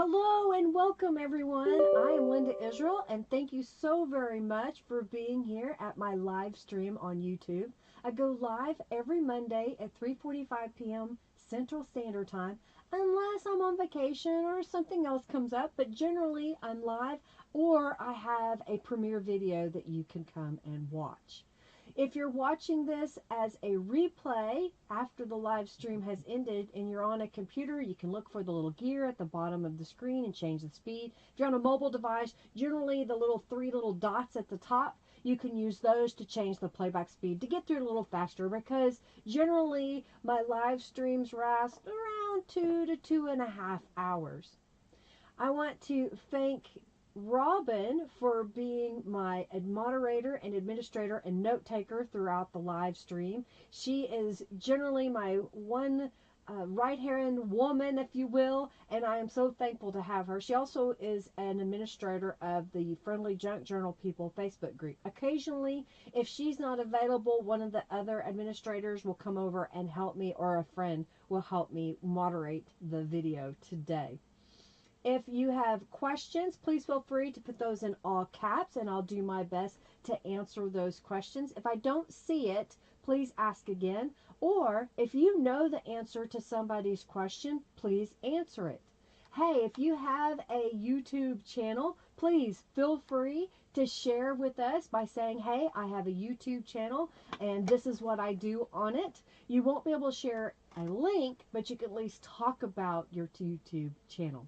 Hello and welcome everyone. I am Linda Israel and thank you so very much for being here at my live stream on YouTube. I go live every Monday at 3:45 p.m. Central Standard Time unless I'm on vacation or something else comes up, but generally I'm live or I have a premiere video that you can come and watch. If you're watching this as a replay after the live stream has ended and you're on a computer, you can look for the little gear at the bottom of the screen and change the speed. If you're on a mobile device, generally the three little dots at the top, you can use those to change the playback speed to get through it a little faster, because generally my live streams last around 2 to 2.5 hours. I want to thank Robin for being my moderator and administrator and note taker throughout the live stream. She is generally my one right-hand woman, if you will, and I am so thankful to have her. She also is an administrator of the Friendly Junk Journal People Facebook group. Occasionally, if she's not available, one of the other administrators will come over and help me, or a friend will help me moderate the video today. If you have questions, please feel free to put those in all caps and I'll do my best to answer those questions. If I don't see it, please ask again. Or if you know the answer to somebody's question, please answer it. Hey, if you have a YouTube channel, please feel free to share with us by saying, hey, I have a YouTube channel and this is what I do on it. You won't be able to share a link, but you can at least talk about your YouTube channel.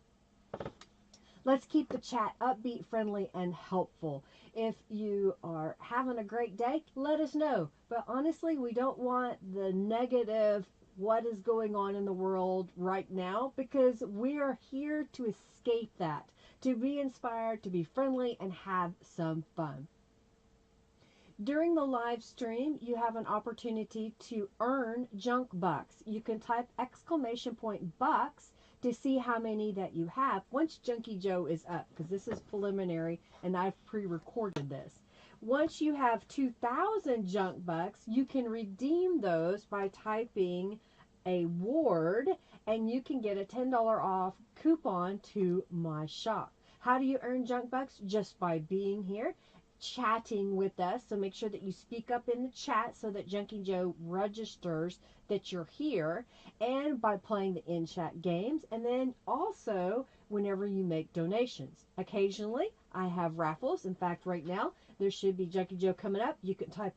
Let's keep the chat upbeat, friendly, and helpful. If you are having a great day, let us know. But honestly, we don't want the negative, what is going on in the world right now, because we are here to escape that, to be inspired, to be friendly, and have some fun. During the live stream, you have an opportunity to earn junk bucks. You can type !bucks to see how many that you have once Junkie Joe is up, because this is preliminary and I've pre-recorded this. Once you have 2,000 junk bucks, you can redeem those by typing a word and you can get a $10 off coupon to my shop. How do you earn junk bucks? Just by being here, chatting with us. So make sure that you speak up in the chat so that Junkie Joe registers that you're here, and by playing the in-chat games, and then also whenever you make donations. Occasionally I have raffles. In fact, right now there should be Junkie Joe coming up. You can type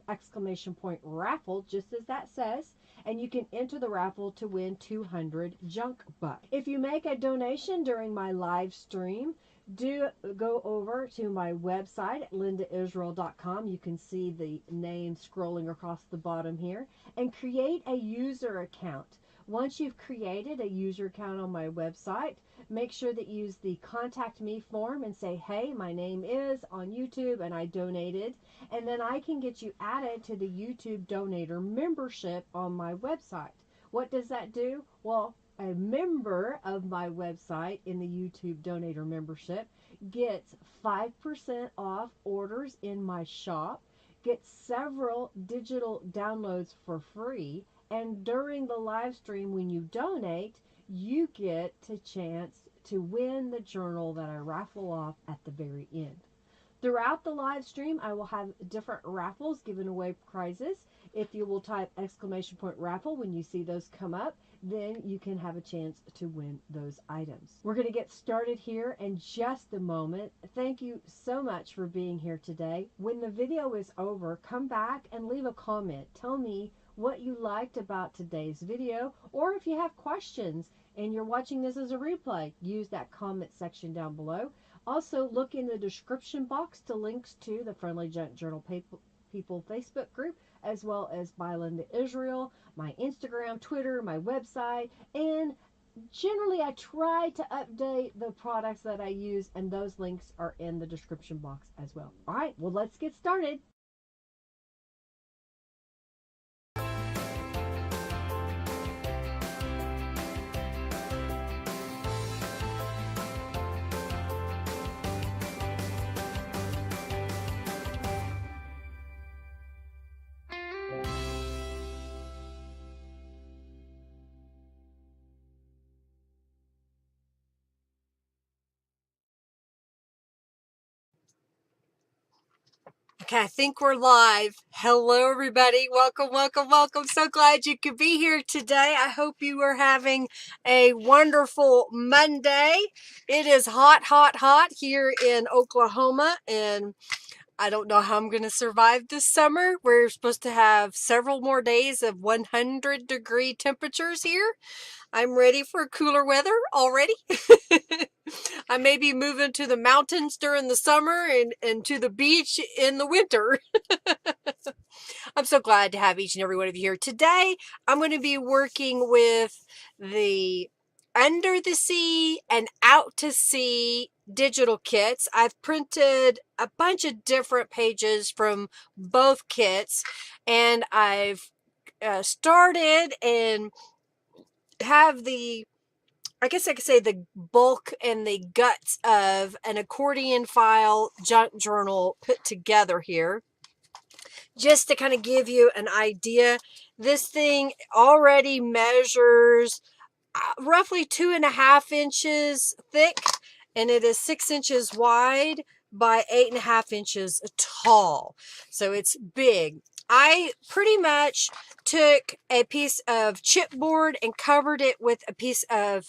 !raffle just as that says, and you can enter the raffle to win 200 junk bucks. If you make a donation during my live stream, do go over to my website at lindaisrael.com. You can see the name scrolling across the bottom here, and create a user account. Once you've created a user account on my website, make sure that you use the contact me form and say, hey, my name is on YouTube and I donated, and then I can get you added to the YouTube donator membership on my website. What does that do? Well, a member of my website in the YouTube donator membership gets 5% off orders in my shop, gets several digital downloads for free, and during the live stream when you donate, you get a chance to win the journal that I raffle off at the very end. Throughout the live stream, I will have different raffles giving away prizes. If you will type !raffle when you see those come up, then you can have a chance to win those items. We're going to get started here in just a moment. Thank you so much for being here today. When the video is over, come back and leave a comment. Tell me what you liked about today's video, or if you have questions and you're watching this as a replay, use that comment section down below. Also, look in the description box to links to the Friendly Junk Journal People Facebook group, as well as by Linda Israel, my Instagram, Twitter, my website, and generally I try to update the products that I use, and those links are in the description box as well. All right, well, let's get started. Okay, I think we're live. Hello, everybody. Welcome, welcome, welcome. So glad you could be here today. I hope you are having a wonderful Monday. It is hot, hot, hot here in Oklahoma, and I don't know how I'm going to survive this summer. We're supposed to have several more days of 100-degree temperatures here. I'm ready for cooler weather already. I may be moving to the mountains during the summer and to the beach in the winter. I'm so glad to have each and every one of you here. Today, I'm going to be working with the Under the Sea and Out to Sea digital kits. I've printed a bunch of different pages from both kits, and I've started and have the, I guess I could say, the bulk and the guts of an accordion file junk journal put together here. Just to kind of give you an idea, this thing already measures roughly 2.5 inches thick, and it is 6 inches wide by 8.5 inches tall. So it's big. I pretty much took a piece of chipboard and covered it with a piece of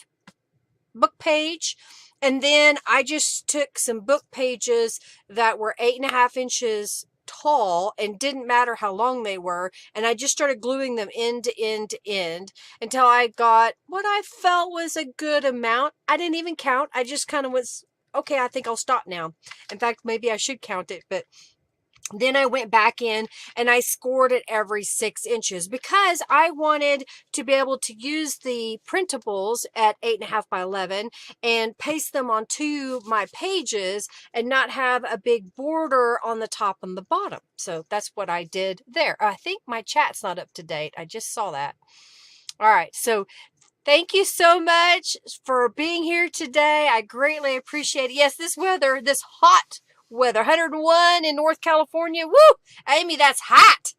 book page, and then I just took some book pages that were 8.5 inches tall and didn't matter how long they were, and I just started gluing them end to end to end until I got what I felt was a good amount. I didn't even count. I just kind of was, okay, I think I'll stop now. In fact, maybe I should count it, but then I went back in and I scored it every 6 inches because I wanted to be able to use the printables at 8.5 by 11 and paste them onto my pages and not have a big border on the top and the bottom. So that's what I did there. I think my chat's not up to date. I just saw that. All right. So thank you so much for being here today. I greatly appreciate it. Yes, this weather, this hot weather, 101 in North California. Woo! Amy, that's hot.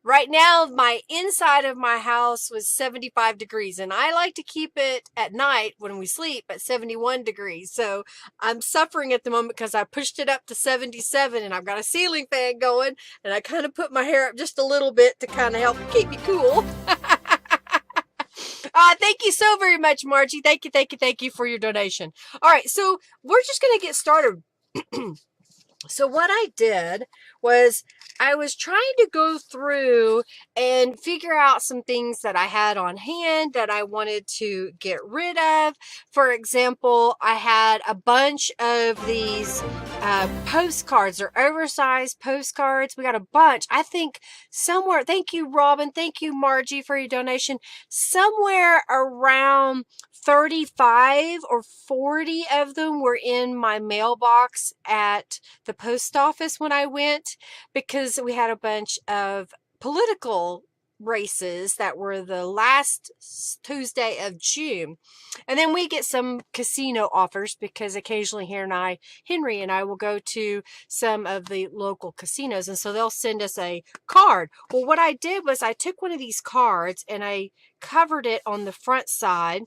Right now, my inside of my house was 75 degrees, and I like to keep it at night when we sleep at 71 degrees. So I'm suffering at the moment because I pushed it up to 77, and I've got a ceiling fan going, and I kind of put my hair up just a little bit to kind of help keep me cool. Thank you so very much, Margie. Thank you, thank you, thank you for your donation. All right, so we're just going to get started. So what I did was I was trying to go through and figure out some things that I had on hand that I wanted to get rid of. For example, I had a bunch of these postcards or oversized postcards. We got a bunch. I think somewhere, thank you, Robin. Thank you, Margie, for your donation. Somewhere around 35 or 40 of them were in my mailbox at the post office when I went, because we had a bunch of political races that were the last Tuesday of June. And then we get some casino offers because occasionally Henry and I will go to some of the local casinos, and so they'll send us a card. Well, what I did was I took one of these cards and I covered it on the front side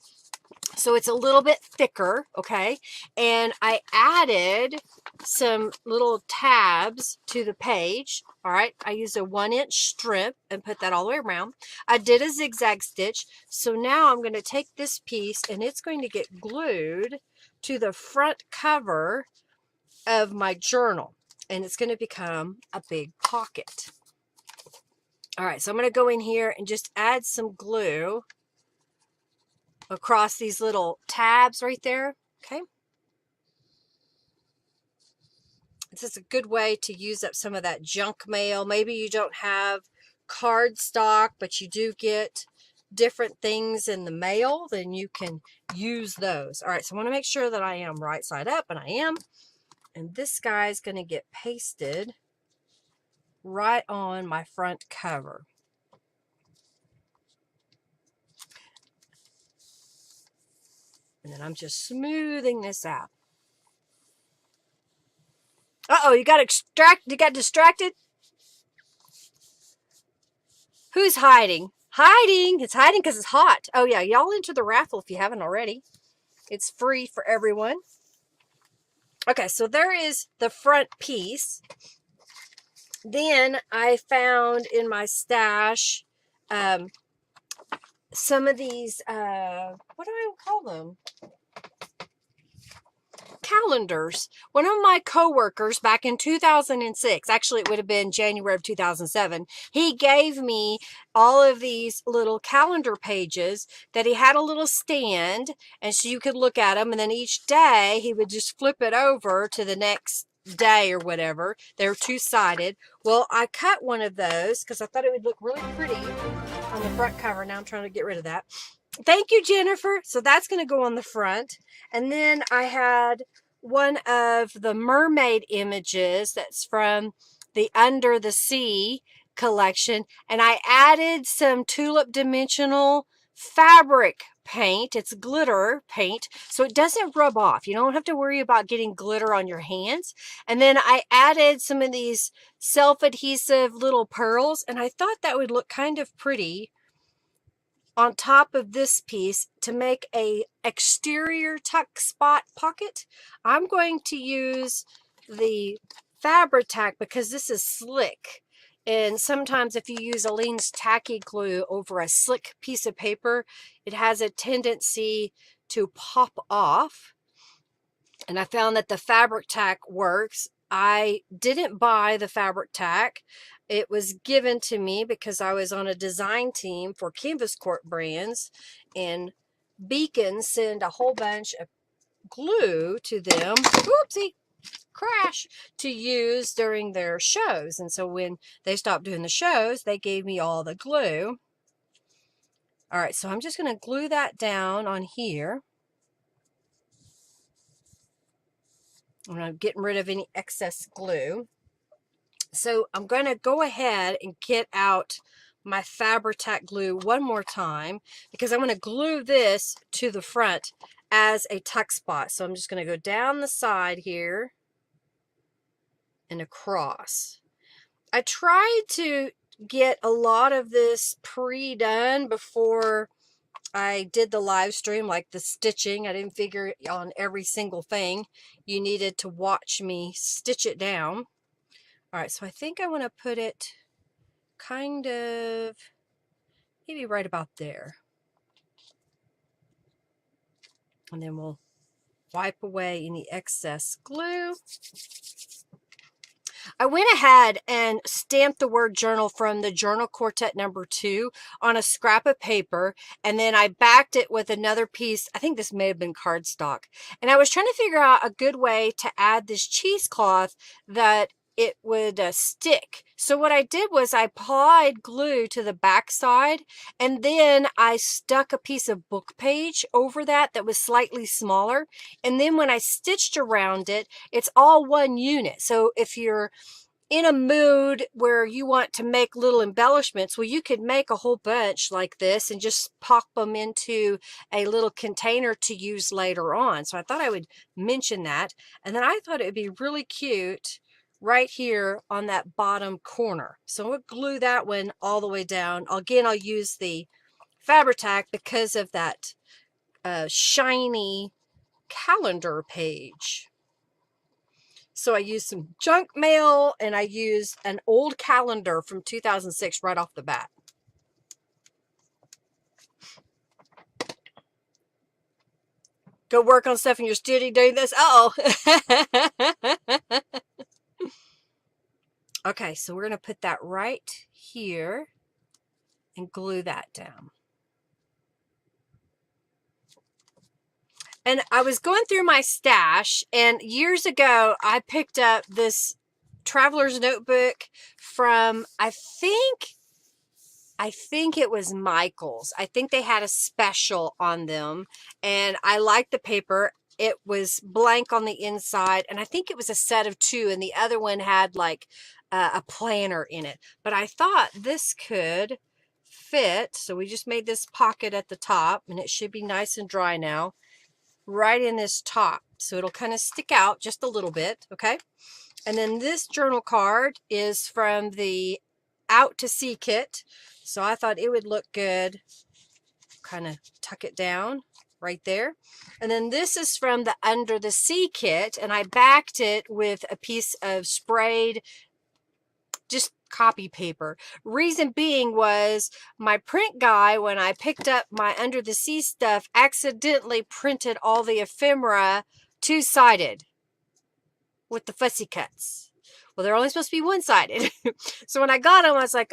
so it's a little bit thicker, okay? And I added some little tabs to the page, all right? I used a 1-inch strip and put that all the way around. I did a zigzag stitch. So now I'm going to take this piece and it's going to get glued to the front cover of my journal. And it's going to become a big pocket. All right, so I'm going to go in here and just add some glue across these little tabs right there, okay? This is a good way to use up some of that junk mail. Maybe you don't have card stock, but you do get different things in the mail, then you can use those. All right, so I want to make sure that I am right side up, and I am. And this guy's going to get pasted right on my front cover. And then I'm just smoothing this out. Uh-oh, you got distracted? Who's hiding? Hiding! It's hiding because it's hot. Oh yeah, y'all enter the raffle if you haven't already. It's free for everyone. Okay, so there is the front piece. Then I found in my stash some of these, what do I call them? Calendars. One of my coworkers back in 2006, actually it would have been January of 2007, he gave me all of these little calendar pages that he had a little stand, and so you could look at them, and then each day he would just flip it over to the next day or whatever. They're two-sided. Well, I cut one of those because I thought it would look really pretty on the front cover. Now I'm trying to get rid of that. Thank you, Jennifer. So that's going to go on the front. And then I had one of the mermaid images that's from the Under the Sea collection. And I added some tulip dimensional fabric paint. It's glitter paint, so it doesn't rub off. You don't have to worry about getting glitter on your hands. And then I added some of these self-adhesive little pearls, and I thought that would look kind of pretty on top of this piece to make a exterior tuck spot pocket. I'm going to use the Fabri-Tac because this is slick. And sometimes if you use Aleene's tacky glue over a slick piece of paper, it has a tendency to pop off. And I found that the Fabri-Tac works. I didn't buy the Fabri-Tac. It was given to me because I was on a design team for Canvas Court brands, and Beacon sent a whole bunch of glue to them, whoopsie, crash, to use during their shows. And so when they stopped doing the shows, they gave me all the glue. All right, so I'm just going to glue that down on here. I'm getting rid of any excess glue. So I'm going to go ahead and get out my Fabri-Tac glue one more time because I'm going to glue this to the front as a tuck spot. So I'm just going to go down the side here and across. I tried to get a lot of this pre-done before I did the live stream, like the stitching. I didn't figure on every single thing. You needed to watch me stitch it down. All right, so I think I want to put it kind of maybe right about there. And then we'll wipe away any excess glue. I went ahead and stamped the word journal from the Journal Quartet #2 on a scrap of paper, and then I backed it with another piece. I think this may have been cardstock. And I was trying to figure out a good way to add this cheesecloth that it would stick. So what I did was I applied glue to the back side, and then I stuck a piece of book page over that was slightly smaller. And then when I stitched around it, it's all one unit. So if you're in a mood where you want to make little embellishments, well, you could make a whole bunch like this and just pop them into a little container to use later on. So I thought I would mention that. And then I thought it would be really cute right here on that bottom corner. So we'll glue that one all the way down. Again, I'll use the Fabri-Tac because of that shiny calendar page. So I used some junk mail, and I used an old calendar from 2006 right off the bat. Go work on stuff in your studio doing this. Uh-oh. Okay, so we're going to put that right here and glue that down. And I was going through my stash, and years ago, I picked up this traveler's notebook from, I think it was Michael's. I think they had a special on them, and I liked the paper. It was blank on the inside, and I think it was a set of 2, and the other one had like a planner in it. But I thought this could fit, so we just made this pocket at the top, and it should be nice and dry now, right in this top. So it'll kind of stick out just a little bit, okay? And then this journal card is from the Out to Sea kit. So I thought it would look good. Kind of tuck it down right there. And then this is from the Under the Sea kit, and I backed it with a piece of sprayed copy paper. Reason being was my print guy, when I picked up my Under the Sea stuff, accidentally printed all the ephemera two-sided with the fussy cuts. Well, they're only supposed to be one-sided. So when I got them, I was like,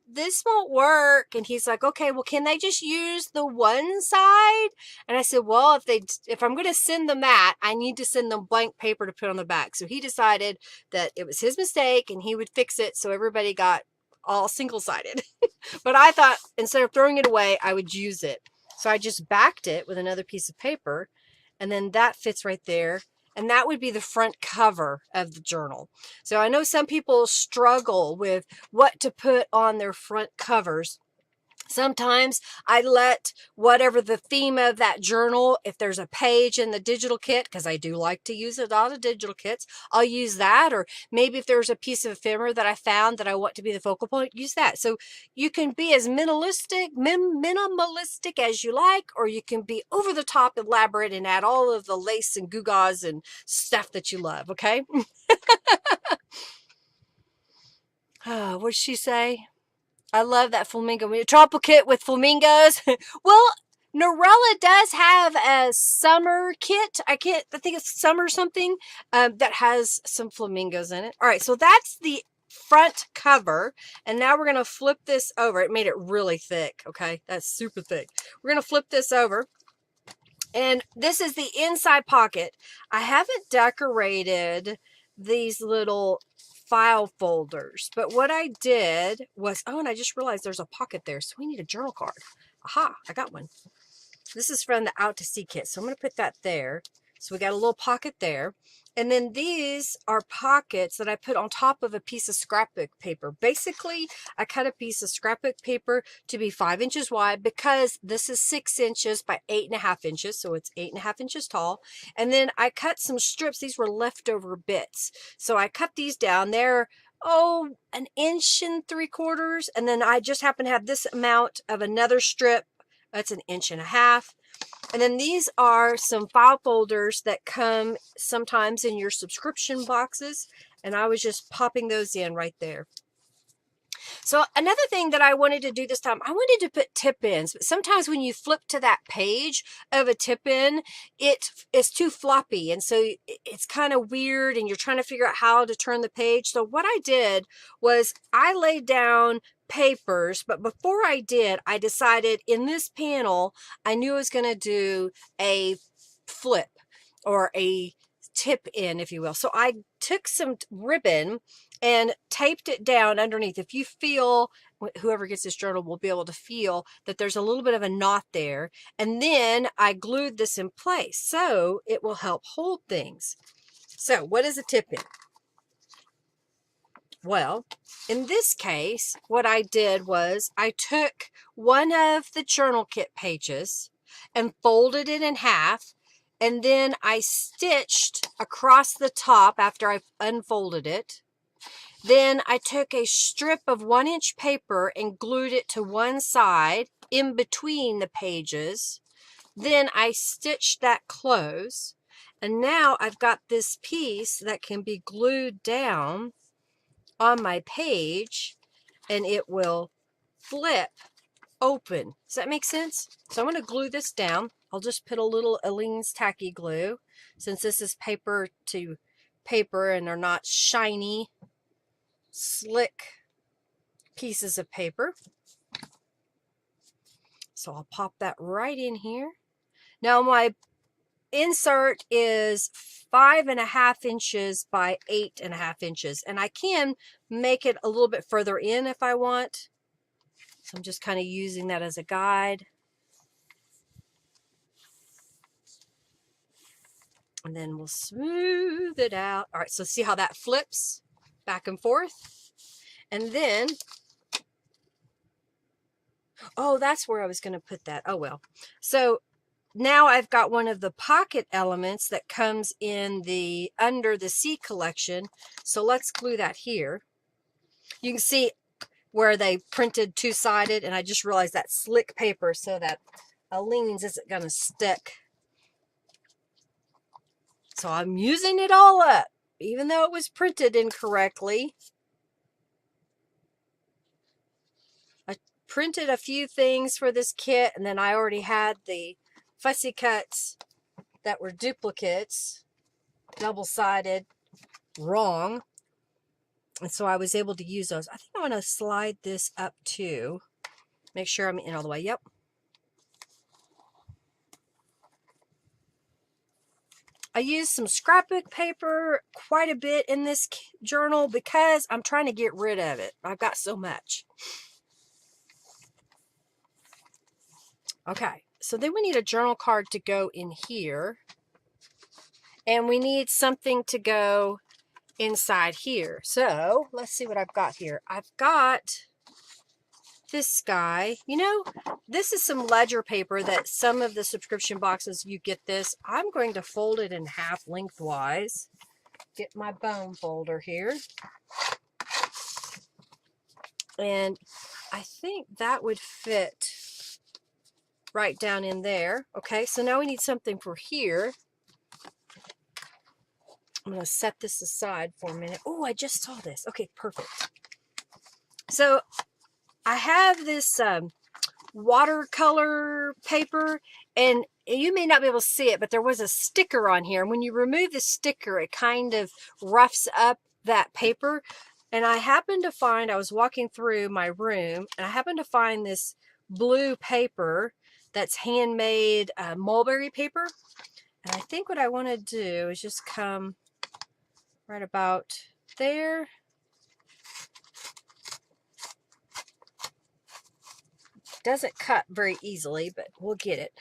this won't work. And he's like, okay, well, can they just use the one side? And I said, well, if I'm going to send them that, I need to send them blank paper to put on the back. So he decided that it was his mistake and he would fix it so everybody got all single-sided. But I thought instead of throwing it away, I would use it. So I just backed it with another piece of paper, and then that fits right there. And that would be the front cover of the journal. So I know some people struggle with what to put on their front covers. Sometimes I let whatever the theme of that journal, if there's a page in the digital kit, because I do like to use a lot of digital kits, I'll use that. Or maybe if there's a piece of ephemera that I found that I want to be the focal point, use that. So you can be as minimalistic as you like, or you can be over the top elaborate and add all of the lace and gewgaws and stuff that you love, okay? Oh, what did she say? I love that flamingo. Tropical kit with flamingos. Well, Norella does have a summer kit. I think it's summer something that has some flamingos in it. All right, so that's the front cover. And now we're going to flip this over. It made it really thick, okay? That's super thick. We're going to flip this over. And this is the inside pocket. I haven't decorated these little file folders, but what I did was, oh, and I just realized there's a pocket there, so we need a journal card. Aha, I got one. This is from the Out to Sea kit, so I'm going to put that there. So we got a little pocket there. And then these are pockets that I put on top of a piece of scrapbook paper. Basically, I cut a piece of scrapbook paper to be 5 inches wide because this is 6 inches by 8.5 inches. So it's 8.5 inches tall. And then I cut some strips. These were leftover bits. So I cut these down. They're, oh, 1 3/4 inches. And then I just happen to have this amount of another strip. That's 1.5 inches. And then these are some file folders that come sometimes in your subscription boxes. And I was just popping those in right there. So another thing that I wanted to do this time, I wanted to put tip-ins. But sometimes when you flip to that page of a tip-in, it is too floppy. And so it's kind of weird and you're trying to figure out how to turn the page. So what I did was I laid down papers, but before I did, I decided in this panel, I knew I was going to do a flip or a tip in, if you will. So I took some ribbon and taped it down underneath. If you feel, whoever gets this journal will be able to feel that there's a little bit of a knot there. And then I glued this in place so it will help hold things. So what is a tip in? Well, in this case, what I did was I took one of the journal kit pages and folded it in half, and then I stitched across the top after I unfolded it. Then I took a strip of 1-inch paper and glued it to one side in between the pages. Then I stitched that close, and now I've got this piece that can be glued down on my page and it will flip open. Does that make sense? So I'm going to glue this down. I'll just put a little Aleene's tacky glue since this is paper to paper and they're not shiny, slick pieces of paper. So I'll pop that right in here. Now my insert is 5.5 inches by 8.5 inches, and I can make it a little bit further in if I want. So I'm just kind of using that as a guide. And then we'll smooth it out. All right, so see how that flips back and forth? And then, oh, that's where I was going to put that. Oh, well. So now I've got one of the pocket elements that comes in the Under the Sea collection. So let's glue that here. You can see where they printed two-sided, and I just realized that slick paper so that Aleene's isn't going to stick. So I'm using it all up, even though it was printed incorrectly. printed a few things for this kit, and then I already had the fussy cuts that were duplicates, double-sided, wrong. And so I was able to use those. I think I'm going to slide this up too. Make sure I'm in all the way. Yep. I used some scrapbook paper quite a bit in this journal because I'm trying to get rid of it. I've got so much. Okay, so then we need a journal card to go in here. And we need something to go inside here. So let's see what I've got here. I've got this guy. You know, this is some ledger paper that some of the subscription boxes you get this. I'm going to fold it in half lengthwise. Get my bone folder here. And I think that would fit right down in there. Okay, so now we need something for here. I'm going to set this aside for a minute. Oh, I just saw this. Okay, perfect. So I have this watercolor paper, and you may not be able to see it, but there was a sticker on here. And when you remove the sticker, it kind of roughs up that paper. And I happened to find, I was walking through my room, and I happened to find this blue paper that's handmade mulberry paper. And I think what I want to do is just come right about there. Doesn't cut very easily, but we'll get it.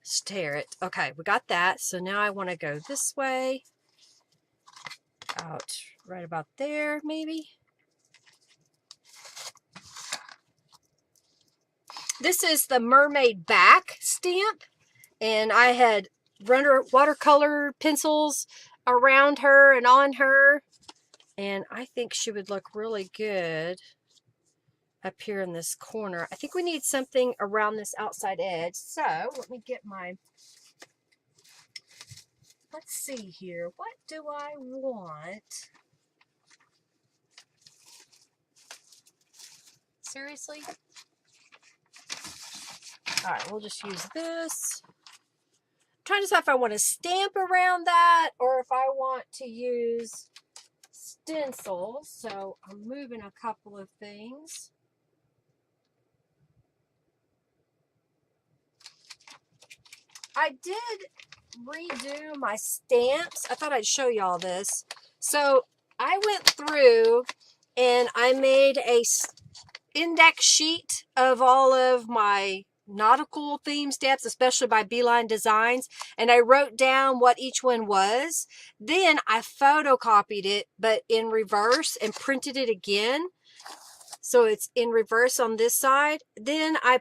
Stare it. Okay, we got that. So now I want to go this way. Out right about there, maybe. This is the mermaid back stamp. And I had watercolor pencils around her and on her. And I think she would look really good up here in this corner. I think we need something around this outside edge. So let me get my, let's see here. What do I want? Seriously? All right, we'll just use this. I'm trying to decide if I want to stamp around that or if I want to use stencils. So I'm moving a couple of things. I did redo my stamps. I thought I'd show y'all this. So I went through and I made a index sheet of all of my nautical theme stamps, especially by Beeline Designs, and I wrote down what each one was. Then I photocopied it, but in reverse, and printed it again. So it's in reverse on this side. Then I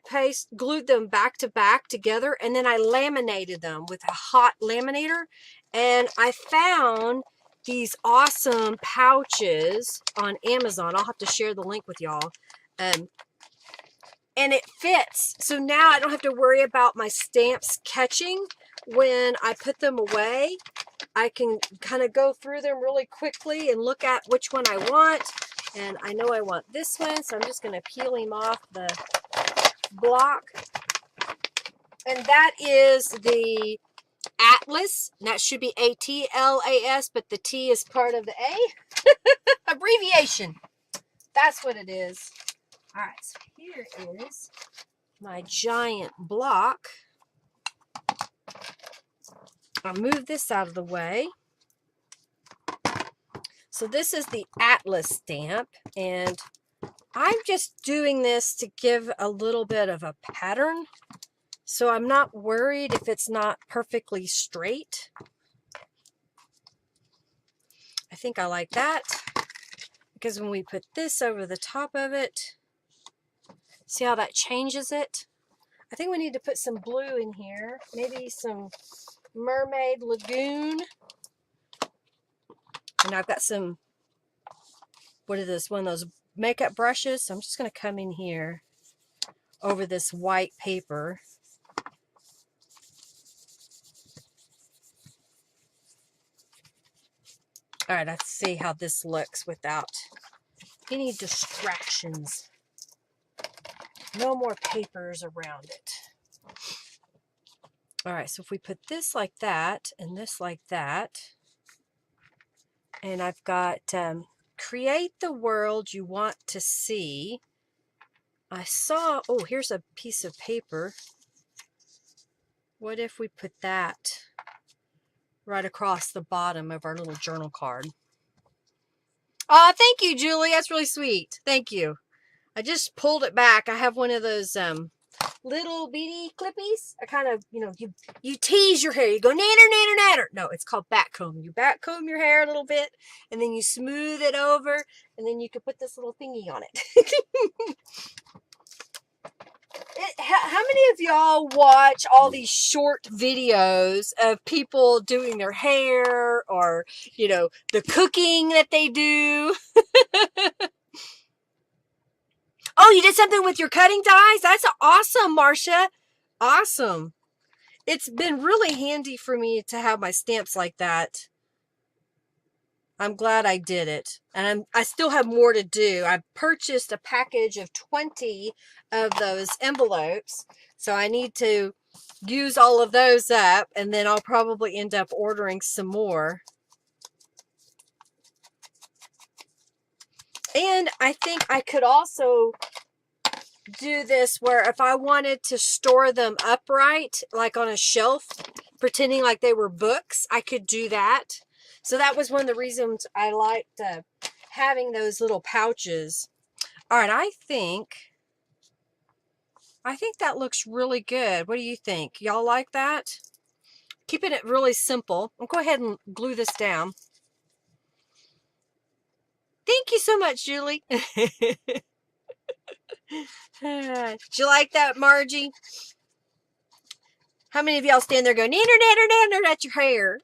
glued them back to back together, and then I laminated them with a hot laminator. And I found these awesome pouches on Amazon. I'll have to share the link with y'all. And it fits. So now I don't have to worry about my stamps catching when I put them away. I can kind of go through them really quickly and look at which one I want. And I know I want this one, so I'm just going to peel him off the block. And that is the Atlas. And that should be A-T-L-A-S, but the T is part of the A. Abbreviation. That's what it is. All right, so here is my giant block. I'll move this out of the way. So this is the Atlas stamp, and I'm just doing this to give a little bit of a pattern. So I'm not worried if it's not perfectly straight. I think I like that, because when we put this over the top of it, see how that changes it? I think we need to put some blue in here, maybe some Mermaid Lagoon. And I've got some, what is this, one of those makeup brushes. So I'm just going to come in here over this white paper. All right, let's see how this looks without any distractions. No more papers around it. All right, so if we put this like that and this like that, and I've got create the world you want to see. I saw, oh, here's a piece of paper. What if we put that right across the bottom of our little journal card? Oh, thank you, Julie. That's really sweet. Thank you. I just pulled it back. I have one of those little beady clippies. I kind of, you tease your hair. You go natter, natter, natter. No, it's called back comb. You back comb your hair a little bit, and then you smooth it over, and then you can put this little thingy on it. How many of y'all watch all these short videos of people doing their hair or, the cooking that they do? Oh, you did something with your cutting dies? That's awesome, Marcia. Awesome. It's been really handy for me to have my stamps like that. I'm glad I did it. And I still have more to do. I purchased a package of 20 of those envelopes. So I need to use all of those up, and then I'll probably end up ordering some more. And I think I could also do this where if I wanted to store them upright, like on a shelf, pretending like they were books, I could do that. So that was one of the reasons I liked having those little pouches. All right, I think that looks really good. What do you think? Y'all like that? Keeping it really simple. I'll go ahead and glue this down. Thank you so much, Julie. Did you like that, Margie? How many of y'all stand there going, natter, natter, natter, that's your hair?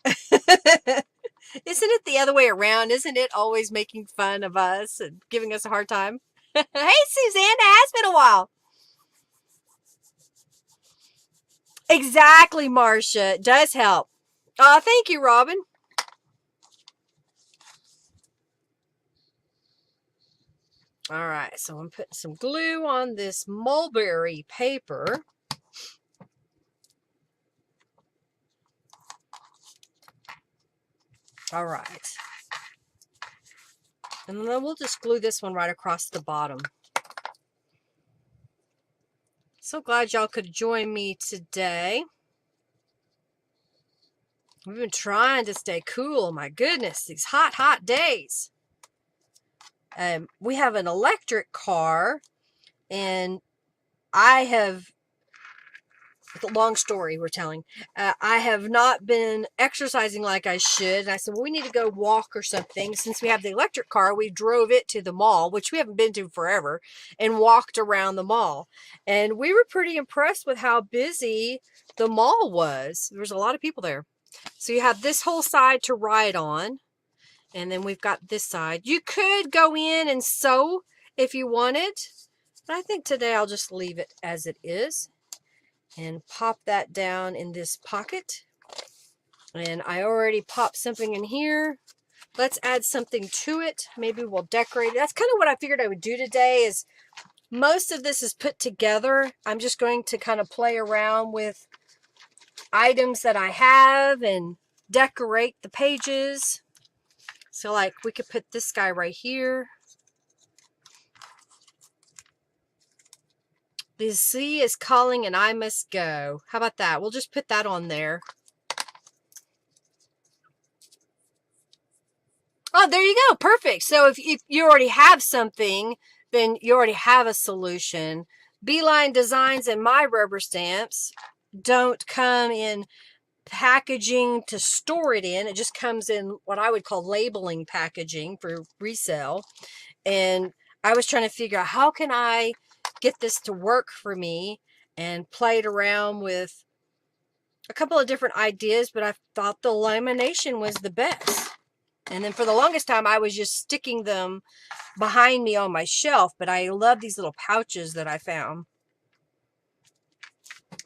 Isn't it the other way around? Isn't it always making fun of us and giving us a hard time? Hey, Susanna, it has been a while. Exactly, Marcia. It does help. Oh, thank you, Robin. All right, so I'm putting some glue on this mulberry paper. All right. And then we'll just glue this one right across the bottom. So glad y'all could join me today. We've been trying to stay cool. My goodness, these hot, hot days. We have an electric car, and I have, long story we're telling, I have not been exercising like I should. And I said, well, we need to go walk or something. Since we have the electric car, we drove it to the mall, which we haven't been to forever, and walked around the mall. And we were pretty impressed with how busy the mall was. There was a lot of people there. So you have this whole side to ride on. And then we've got this side. You could go in and sew if you wanted. But I think today I'll just leave it as it is. And pop that down in this pocket. And I already popped something in here. Let's add something to it. Maybe we'll decorate it. That's kind of what I figured I would do today, is most of this is put together. I'm just going to kind of play around with items that I have and decorate the pages. So like we could put this guy right here. The sea is calling and I must go. How about that? We'll just put that on there. Oh, there you go. Perfect. So if you already have something, then you already have a solution. Beeline Designs and my rubber stamps don't come in packaging to store it in. It just comes in what I would call labeling packaging for resale. And I was trying to figure out, how can I get this to work for me, and played around with a couple of different ideas, but I thought the lamination was the best. And then for the longest time, I was just sticking them behind me on my shelf, but I love these little pouches that I found.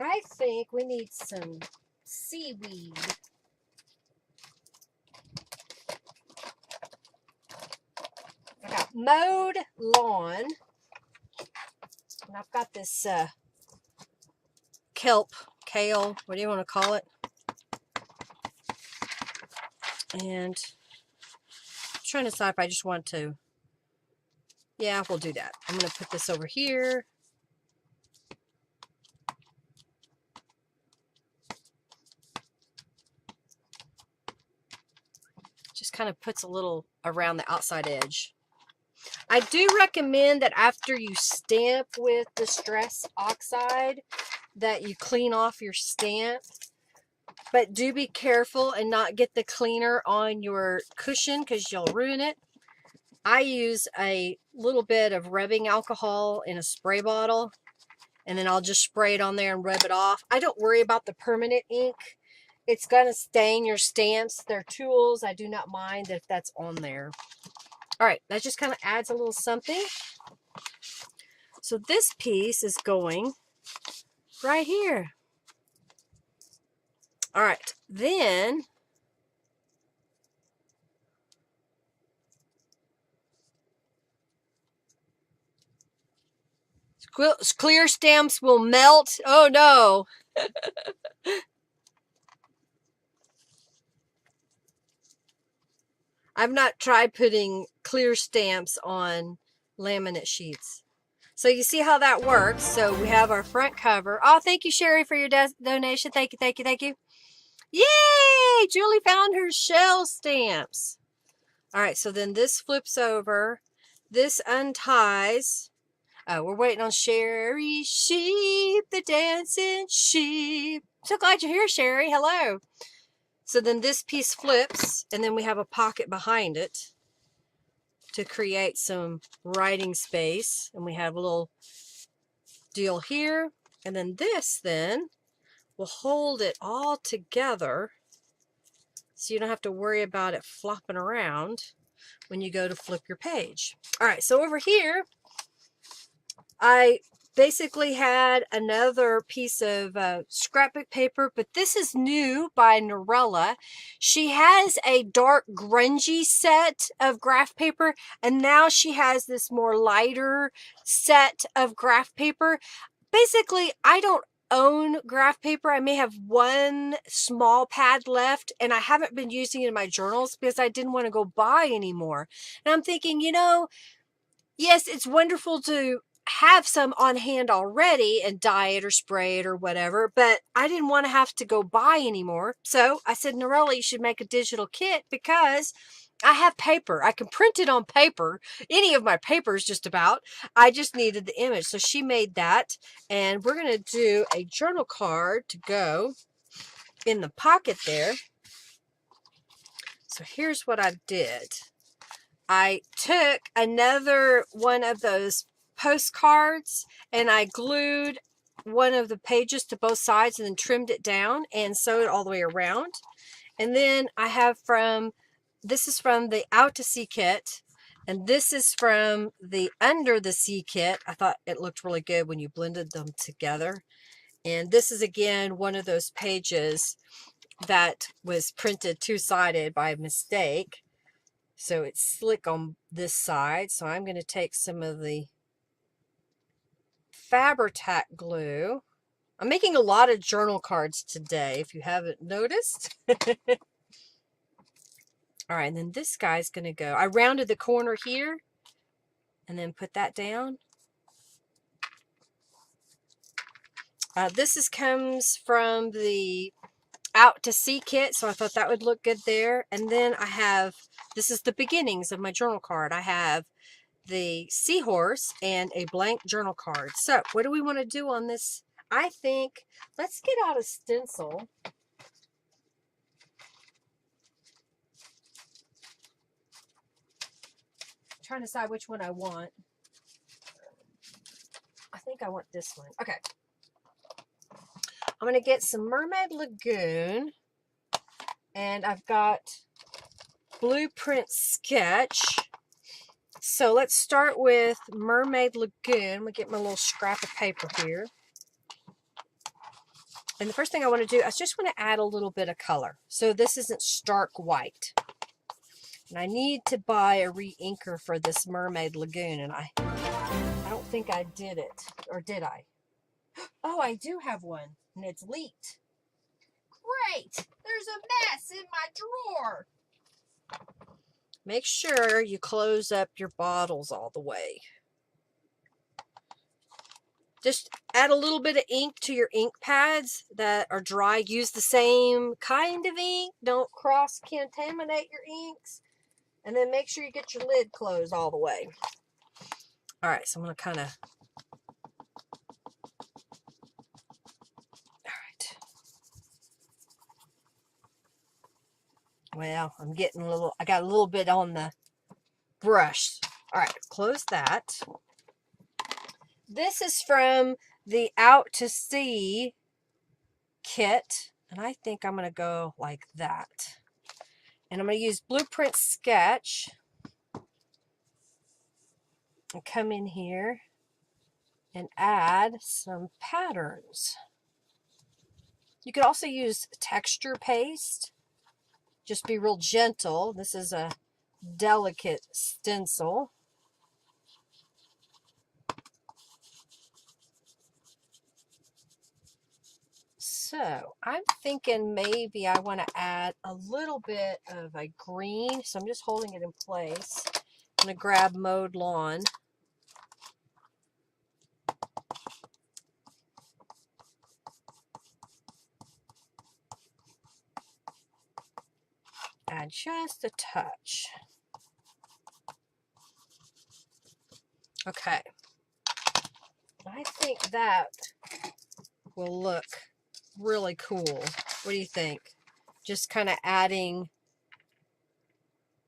I think we need some seaweed. I got mowed lawn. And I've got this kale, what do you want to call it? And I'm trying to decide if I just want to. Yeah, we'll do that. I'm going to put this over here. Just kind of puts a little around the outside edge. I do recommend that after you stamp with Distress Oxide that you clean off your stamp. But do be careful and not get the cleaner on your cushion because you'll ruin it. I use a little bit of rubbing alcohol in a spray bottle, and then I'll just spray it on there and rub it off. I don't worry about the permanent ink. It's going to stain your stamps. They're tools. I do not mind if that's on there. All right, that just kind of adds a little something. So this piece is going right here. All right, then clear stamps will melt. Oh no. I've not tried putting clear stamps on laminate sheets. So you see how that works. So we have our front cover. Oh, thank you, Sherry, for your donation. Thank you, thank you, thank you. Yay! Julie found her shell stamps. All right, so then this flips over. This unties. We're waiting on Sherry. Sheep, the dancing sheep. So glad you're here, Sherry. Hello. So then this piece flips, and then we have a pocket behind it to create some writing space. And we have a little deal here. And then this then will hold it all together so you don't have to worry about it flopping around when you go to flip your page. All right, so over here, I basically had another piece of scrapbook paper, but this is new by Norella. She has a dark grungy set of graph paper, and now she has this more lighter set of graph paper. Basically, I don't own graph paper. I may have one small pad left, and I haven't been using it in my journals because I didn't want to go buy anymore. And I'm thinking, you know, yes, it's wonderful to have some on hand already and dye it or spray it or whatever, but I didn't want to have to go buy anymore. So I said, Norella, you should make a digital kit because I have paper. I can print it on paper, any of my papers just about. I just needed the image. So she made that, and we're going to do a journal card to go in the pocket there. So here's what I did. I took another one of those postcards and I glued one of the pages to both sides and then trimmed it down and sewed it all the way around. And then I have this is from the Out to Sea kit, and this is from the Under the Sea kit. I thought it looked really good when you blended them together. And this is again one of those pages that was printed two-sided by mistake. So it's slick on this side. So I'm going to take some of the Fabri-Tac glue. I'm making a lot of journal cards today, if you haven't noticed. All right, and then this guy's going to go. I rounded the corner here and then put that down. This comes from the Out to Sea kit, so I thought that would look good there. And then I have, this is the beginnings of my journal card. I have the seahorse and a blank journal card. So what do we want to do on this? I think let's get out a stencil. I'm trying to decide which one I want. I think I want this one. Okay. I'm going to get some Mermaid Lagoon, and I've got Blueprint Sketch. So let's start with Mermaid Lagoon. I'm going to get my little scrap of paper here. And the first thing I want to do, I just want to add a little bit of color. So this isn't stark white. And I need to buy a re-inker for this Mermaid Lagoon, and I don't think I did it. Or did I? Oh, I do have one, and it's leaked. Great! There's a mess in my drawer. Make sure you close up your bottles all the way. Just add a little bit of ink to your ink pads that are dry. Use the same kind of ink. Don't cross-contaminate your inks. And then make sure you get your lid closed all the way. All right, so I'm going to kind of... All right. Well, I'm getting a little... I got a little bit on the brush. All right, close that. This is from the Out to Sea kit. And I think I'm going to go like that. And I'm going to use Blueprint Sketch. And come in here and add some patterns. You could also use texture paste. Just be real gentle. This is a delicate stencil. So I'm thinking maybe I want to add a little bit of a green. So I'm just holding it in place. I'm going to grab Mowed Lawn. Add just a touch. Okay. I think that will look really cool. What do you think? Just kind of adding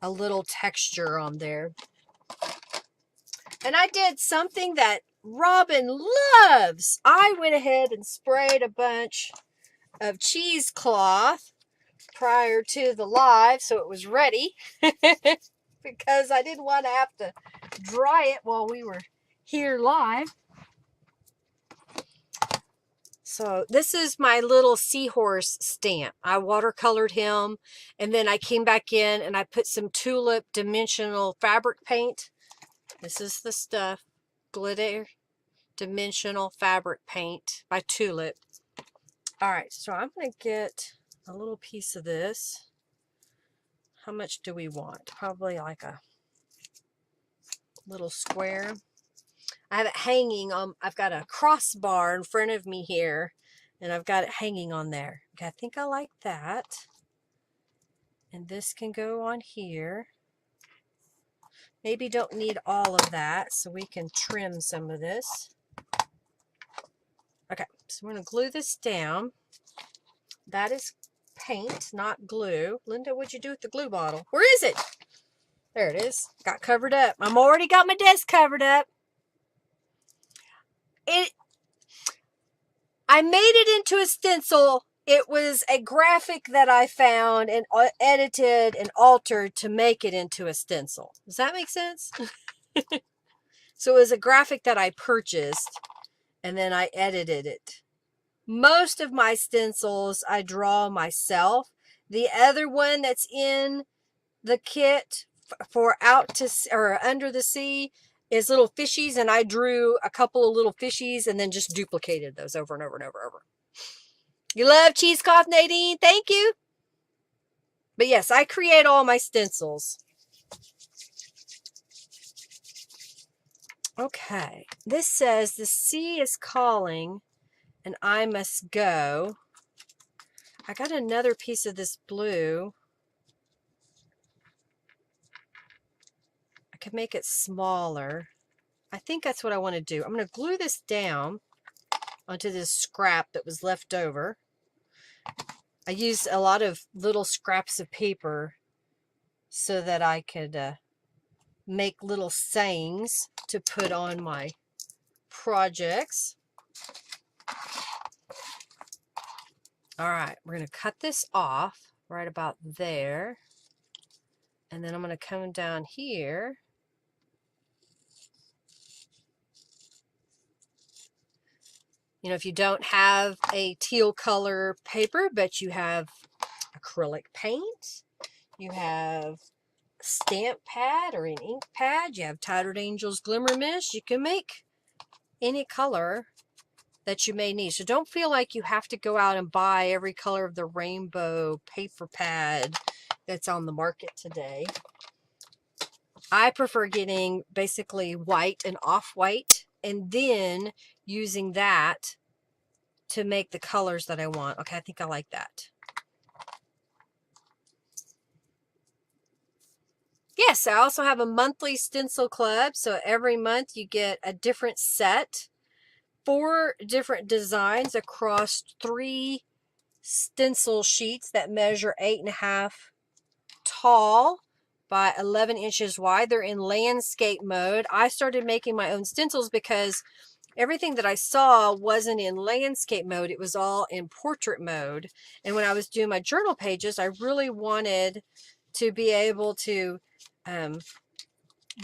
a little texture on there. And I did something that Robin loves. I went ahead and sprayed a bunch of cheesecloth prior to the live so it was ready because I didn't want to have to dry it while we were here live. So this is my little seahorse stamp. I watercolored him, and then I came back in and I put some tulip dimensional fabric paint. This is the stuff, glitter dimensional fabric paint by Tulip. All right, so I'm going to get a little piece of this. How much do we want? Probably like a little square. I have it hanging on, I've got a crossbar in front of me here, and I've got it hanging on there. Okay, I think I like that. And this can go on here. Maybe don't need all of that, so we can trim some of this. Okay, so we're going to glue this down. That is paint, not glue. Linda, what'd you do with the glue bottle? Where is it? There it is. Got covered up. I'm already got my desk covered up. I made it into a stencil. It was a graphic that I found and edited and altered to make it into a stencil. Does that make sense? So it was a graphic that I purchased and then I edited it. Most of my stencils I draw myself. The other one that's in the kit for Out to or Under the Sea is little fishies, and I drew a couple of little fishies and then just duplicated those over and over and over and over. You love cheesecloth, Nadine? Thank you. But yes, I create all my stencils. Okay, this says the sea is calling and I must go. I got another piece of this blue. I could make it smaller. I think that's what I want to do. I'm going to glue this down onto this scrap that was left over. I used a lot of little scraps of paper so that I could make little sayings to put on my projects. All right, we're going to cut this off right about there. And then I'm going to come down here. You know, if you don't have a teal color paper, but you have acrylic paint, you have stamp pad or an ink pad. You have Tattered Angels Glimmer Mist. You can make any color that you may need. So don't feel like you have to go out and buy every color of the rainbow paper pad that's on the market today. I prefer getting basically white and off-white and then using that to make the colors that I want. Okay, I think I like that. Yes, I also have a monthly stencil club. So every month you get a different set, 4 different designs across 3 stencil sheets that measure 8.5 tall by 11 inches wide. They're in landscape mode. I started making my own stencils because everything that I saw wasn't in landscape mode. It was all in portrait mode. And when I was doing my journal pages, I really wanted to be able to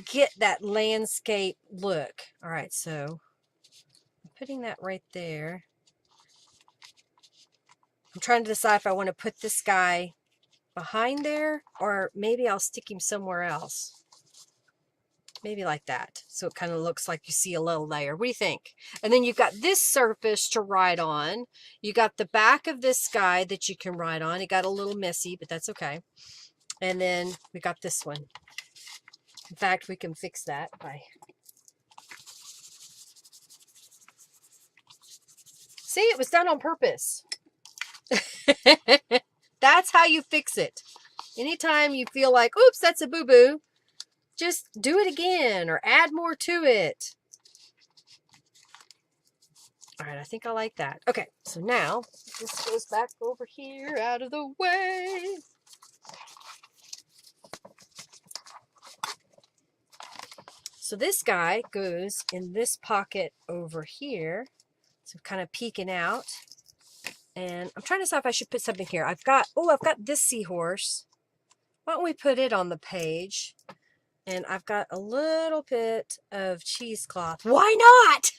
get that landscape look. All right, so I'm putting that right there. I'm trying to decide if I want to put this guy behind there or maybe I'll stick him somewhere else. Maybe like that. So it kind of looks like you see a little layer. What do you think? And then you've got this surface to write on. You got the back of this guy that you can write on. It got a little messy, but that's okay. And then we got this one. In fact, we can fix that by... See, it was done on purpose. That's how you fix it. Anytime you feel like, oops, that's a boo-boo, just do it again or add more to it. All right, I think I like that. Okay, so now this goes back over here out of the way. So this guy goes in this pocket over here. So kind of peeking out. And I'm trying to decide if I should put something here. I've got this seahorse. Why don't we put it on the page? And I've got a little bit of cheesecloth. Why not?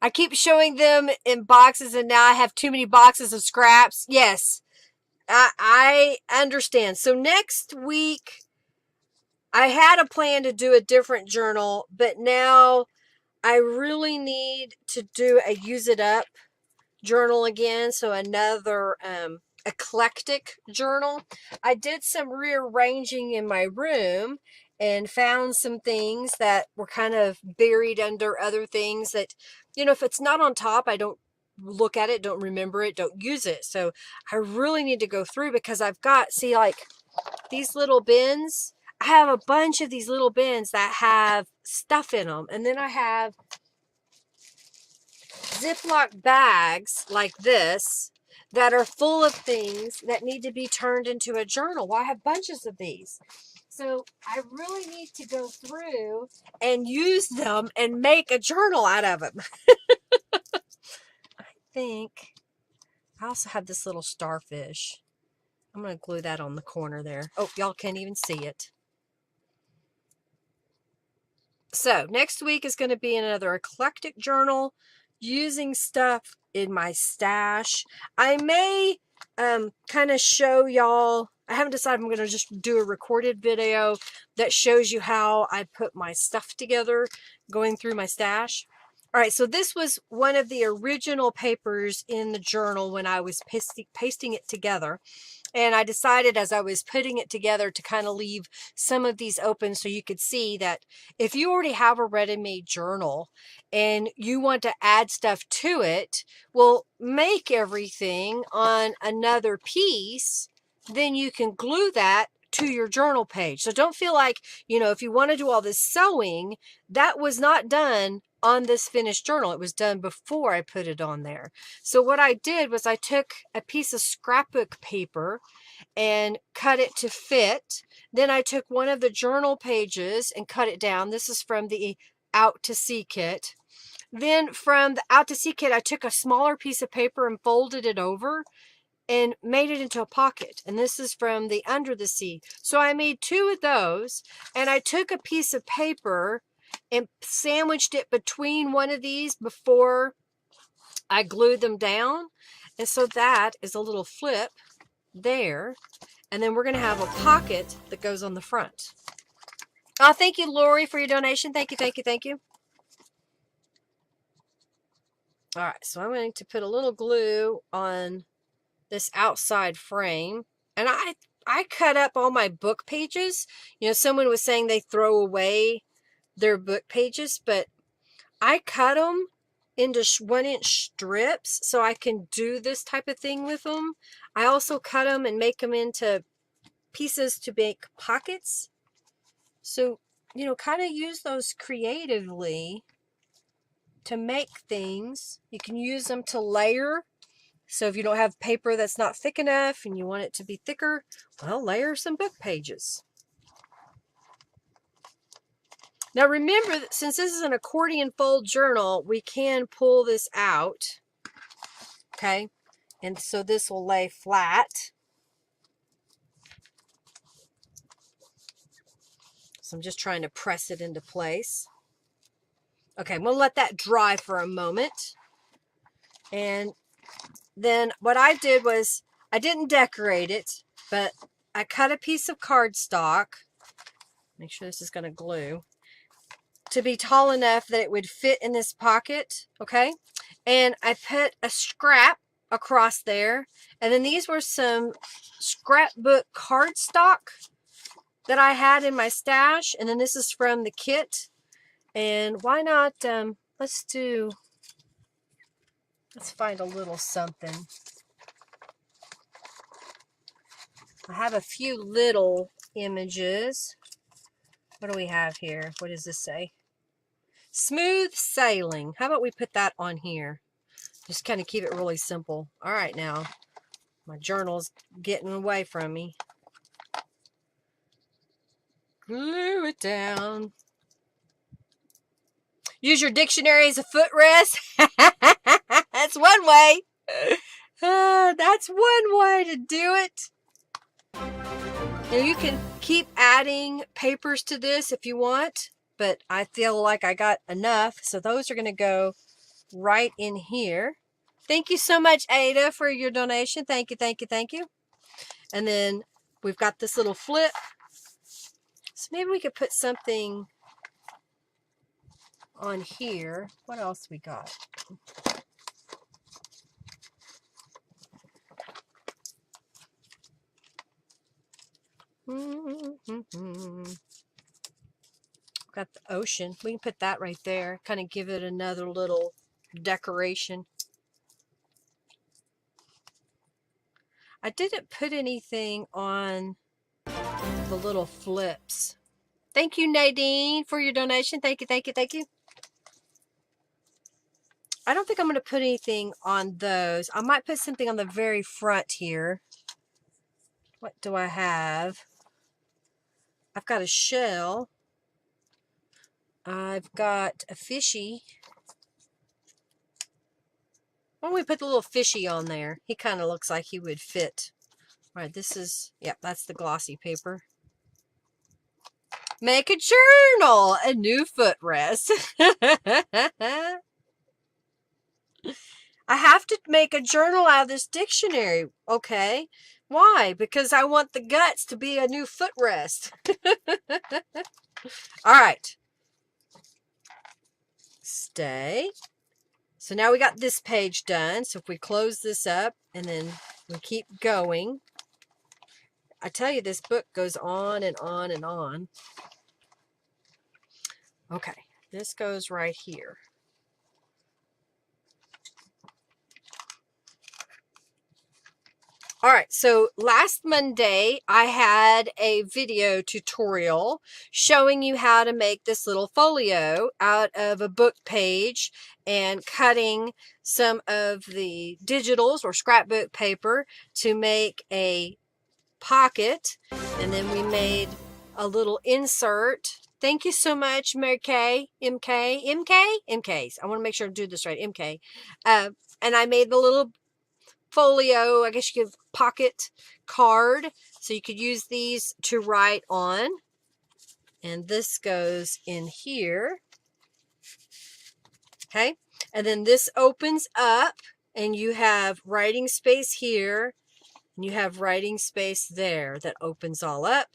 I keep showing them in boxes and now I have too many boxes of scraps. Yes, I understand. So next week, I had a plan to do a different journal, but now I really need to do a use it up journal again. So another eclectic journal. I did some rearranging in my room and found some things that were kind of buried under other things that, you know, if it's not on top, I don't look at it, don't remember it, don't use it. So I really need to go through because I've got, see, like these little bins. I have a bunch of these little bins that have stuff in them. And then I have Ziploc bags like this that are full of things that need to be turned into a journal. Well, I have bunches of these. So I really need to go through and use them and make a journal out of them. I think I also have this little starfish. I'm going to glue that on the corner there. Oh, y'all can't even see it. So next week is going to be another eclectic journal using stuff in my stash. I may kind of show y'all, I haven't decided, I'm going to just do a recorded video that shows you how I put my stuff together going through my stash. All right, so this was one of the original papers in the journal when I was pasting it together. And I decided as I was putting it together to kind of leave some of these open so you could see that if you already have a ready-made journal and you want to add stuff to it, well, make everything on another piece, then you can glue that to your journal page. So don't feel like, you know, if you want to do all this sewing, that was not done on this finished journal. It was done before I put it on there. So what I did was I took a piece of scrapbook paper and cut it to fit. Then I took one of the journal pages and cut it down. This is from the Out to Sea kit. Then from the Out to Sea kit, I took a smaller piece of paper and folded it over and made it into a pocket. And this is from the Under the Sea. So I made 2 of those, and I took a piece of paper and sandwiched it between one of these before I glued them down. And so that is a little flip there. And then we're going to have a pocket that goes on the front. Oh, thank you, Lori, for your donation. Thank you, thank you, thank you. All right, so I'm going to put a little glue on this outside frame. And I cut up all my book pages. You know, someone was saying they throw away their book pages, but I cut them into 1-inch strips so I can do this type of thing with them. I also cut them and make them into pieces to make pockets. So, you know, kind of use those creatively to make things. You can use them to layer. So if you don't have paper that's not thick enough and you want it to be thicker, well, layer some book pages. Now remember that since this is an accordion fold journal, we can pull this out, okay? And so this will lay flat. So I'm just trying to press it into place. Okay, I'm gonna let that dry for a moment. And then what I did was, I didn't decorate it, but I cut a piece of cardstock. Make sure this is gonna glue. To be tall enough that it would fit in this pocket, okay? And I put a scrap across there. And then these were some scrapbook cardstock that I had in my stash. And then this is from the kit. And why not, let's find a little something. I have a few little images. What do we have here? What does this say? Smooth sailing. How about we put that on here? Just kind of keep it really simple. All right, now my journal's getting away from me. Glue it down. Use your dictionary as a footrest. That's one way. That's one way to do it. Now you can keep adding papers to this if you want, but I feel like I got enough. So those are going to go right in here. Thank you so much, Ada, for your donation. Thank you, thank you, thank you. And then we've got this little flip. So maybe we could put something on here. What else we got? Got the ocean. We can put that right there. Kind of give it another little decoration. I didn't put anything on the little flips. Thank you, Nadine, for your donation. Thank you, thank you, thank you. I don't think I'm going to put anything on those. I might put something on the very front here. What do I have? I've got a shell. I've got a fishy. Why don't we put the little fishy on there? He kind of looks like he would fit. All right, this is, yep, that's the glossy paper. Make a journal, a new footrest. I have to make a journal out of this dictionary. Okay. Why? Because I want the guts to be a new footrest. All right. Stay. So now we got this page done. So if we close this up and then we keep going, I tell you, this book goes on and on and on. Okay. This goes right here. All right, so last Monday, I had a video tutorial showing you how to make this little folio out of a book page and cutting some of the digitals or scrapbook paper to make a pocket. And then we made a little insert. Thank you so much, Mary Kay, MKs. I want to make sure I do this right, MK. And I made the little folio, I guess you could pocket card, so you could use these to write on. And this goes in here. Okay, and then this opens up and you have writing space here and you have writing space there that opens all up.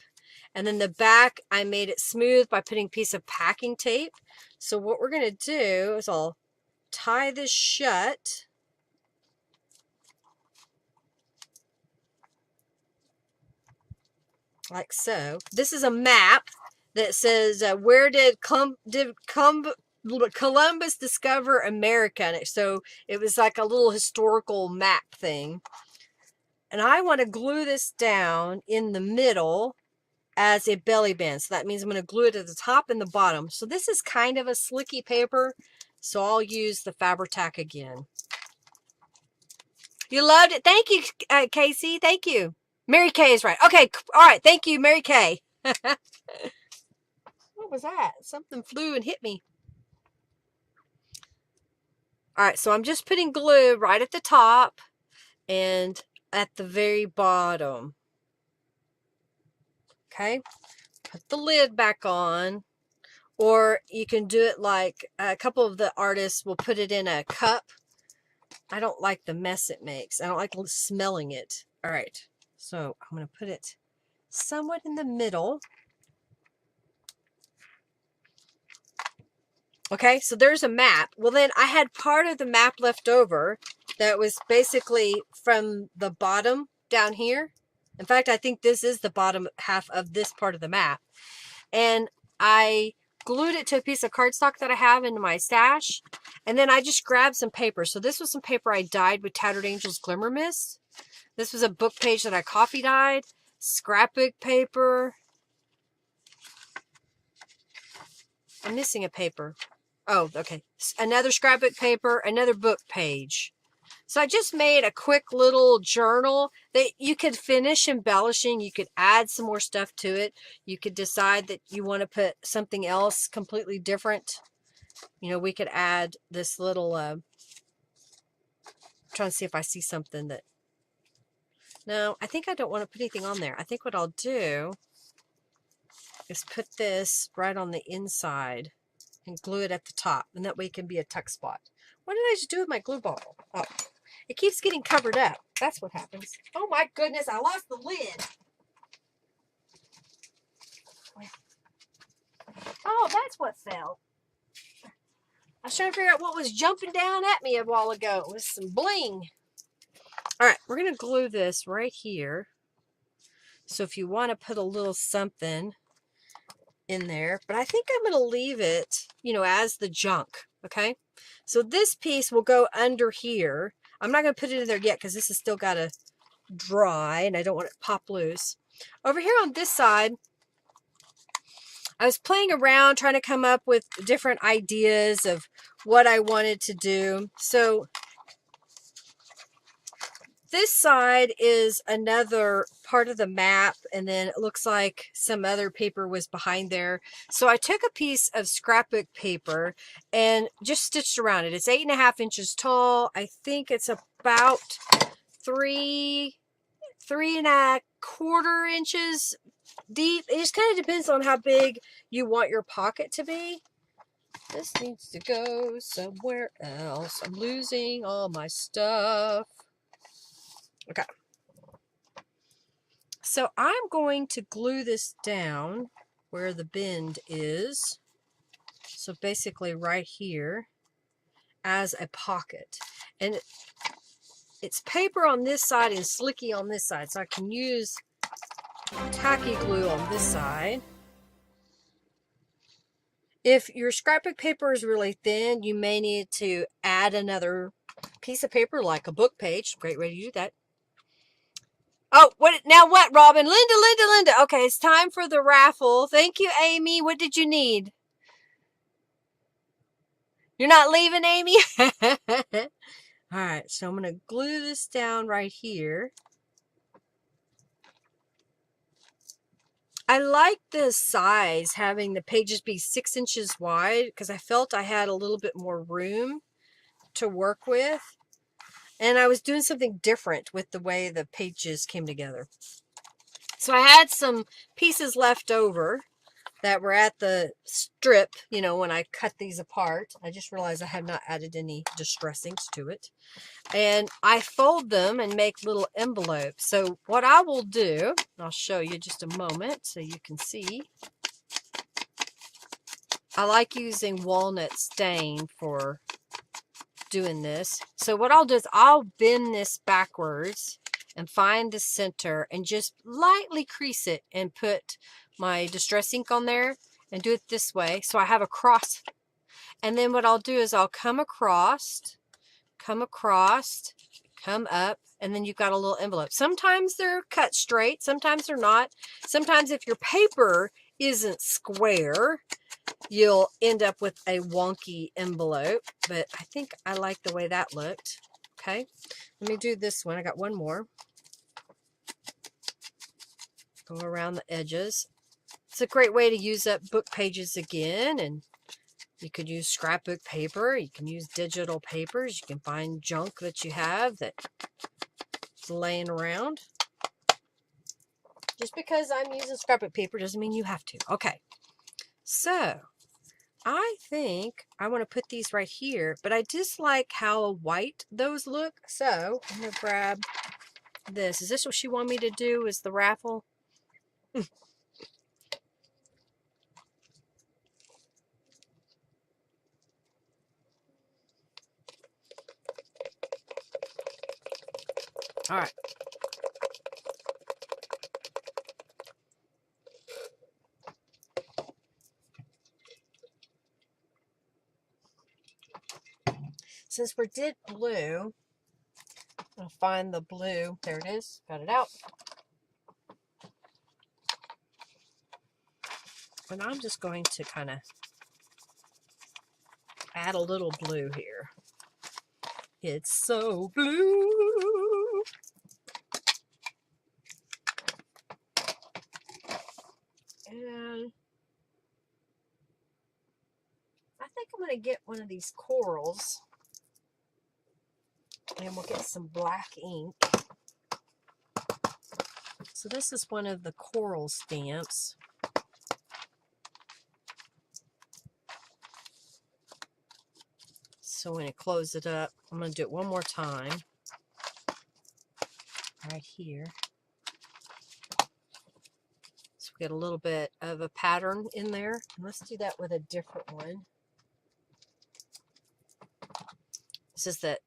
And then the back, I made it smooth by putting a piece of packing tape. So what we're going to do is I'll tie this shut. Like so. This is a map that says, where did Columbus discover America? And so it was like a little historical map thing. And I want to glue this down in the middle as a belly band. So that means I'm going to glue it at the top and the bottom. So this is kind of a slicky paper. So I'll use the Fabri-Tac again. You loved it. Thank you, Casey. Thank you. Mary Kay is right. Okay. All right. Thank you, Mary Kay. What was that? Something flew and hit me. All right. So I'm just putting glue right at the top and at the very bottom. Okay. Put the lid back on. Or you can do it like a couple of the artists will put it in a cup. I don't like the mess it makes. I don't like smelling it. All right. So I'm going to put it somewhat in the middle. Okay, so there's a map. Well, then I had part of the map left over that was basically from the bottom down here. In fact, I think this is the bottom half of this part of the map. And I glued it to a piece of cardstock that I have in my stash. And then I just grabbed some paper. So this was some paper I dyed with Tattered Angels Glimmer Mist. This was a book page that I coffee dyed. Scrapbook paper. I'm missing a paper. Oh, okay. Another scrapbook paper, another book page. So I just made a quick little journal that you could finish embellishing. You could add some more stuff to it. You could decide that you want to put something else completely different. You know, we could add this little, I'm trying to see if I see something that, no, I think I don't want to put anything on there. I think what I'll do is put this right on the inside and glue it at the top. And that way it can be a tuck spot. What did I just do with my glue bottle? Oh, it keeps getting covered up. That's what happens. Oh my goodness, I lost the lid. Oh, that's what fell. I was trying to figure out what was jumping down at me a while ago. It was some bling. All right, we're going to glue this right here. So if you want to put a little something in there, but I think I'm going to leave it, you know, as the junk. Okay. So this piece will go under here. I'm not going to put it in there yet because this has still got to dry and I don't want it to pop loose. Over here on this side, I was playing around trying to come up with different ideas of what I wanted to do. So this side is another part of the map, and then it looks like some other paper was behind there. So I took a piece of scrapbook paper and just stitched around it. It's 8.5 inches tall. I think it's about 3.25 inches deep. It just kind of depends on how big you want your pocket to be. This needs to go somewhere else. I'm losing all my stuff. Okay. So I'm going to glue this down where the bend is. So basically right here as a pocket. And it's paper on this side and slicky on this side. So I can use tacky glue on this side. If your scrapbook paper is really thin, you may need to add another piece of paper like a book page. Great way to do that. Oh, what now? What, Robin? Linda. Okay, it's time for the raffle. Thank you, Amy. What did you need? You're not leaving, Amy? All right, so I'm going to glue this down right here. I like the size, having the pages be 6 inches wide, because I felt I had a little bit more room to work with. And I was doing something different with the way the pages came together. So I had some pieces left over. that were at the strip, you know, when I cut these apart. I just realized I have not added any distressings to it. And I fold them and make little envelopes. So what I will do, I'll show you just a moment so you can see. I like using walnut stain for doing this. So what I'll do is I'll bend this backwards and find the center and just lightly crease it and put my distress ink on there and do it this way. So I have a cross. And then what I'll do is I'll come across, come up, and then you've got a little envelope. Sometimes they're cut straight, sometimes they're not. Sometimes if your paper isn't square, you'll end up with a wonky envelope, but I think I like the way that looked. Okay, let me do this one. I got one more. Go around the edges. It's a great way to use up book pages again, and you could use scrapbook paper. You can use digital papers. You can find junk that you have that's laying around. Just because I'm using scrapbook paper doesn't mean you have to. Okay, so I think I want to put these right here, but I dislike how white those look. So I'm going to grab this. Is this what she want me to do, is the raffle? All right. Since we did blue, I'll find the blue. There it is. Got it out. And I'm just going to kind of add a little blue here. It's so blue. And I think I'm going to get one of these corals. And we'll get some black ink. So this is one of the coral stamps. So when I close it up, I'm going to do it one more time. Right here. So we get a little bit of a pattern in there. And let's do that with a different one. This is that,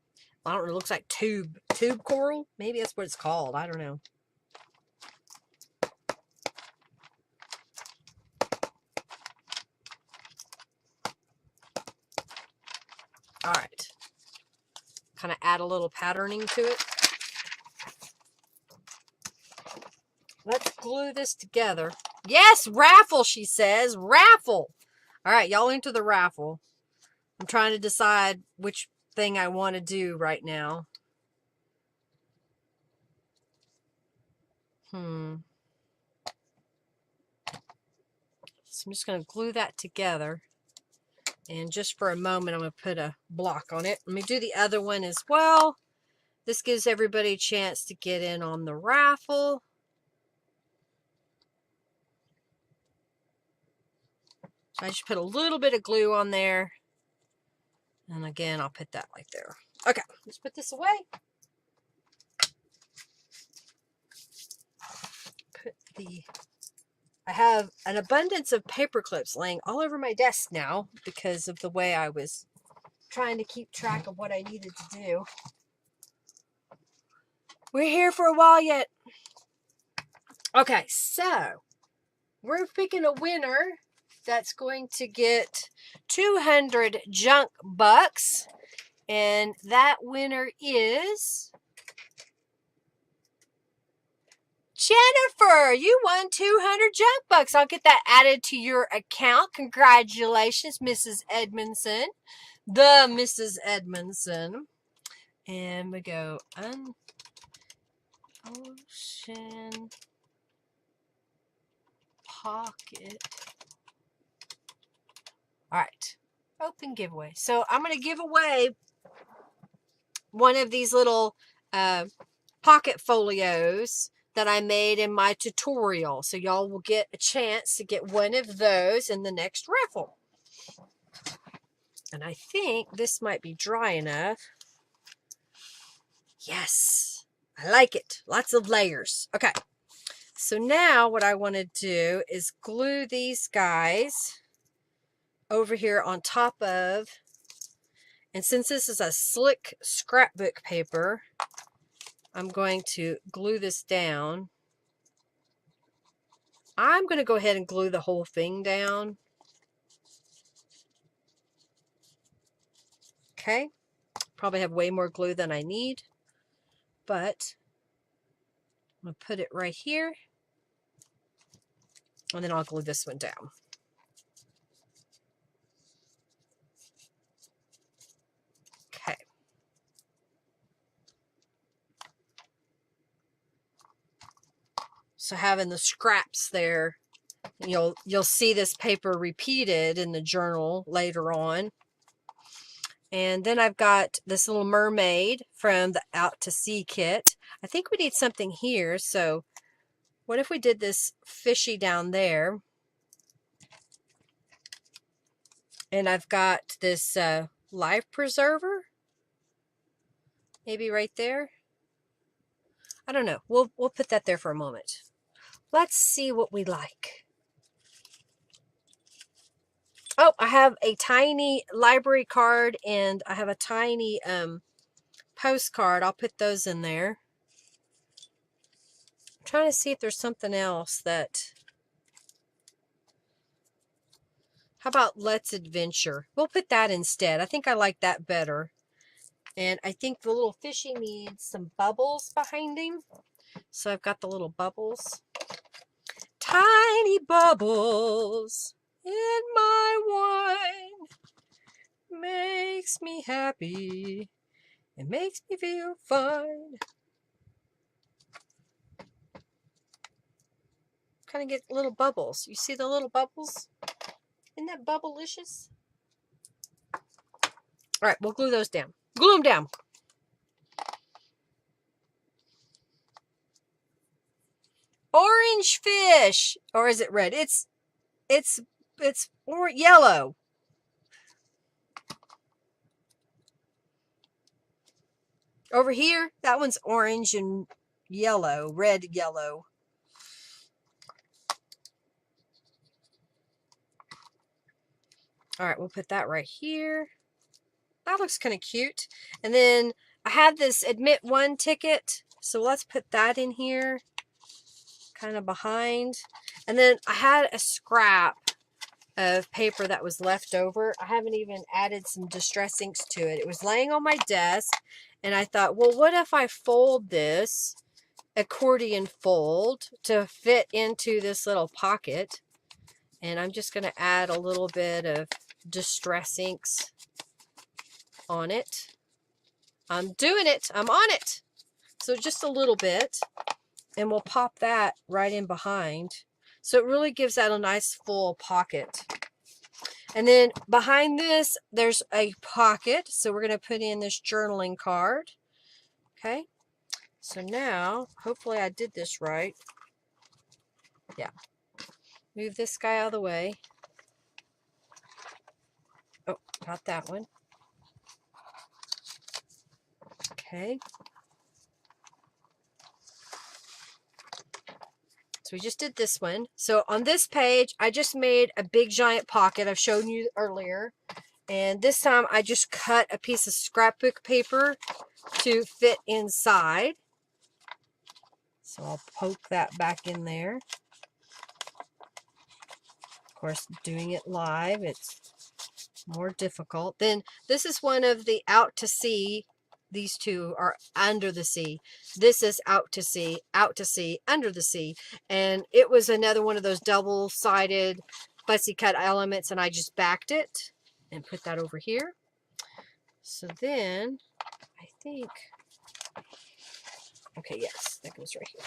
I don't know, it looks like tube coral. Maybe that's what it's called. I don't know. All right. Kind of add a little patterning to it. Let's glue this together. Yes, raffle, she says. Raffle. All right, y'all into the raffle. I'm trying to decide which thing I want to do right now. So I'm just going to glue that together. And just for a moment, I'm going to put a block on it. Let me do the other one as well. This gives everybody a chance to get in on the raffle. So I just put a little bit of glue on there. And again, I'll put that right there. Okay, let's put this away. I have an abundance of paper clips laying all over my desk now because of the way I was trying to keep track of what I needed to do. We're here for a while yet. Okay, so we're picking a winner that's going to get 200 junk bucks. And that winner is Jennifer. You won 200 junk bucks. I'll get that added to your account. Congratulations, Mrs. Edmondson. The Mrs. Edmondson. And we go Ocean Pocket. All right. Open giveaway. So I'm going to give away one of these little pocket folios that I made in my tutorial. So y'all will get a chance to get one of those in the next raffle. And I think this might be dry enough. Yes, I like it. Lots of layers. Okay, so now what I want to do is glue these guys over here on top of, and since this is a slick scrapbook paper, I'm going to glue this down. I'm going to go ahead and glue the whole thing down. Okay, probably have way more glue than I need, but I'm going to put it right here, and then I'll glue this one down. Okay. So having the scraps there, you'll see this paper repeated in the journal later on. And then I've got this little mermaid from the Out to Sea kit. I think we need something here. So what if we did this fishy down there? And I've got this life preserver. Maybe right there. I don't know. We'll put that there for a moment. Let's see what we like. Oh, I have a tiny library card and I have a tiny postcard. I'll put those in there. I'm trying to see if there's something else that... How about Let's Adventure? We'll put that instead. I think I like that better. And I think the little fishy needs some bubbles behind him. So I've got the little bubbles. Tiny bubbles in my wine makes me happy. It makes me feel fine. Kind of get little bubbles. You see the little bubbles? Isn't that bubblicious? All right, we'll glue those down. Glue them down. Orange fish, or is it red? It's or yellow. Over here, that one's orange and yellow, red, yellow. All right, we'll put that right here. That looks kind of cute. And then I have this Admit One ticket, so let's put that in here, kind of behind. And then I had a scrap of paper that was left over. I haven't even added some distress inks to it. It was laying on my desk, and I thought, well, what if I fold this accordion fold to fit into this little pocket? And I'm just going to add a little bit of distress inks on it. I'm doing it. I'm on it. So just a little bit, and we'll pop that right in behind. So it really gives that a nice full pocket. And then behind this, there's a pocket. So we're going to put in this journaling card. Okay. So now, hopefully I did this right. Yeah. Move this guy out of the way. Oh, got that one. Okay. So we just did this one. So on this page, I just made a big giant pocket. I've shown you earlier. And this time I just cut a piece of scrapbook paper to fit inside. So I'll poke that back in there. Of course, doing it live, it's more difficult. Then this is one of the Out to Sea. These two are Under the Sea. This is Out to Sea, Under the Sea. And it was another one of those double-sided fussy cut elements, and I just backed it and put that over here. So then, I think, okay, yes, that goes right here.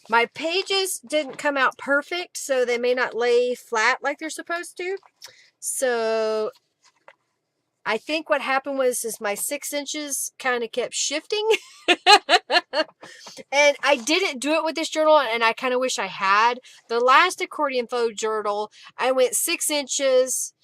My pages didn't come out perfect, so they may not lay flat like they're supposed to. So I think what happened was my 6 inches kind of kept shifting. And I didn't do it with this journal, and I kind of wish I had. The last Accordion Fold Journal, I went 6 inches,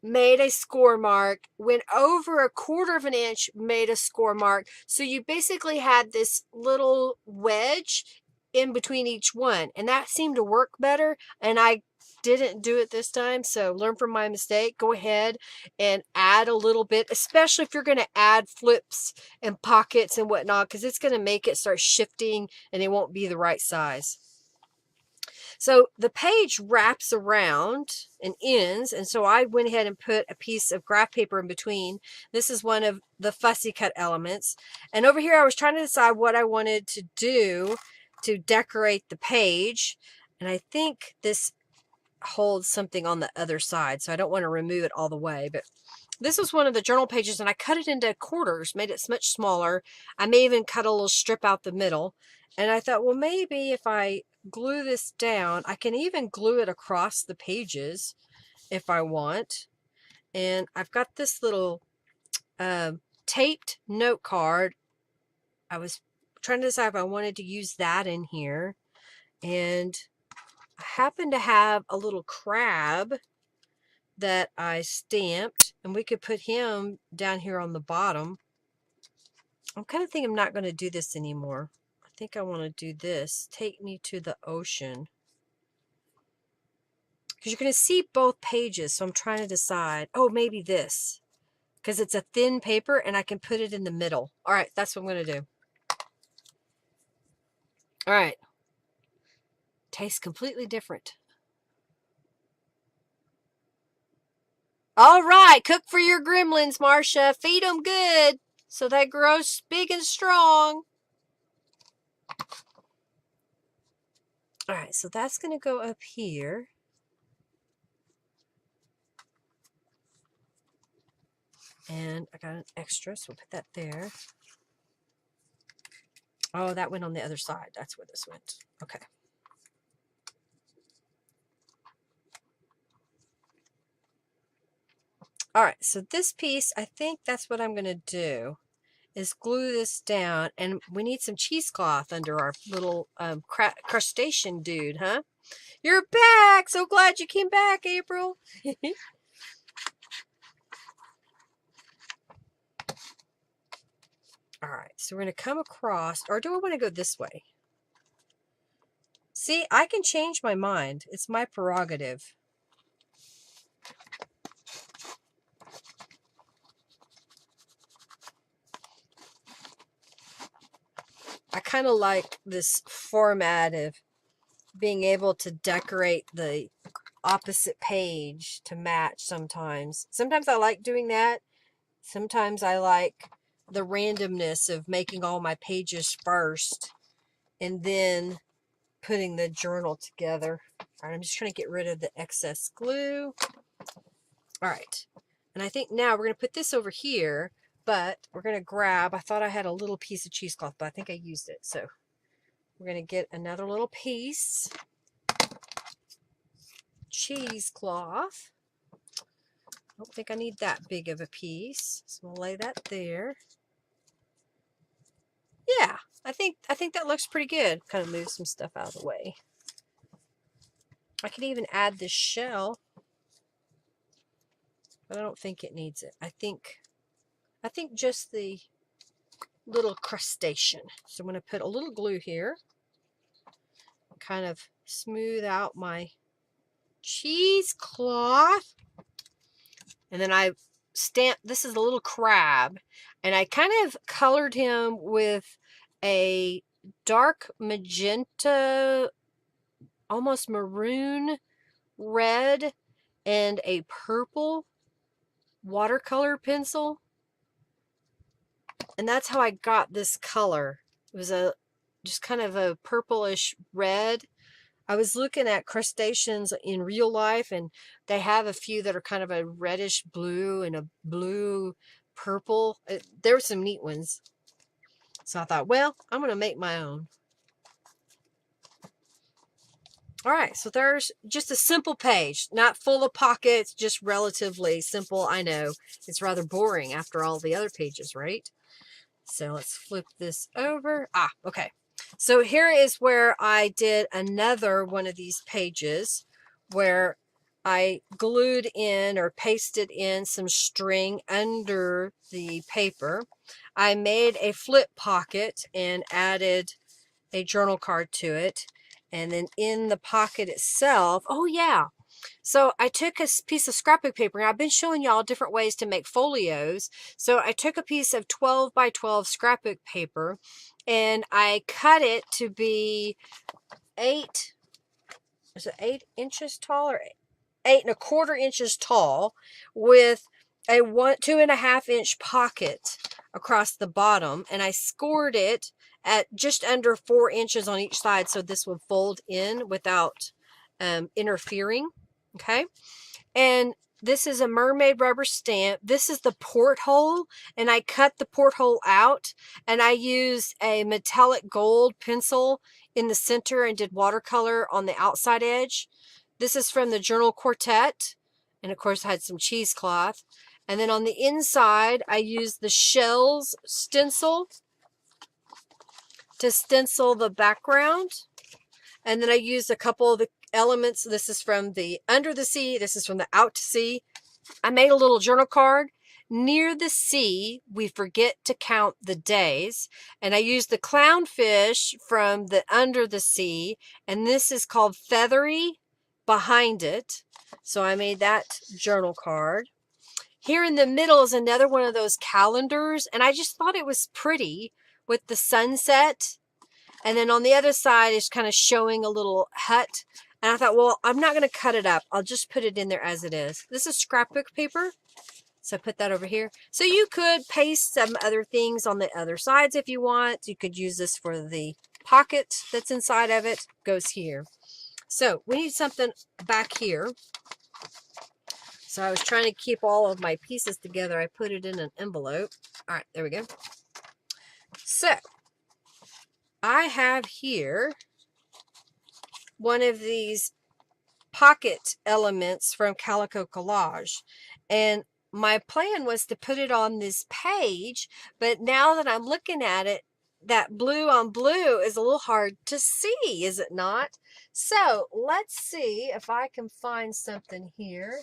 made a score mark, went over 1/4 of an inch, made a score mark. So you basically had this little wedge in between each one, and that seemed to work better. And I didn't do it this time, so learn from my mistake. Go ahead and add a little bit, especially if you're going to add flips and pockets and whatnot, because it's going to make it start shifting and it won't be the right size. So the page wraps around and ends, and so I went ahead and put a piece of graph paper in between. This is one of the fussy cut elements. And over here I was trying to decide what I wanted to do to decorate the page. And I think this holds something on the other side, so I don't want to remove it all the way. But this was one of the journal pages, and I cut it into quarters, made it much smaller. I may even cut a little strip out the middle. And I thought, well, maybe if I glue this down, I can even glue it across the pages if I want. And I've got this little taped note card. I was trying to decide if I wanted to use that in here. And I happen to have a little crab that I stamped, and we could put him down here on the bottom. I'm kind of thinking I'm not going to do this anymore. I think I want to do this. Take me to the ocean. Because you're going to see both pages, so I'm trying to decide. Oh, maybe this. Because it's a thin paper, and I can put it in the middle. All right, that's what I'm going to do. All right. Tastes completely different. All right, cook for your gremlins, Marcia. Feed them good so they grow big and strong. All right, so that's going to go up here. And I got an extra, so we'll put that there. Oh, that went on the other side. That's where this went. Okay. All right, so this piece, I think that's what I'm going to do, is glue this down. And we need some cheesecloth under our little crustacean dude, huh? You're back! So glad you came back, April. All right, so we're going to come across, or do I want to go this way? See, I can change my mind. It's my prerogative. I kind of like this format of being able to decorate the opposite page to match sometimes. Sometimes I like doing that. Sometimes I like the randomness of making all my pages first and then putting the journal together. All right, I'm just trying to get rid of the excess glue. All right, and I think now we're going to put this over here, but we're going to grab, I thought I had a little piece of cheesecloth, but I think I used it. So we're going to get another little piece. Cheesecloth. I don't think I need that big of a piece, so we'll lay that there. Yeah, I think that looks pretty good. Kind of move some stuff out of the way. I could even add this shell, but I don't think it needs it. I think just the little crustacean. So I'm going to put a little glue here, kind of smooth out my cheesecloth. And then I stamped, this is a little crab, and I kind of colored him with a dark magenta, almost maroon red, and a purple watercolor pencil. And that's how I got this color. It was just kind of a purplish red. I was looking at crustaceans in real life, and they have a few that are kind of a reddish blue and a blue purple. There were some neat ones. So I thought, well, I'm going to make my own. All right, so there's just a simple page, not full of pockets, just relatively simple. I know it's rather boring after all the other pages, right? So let's flip this over. Okay. So here is where I did another one of these pages where I glued in or pasted in some string under the paper. I made a flip pocket and added a journal card to it. And then in the pocket itself, oh yeah, so I took a piece of scrapbook paper, and I've been showing y'all different ways to make folios. So I took a piece of 12 by 12 scrapbook paper and I cut it to be 8, is it 8 inches tall or 8 1/4 inches tall with a 2.5 inch pocket across the bottom. And I scored it at just under 4 inches on each side so this would fold in without interfering. Okay. And this is a mermaid rubber stamp. This is the porthole, and I cut the porthole out, and I used a metallic gold pencil in the center and did watercolor on the outside edge. This is from the Journal Quartet, and of course I had some cheesecloth. And then on the inside, I used the shells stencil to stencil the background. And then I used a couple of the elements. This is from the Under the Sea. This is from the Out to Sea. I made a little journal card. Near the sea, we forget to count the days. And I used the clownfish from the Under the Sea. And this is called Feathery behind it. So I made that journal card. Here in the middle is another one of those calendars. And I just thought it was pretty with the sunset. And then on the other side is kind of showing a little hut. And I thought, well, I'm not going to cut it up. I'll just put it in there as it is. This is scrapbook paper. So I put that over here. So you could paste some other things on the other sides if you want. You could use this for the pocket that's inside of it. Goes here. So we need something back here. So I was trying to keep all of my pieces together. I put it in an envelope. All right, there we go. So I have here one of these pocket elements from Calico Collage, and my plan was to put it on this page, but now that I'm looking at it, that blue on blue is a little hard to see, is it not? So let's see if I can find something here.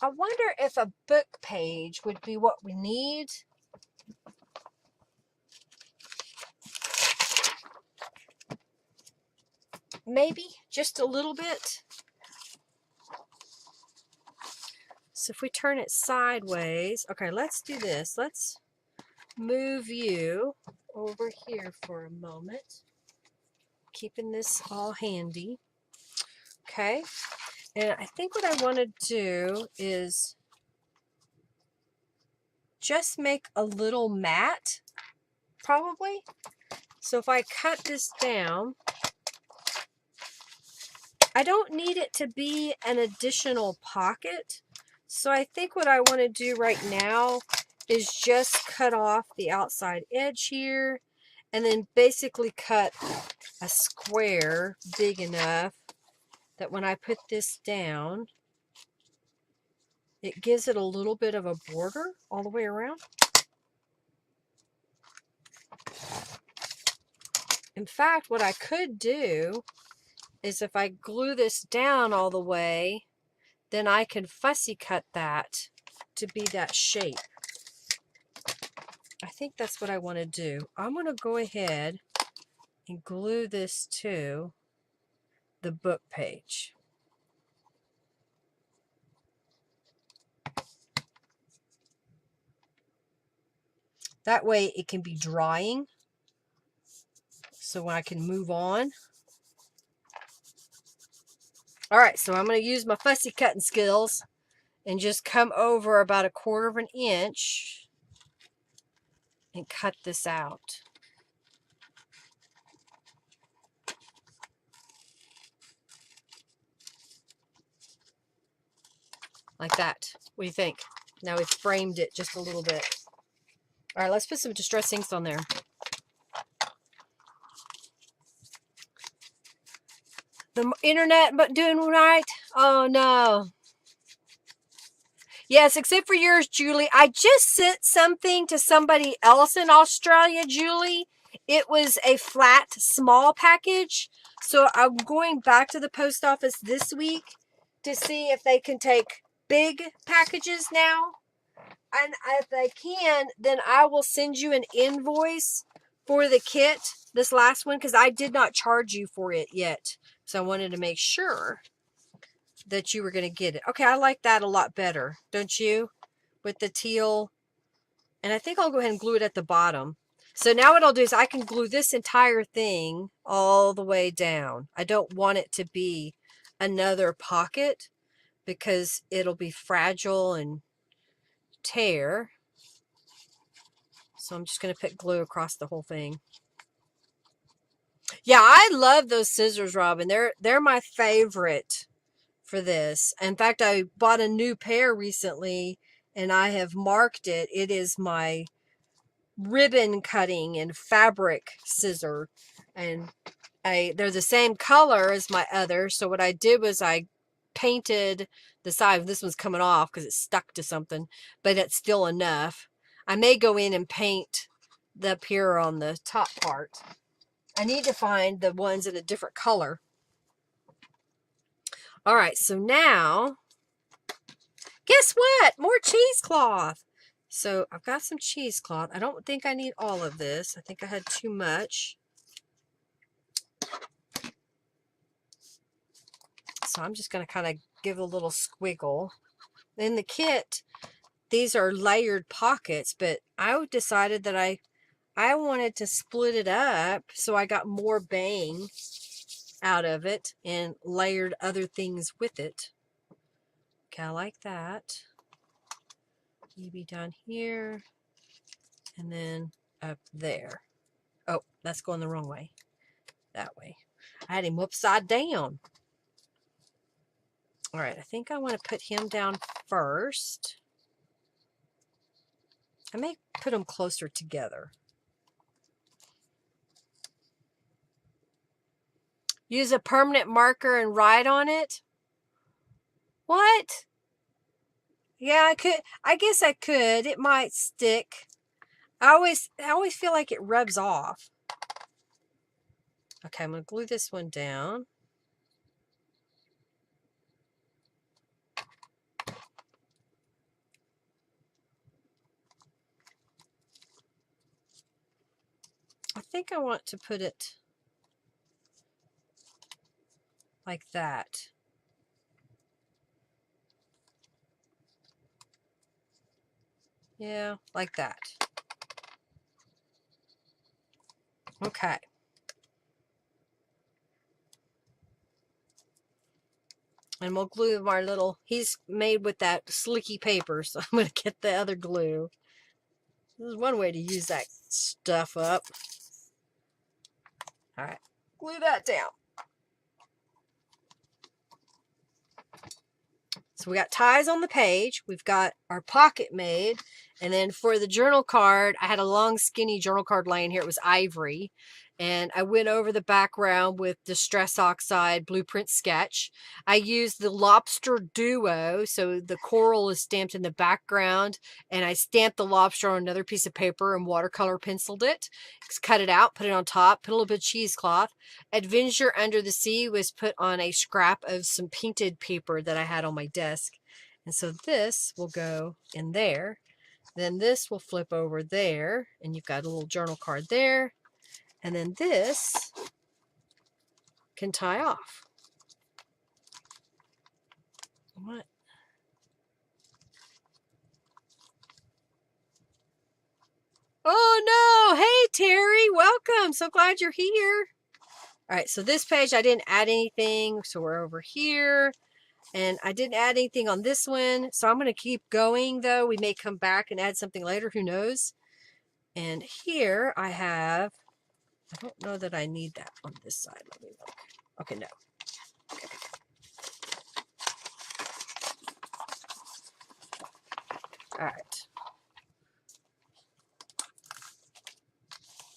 I wonder if a book page would be what we need. Maybe just a little bit. So if we turn it sideways, okay, let's do this. Let's move you over here for a moment. Keeping this all handy. Okay, and I think what I want to do is just make a little mat, probably. So if I cut this down, I don't need it to be an additional pocket. So I think what I want to do right now is just cut off the outside edge here and then basically cut a square big enough that when I put this down, it gives it a little bit of a border all the way around. In fact, what I could do is if I glue this down all the way, then I can fussy cut that to be that shape. I think that's what I want to do. I'm going to go ahead and glue this to the book page. That way it can be drying, so I can move on. All right, so I'm going to use my fussy cutting skills and just come over about 1/4 inch and cut this out. Like that. What do you think? Now we've framed it just a little bit. All right, let's put some distress inks on there. The internet but doing right? Oh no. Yes, except for yours, Julie. I just sent something to somebody else in Australia, Julie. It was a flat, small package. So I'm going back to the post office this week to see if they can take big packages now. And if they can, then I will send you an invoice for the kit, this last one, because I did not charge you for it yet. So I wanted to make sure that you were going to get it. Okay, I like that a lot better, don't you? With the teal. And I think I'll go ahead and glue it at the bottom. So now what I'll do is I can glue this entire thing all the way down. I don't want it to be another pocket because it'll be fragile and tear. So I'm just going to put glue across the whole thing. Yeah, I love those scissors, Robin. They're my favorite for this. In fact, I bought a new pair recently and I have marked it. It is my ribbon cutting and fabric scissor, and they're the same color as my other. So what I did was I painted the side. This one's coming off because it's stuck to something, but it's still enough. I may go in and paint the up here on the top part. I need to find the ones in a different color. All right, so now, guess what? More cheesecloth. So I've got some cheesecloth. I don't think I need all of this. I think I had too much. So I'm just going to kind of give a little squiggle. In the kit, these are layered pockets, but I decided that I wanted to split it up so I got more bang out of it and layered other things with it. Okay, I like that. Maybe down here and then up there. Oh, that's going the wrong way. That way. I had him upside down. All right, I think I want to put him down first. I may put them closer together. Use a permanent marker and write on it? What? Yeah, I could. I guess I could. It might stick. I always feel like it rubs off. Okay, I'm going to glue this one down. I think I want to put it like that. Yeah, like that. Okay. And we'll glue our little, he's made with that slicky paper, so I'm going to get the other glue. This is one way to use that stuff up. All right, glue that down. So we got ties on the page. We've got our pocket made. And then for the journal card, I had a long, skinny journal card laying here. It was ivory. And I went over the background with Distress Oxide Blueprint Sketch. I used the Lobster Duo, so the coral is stamped in the background, and I stamped the lobster on another piece of paper and watercolor penciled it. Cut it out, put it on top, put a little bit of cheesecloth. Adventure Under the Sea was put on a scrap of some painted paper that I had on my desk. And so this will go in there. Then this will flip over there, and you've got a little journal card there. And then this can tie off. What? Oh no! Hey Terry, welcome. So glad you're here. All right, so this page I didn't add anything, so we're over here. And I didn't add anything on this one, so I'm going to keep going though. We may come back and add something later, who knows. And here I have, I don't know that I need that on this side. Let me look. Okay, no. Okay. All right.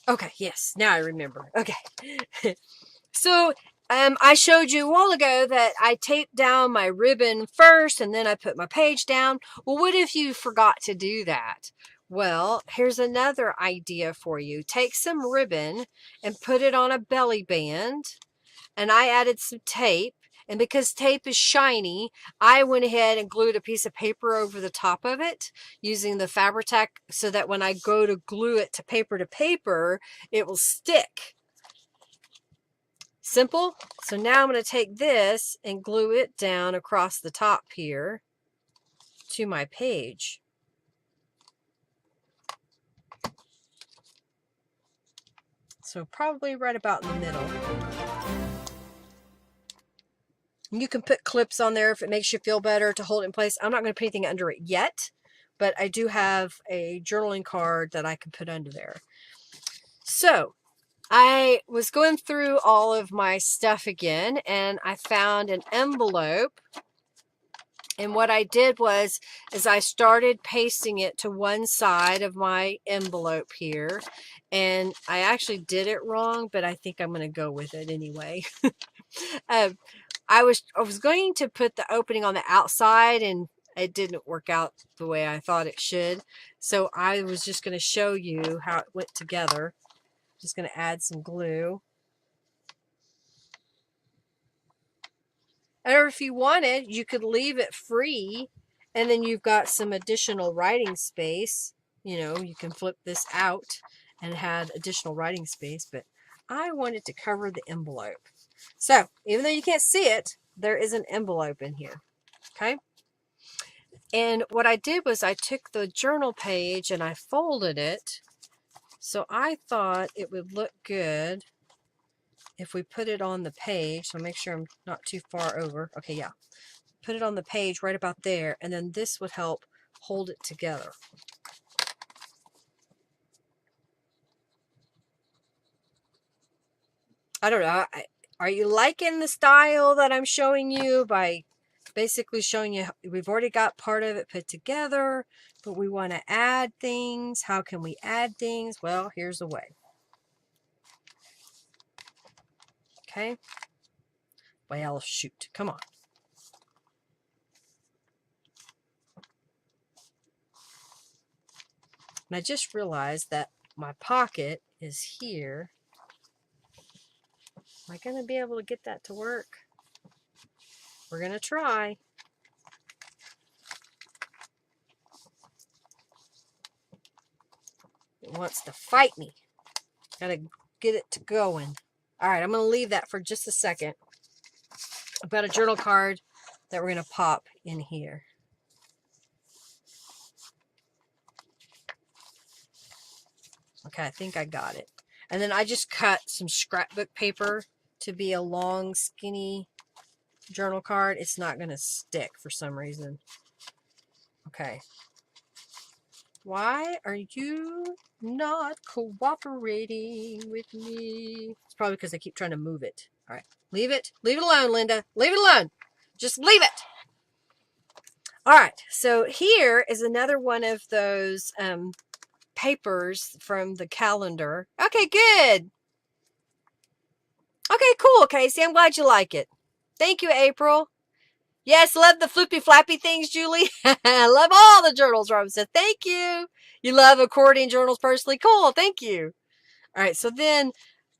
Okay, yes, now I remember. Okay. So I showed you a while ago that I taped down my ribbon first and then I put my page down. Well, what if you forgot to do that? Well, here's another idea for you. Take some ribbon and put it on a belly band. And I added some tape. And because tape is shiny, I went ahead and glued a piece of paper over the top of it using the Fabri-Tac so that when I go to glue it to paper, it will stick. Simple. So now I'm going to take this and glue it down across the top here to my page. So probably right about in the middle. You can put clips on there if it makes you feel better to hold it in place. I'm not going to put anything under it yet, but I do have a journaling card that I can put under there. So I was going through all of my stuff again, and I found an envelope. And what I did was I started pasting it to one side of my envelope here. And I actually did it wrong, but I think I'm going to go with it anyway. I was going to put the opening on the outside, and it didn't work out the way I thought it should. So I was just going to show you how it went together. Just going to add some glue. Or if you wanted, you could leave it free, and then you've got some additional writing space. You know, you can flip this out and have additional writing space, but I wanted to cover the envelope. So even though you can't see it, there is an envelope in here. Okay. And what I did was I took the journal page and I folded it. So I thought it would look good if we put it on the page. So make sure I'm not too far over. Okay, yeah. Put it on the page right about there, and then this would help hold it together. I don't know. Are you liking the style that I'm showing you by basically showing you we've already got part of it put together, but we want to add things? How can we add things? Well, here's a way. Okay. Well, shoot. Come on. And I just realized that my pocket is here. Am I going to be able to get that to work? We're going to try. It wants to fight me. Got to get it to going. All right, I'm going to leave that for just a second. I've got a journal card that we're going to pop in here. Okay, I think I got it. And then I just cut some scrapbook paper to be a long, skinny journal card. It's not going to stick for some reason. Okay. Why are you not cooperating with me? It's probably because I keep trying to move it. All right. Leave it. Leave it alone, Linda. Leave it alone. Just leave it. All right. So here is another one of those papers from the calendar. Okay, good. Okay, cool, Casey. I'm glad you like it. Thank you, April. Yes, love the flippy flappy things, Julie. I love all the journals, Robin said. Thank you. You love accordion journals personally. Cool. Thank you. All right. So then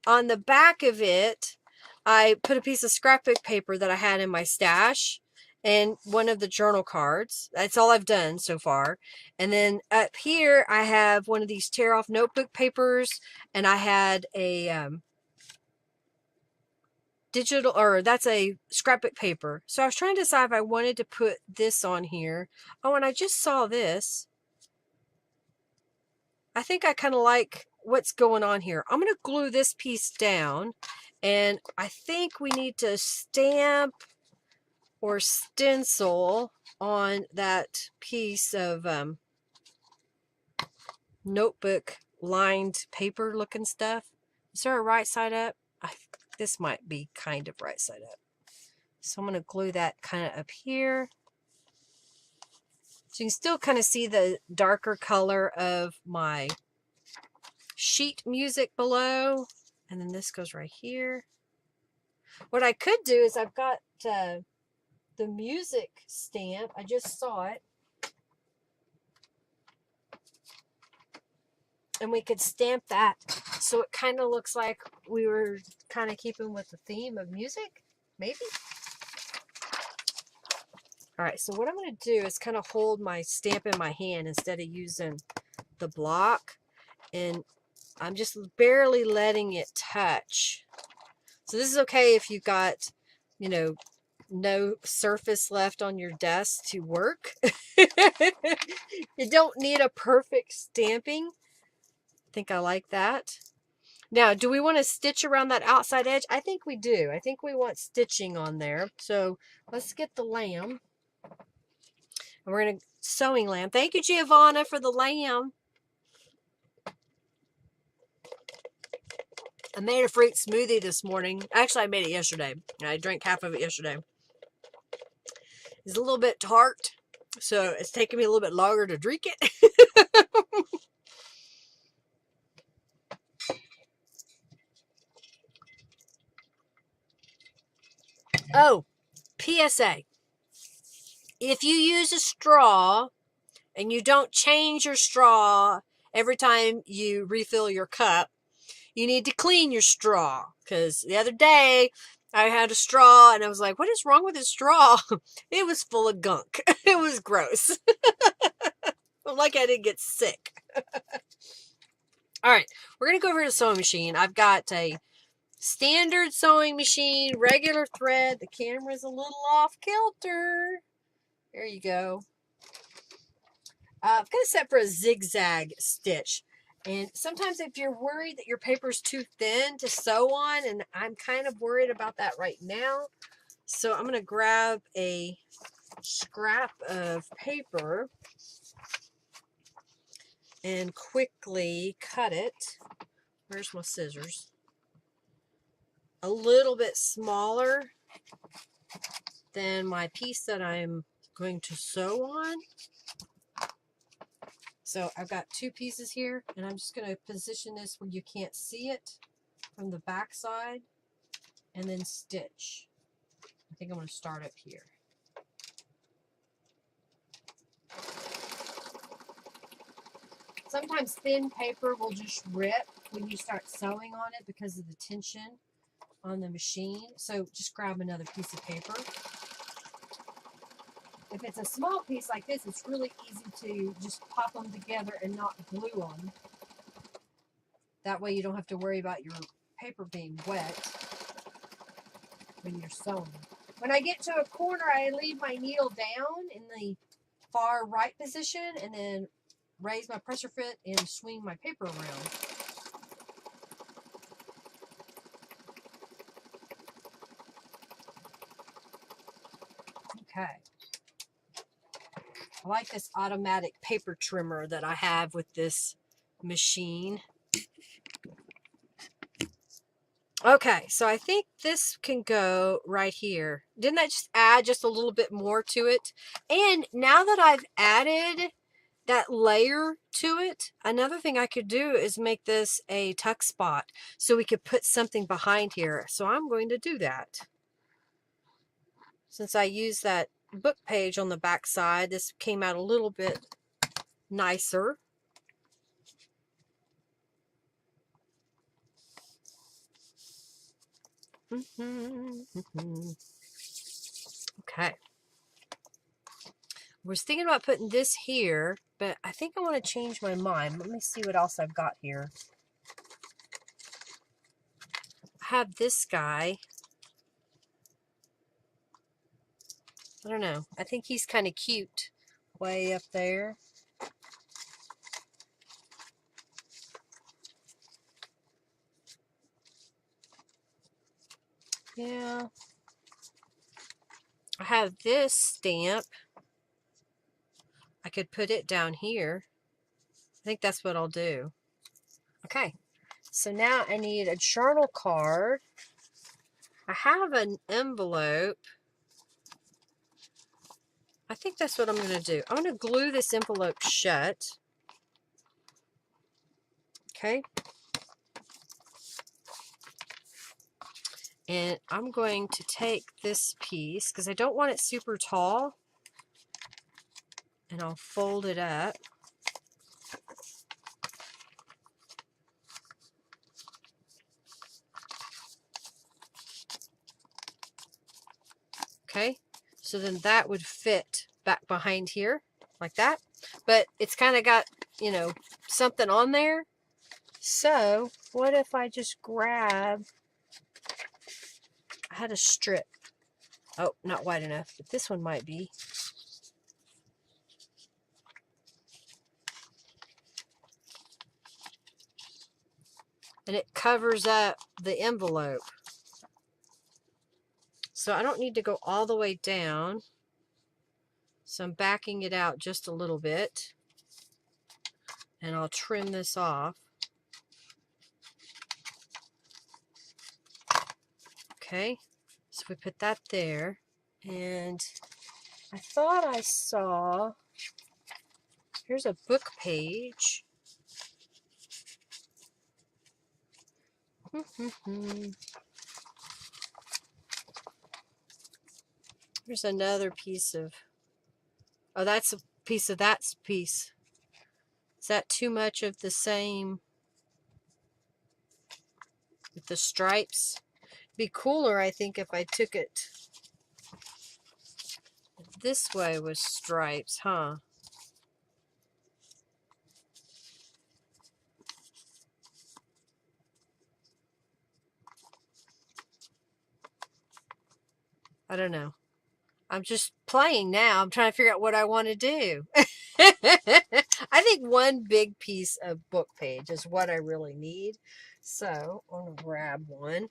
on the back of it, I put a piece of scrapbook paper that I had in my stash and one of the journal cards. That's all I've done so far. And then up here, I have one of these tear off notebook papers, and I had a digital, or that's a scrapbook paper. So I was trying to decide if I wanted to put this on here. Oh, and I just saw this. I think I kind of like what's going on here. I'm going to glue this piece down, and I think we need to stamp or stencil on that piece of notebook lined paper looking stuff. Is there a right side up? This might be kind of right side up. So I'm going to glue that kind of up here. So you can still kind of see the darker color of my sheet music below. And then this goes right here. What I could do is I've got the music stamp. I just saw it. And we could stamp that so it kind of looks like we were kind of keeping with the theme of music, maybe. All right, so what I'm going to do is kind of hold my stamp in my hand instead of using the block. And I'm just barely letting it touch. So this is okay if you've got, you know, no surface left on your desk to work. You don't need a perfect stamping. I think I like that. Now, do we want to stitch around that outside edge? I think we do. I think we want stitching on there. So let's get the lamb. And we're going to sewing lamb. Thank you, Giovanna, for the lamb. I made a fruit smoothie this morning. Actually, I made it yesterday. I drank half of it yesterday. It's a little bit tart, so it's taking me a little bit longer to drink it. Oh, PSA. If you use a straw and you don't change your straw every time you refill your cup, you need to clean your straw. Because the other day, I had a straw and I was like, what is wrong with this straw? It was full of gunk. It was gross. Like I didn't get sick. All right, we're going to go over to the sewing machine. I've got a standard sewing machine, regular thread. The camera's a little off kilter. There you go. I'm going to set for a zigzag stitch. And sometimes if you're worried that your paper's too thin to sew on, and I'm kind of worried about that right now, so I'm going to grab a scrap of paper and quickly cut it. Where's my scissors? A little bit smaller than my piece that I'm going to sew on. So I've got two pieces here, and I'm just going to position this where you can't see it from the back side, and then stitch. I think I'm going to start up here. Sometimes thin paper will just rip when you start sewing on it because of the tension on the machine. So just grab another piece of paper. If it's a small piece like this, it's really easy to just pop them together and not glue them. That way you don't have to worry about your paper being wet when you're sewing. When I get to a corner, I leave my needle down in the far right position and then raise my pressure foot and swing my paper around. Okay. I like this automatic paper trimmer that I have with this machine. Okay, so I think this can go right here. Didn't that just add just a little bit more to it? And now that I've added that layer to it, another thing I could do is make this a tuck spot so we could put something behind here. So I'm going to do that. Since I used that book page on the back side, this came out a little bit nicer. Okay. I was thinking about putting this here, but I think I want to change my mind. Let me see what else I've got here. I have this guy. I don't know. I think he's kind of cute way up there. Yeah. I have this stamp. I could put it down here. I think that's what I'll do. Okay. So now I need a journal card. I have an envelope. I think that's what I'm going to do. I'm going to glue this envelope shut. Okay. And I'm going to take this piece, because I don't want it super tall, and I'll fold it up. Okay, so then that would fit back behind here like that. But it's kind of got, you know, something on there. So what if I just grab, I had a strip. Oh, not wide enough, but this one might be. And it covers up the envelope. So I don't need to go all the way down. So I'm backing it out just a little bit. And I'll trim this off. Okay, so we put that there. And I thought I saw, here's a book page. Here's another piece of, oh, that's a piece of that piece. Is that too much of the same with the stripes? It'd be cooler, I think, if I took it this way with stripes, huh? I don't know. I'm just playing now. I'm trying to figure out what I want to do. I think one big piece of book page is what I really need. So I'm going to grab one.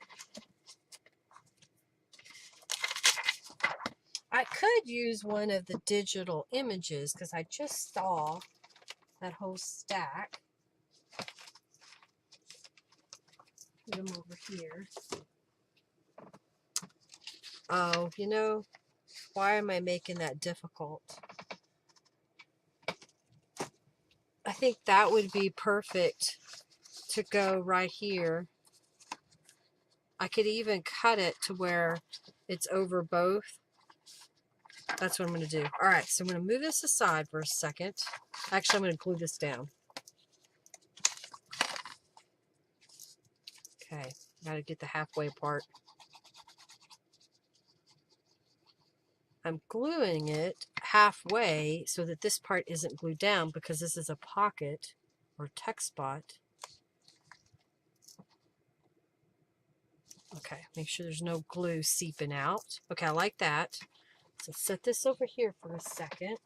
I could use one of the digital images because I just saw that whole stack. Put them over here. Oh, you know, why am I making that difficult? I think that would be perfect to go right here. I could even cut it to where it's over both. That's what I'm going to do. All right, so I'm going to move this aside for a second. Actually, I'm going to glue this down. Okay, got to get the halfway part. I'm gluing it halfway so that this part isn't glued down because this is a pocket or text spot. Okay, make sure there's no glue seeping out. Okay, I like that. So set this over here for a second.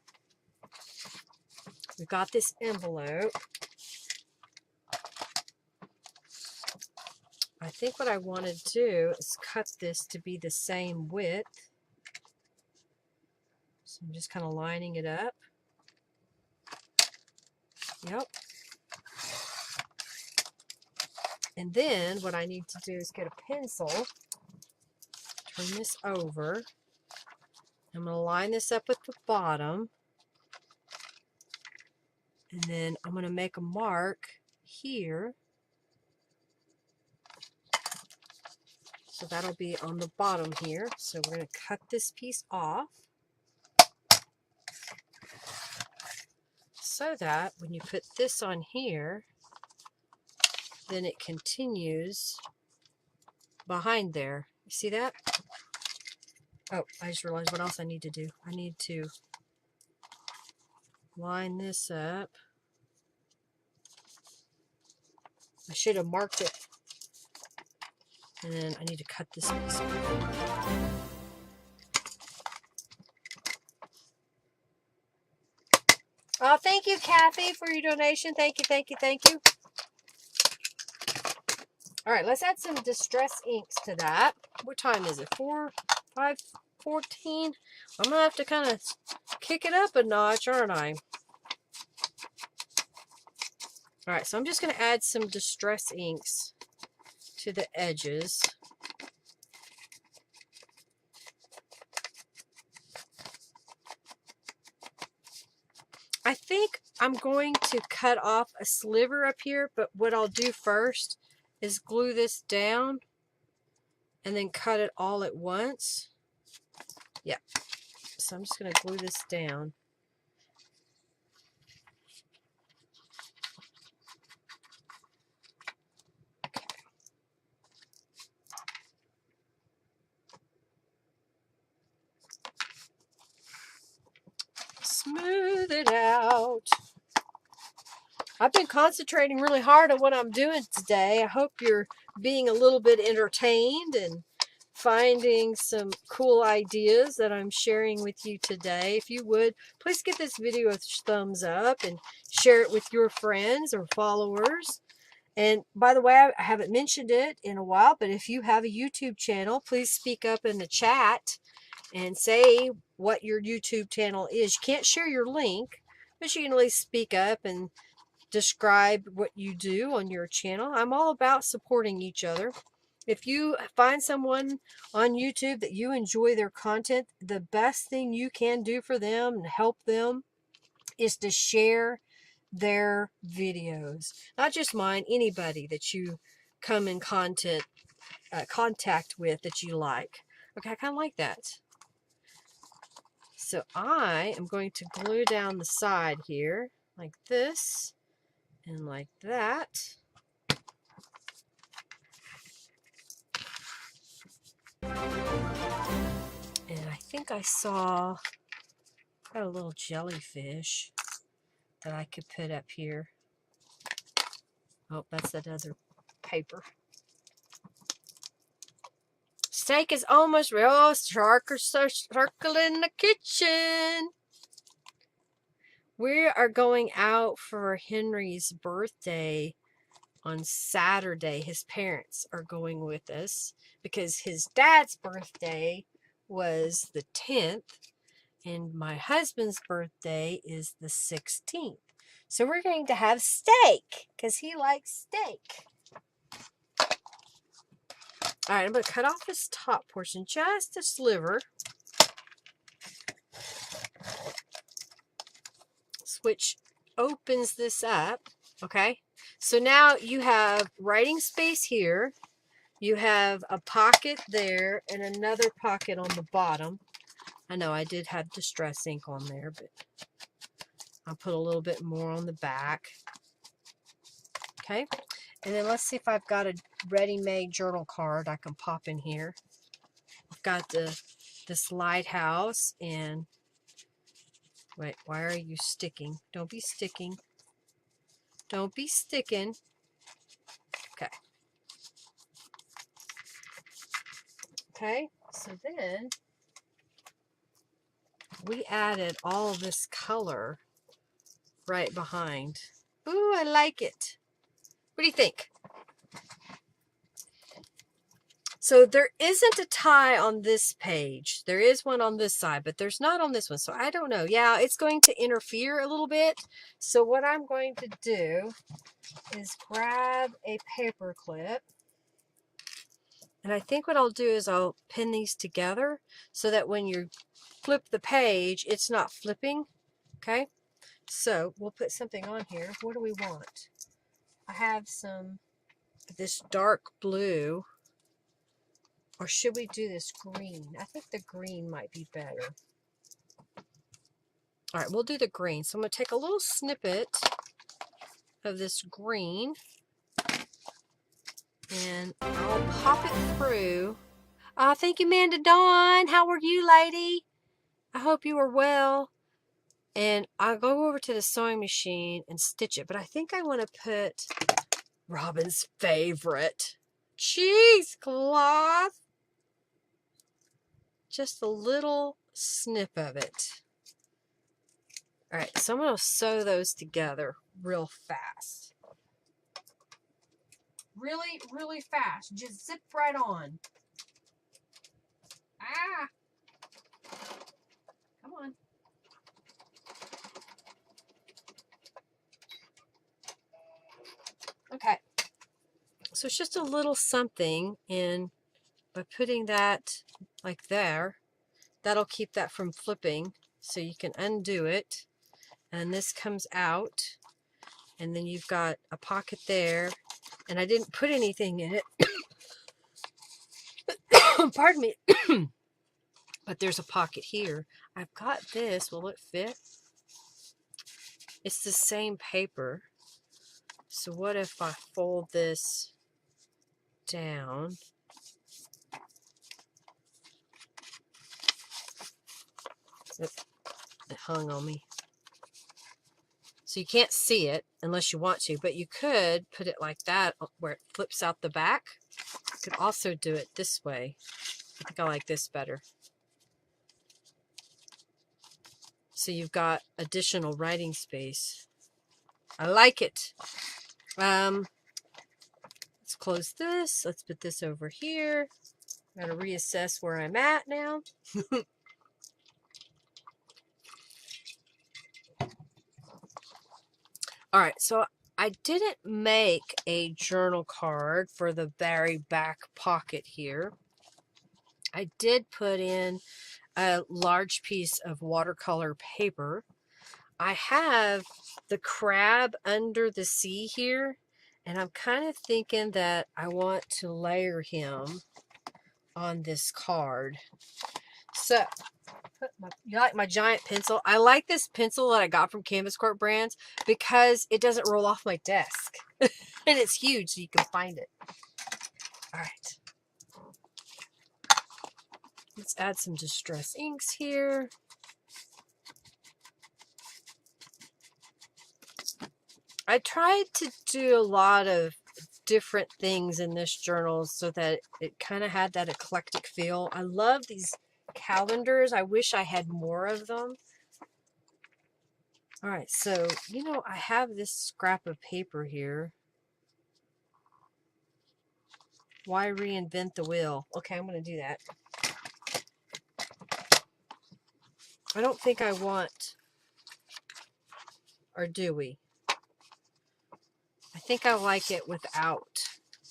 We've got this envelope. I think what I want to do is cut this to be the same width. So I'm just kind of lining it up. Yep. And then what I need to do is get a pencil, turn this over. I'm going to line this up with the bottom. And then I'm going to make a mark here. So that'll be on the bottom here. So we're going to cut this piece off. So that when you put this on here, then it continues behind there. You see that? Oh, I just realized what else I need to do. I need to line this up. I should have marked it. And then I need to cut this piece off. Oh, thank you, Kathy, for your donation. Thank you, thank you, thank you. All right, let's add some distress inks to that. What time is it? 5:14. I'm going to have to kind of kick it up a notch, aren't I? All right, so I'm just going to add some distress inks to the edges. I think I'm going to cut off a sliver up here, but what I'll do first is glue this down and then cut it all at once. Yeah. So I'm just going to glue this down. Smooth it out. I've been concentrating really hard on what I'm doing today. I hope you're being a little bit entertained and finding some cool ideas that I'm sharing with you today. If you would, please give this video a thumbs up and share it with your friends or followers. And by the way, I haven't mentioned it in a while, but if you have a YouTube channel, please speak up in the chat and say what your YouTube channel is. You can't share your link, but you can at least speak up and describe what you do on your channel. I'm all about supporting each other. If you find someone on YouTube that you enjoy their content, the best thing you can do for them and help them is to share their videos. Not just mine, anybody that you come in contact with that you like. Okay, I kind of like that. So I am going to glue down the side here like this and like that. And I think I saw got a little jellyfish that I could put up here. Oh, that's that other paper. Steak is almost real. Oh, shark are circle in the kitchen. We are going out for Henry's birthday on Saturday. His parents are going with us because his dad's birthday was the 10th and my husband's birthday is the 16th. So we're going to have steak because he likes steak. All right, I'm going to cut off this top portion, just a sliver. Which opens this up, okay? So now you have writing space here. You have a pocket there and another pocket on the bottom. I know I did have distress ink on there, but I'll put a little bit more on the back. Okay, and then let's see if I've got a ready-made journal card I can pop in here. I've got this lighthouse and wait, why are you sticking? Don't be sticking. Don't be sticking. Okay. Okay, so then we added all this color right behind. Ooh, I like it. What do you think? So there isn't a tie on this page. There is one on this side, but there's not on this one. So I don't know. Yeah, it's going to interfere a little bit. So what I'm going to do is grab a paper clip. And I think what I'll do is I'll pin these together so that when you flip the page, it's not flipping. Okay? So we'll put something on here. What do we want? I have this dark blue. Or should we do this green? I think the green might be better. All right, we'll do the green. So I'm going to take a little snippet of this green. And I'll pop it through. Thank you, Amanda Dawn. How are you, lady? I hope you are well. And I'll go over to the sewing machine and stitch it. But I think I want to put Robin's favorite cheesecloth. Just a little snip of it. All right, so I'm going to sew those together real fast. Really, really fast. Just zip right on. Ah! Come on. Okay. So it's just a little something, and by putting that like there, that'll keep that from flipping. So you can undo it, and this comes out, and then you've got a pocket there, and I didn't put anything in it pardon me. But there's a pocket here. I've got this. Will it fit? It's the same paper. So what if I fold this down? It hung on me. So you can't see it unless you want to, but you could put it like that where it flips out the back. You could also do it this way. I think I like this better. So you've got additional writing space. I like it. Let's close this. Let's put this over here. I'm going to reassess where I'm at now. All right, so I didn't make a journal card for the very back pocket here. I did put in a large piece of watercolor paper. I have the crab under the sea here, and I'm kind of thinking that I want to layer him on this card. So, you like my giant pencil? I like this pencil that I got from Canvas Corp Brands because it doesn't roll off my desk. And it's huge, so you can find it. All right. Let's add some distress inks here. I tried to do a lot of different things in this journal so that it kind of had that eclectic feel. I love these calendars. I wish I had more of them. All right, so, I have this scrap of paper here. Why reinvent the wheel? Okay, I'm going to do that. I don't think I want, or do we? I think I like it without.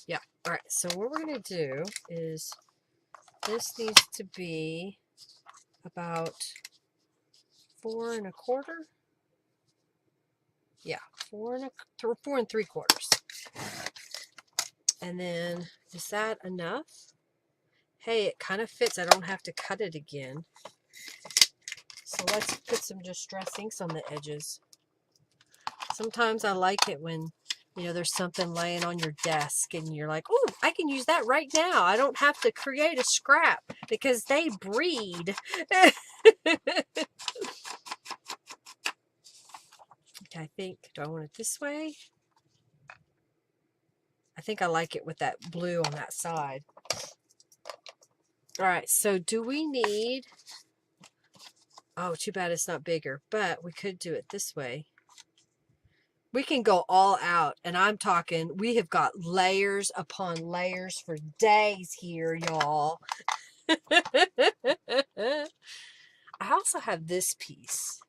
Yeah, all right, so what we're going to do is this needs to be about 4 1/4. Yeah, 4 3/4. And then, is that enough? Hey, it kind of fits. I don't have to cut it again. So let's put some distress inks on the edges. Sometimes I like it when, there's something laying on your desk and you're like, oh, I can use that right now. I don't have to create a scrap because they breed. Okay, I think, do I want it this way? I think I like it with that blue on that side. All right, so do we need, oh, too bad it's not bigger, but we could do it this way. We can go all out, and I'm talking, we have got layers upon layers for days here, y'all. I also have this piece.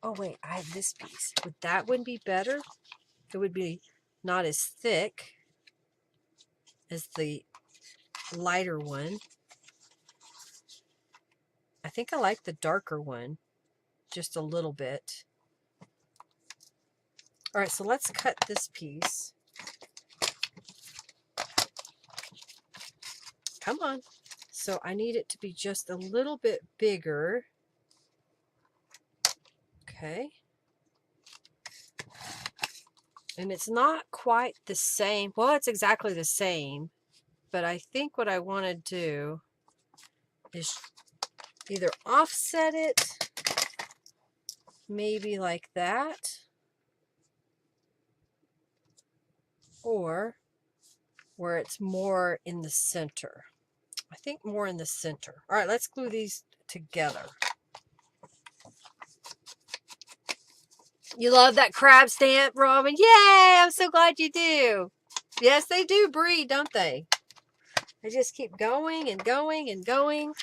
Oh, wait, I have this piece. Would that one be better? It would be not as thick as the lighter one. I think I like the darker one just a little bit. All right, so let's cut this piece. Come on. So I need it to be just a little bit bigger. Okay. And it's not quite the same. Well, it's exactly the same. But I think what I want to do is either offset it, maybe like that, or where it's more in the center. I think more in the center. All right, let's glue these together. You love that crab stamp, Robin? Yay! I'm so glad you do. Yes, they do breed, don't they? They just keep going and going and going.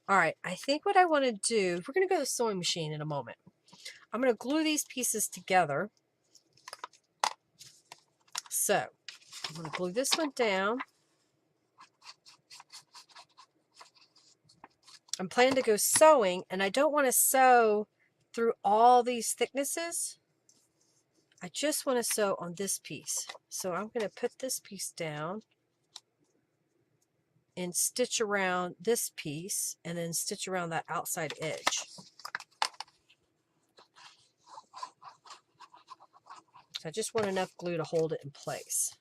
All right, I think what I want to do, we're going to go to the sewing machine in a moment. I'm going to glue these pieces together. So, I'm going to glue this one down. I'm planning to go sewing, and I don't want to sew through all these thicknesses. I just want to sew on this piece. So I'm going to put this piece down and stitch around this piece and then stitch around that outside edge. So I just want enough glue to hold it in place.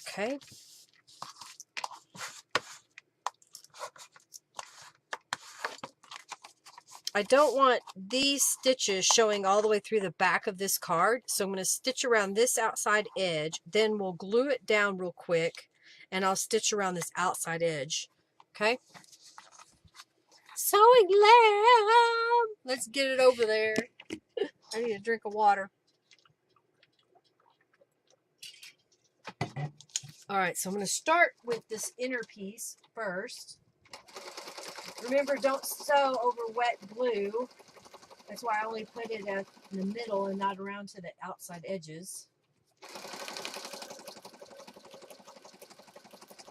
Okay. I don't want these stitches showing all the way through the back of this card, so I'm going to stitch around this outside edge, then we'll glue it down real quick, and I'll stitch around this outside edge. Okay? Sewing lamb! Let's get it over there. I need a drink of water. Alright, so I'm going to start with this inner piece first. Remember, don't sew over wet glue. That's why I only put it in the middle and not around to the outside edges. I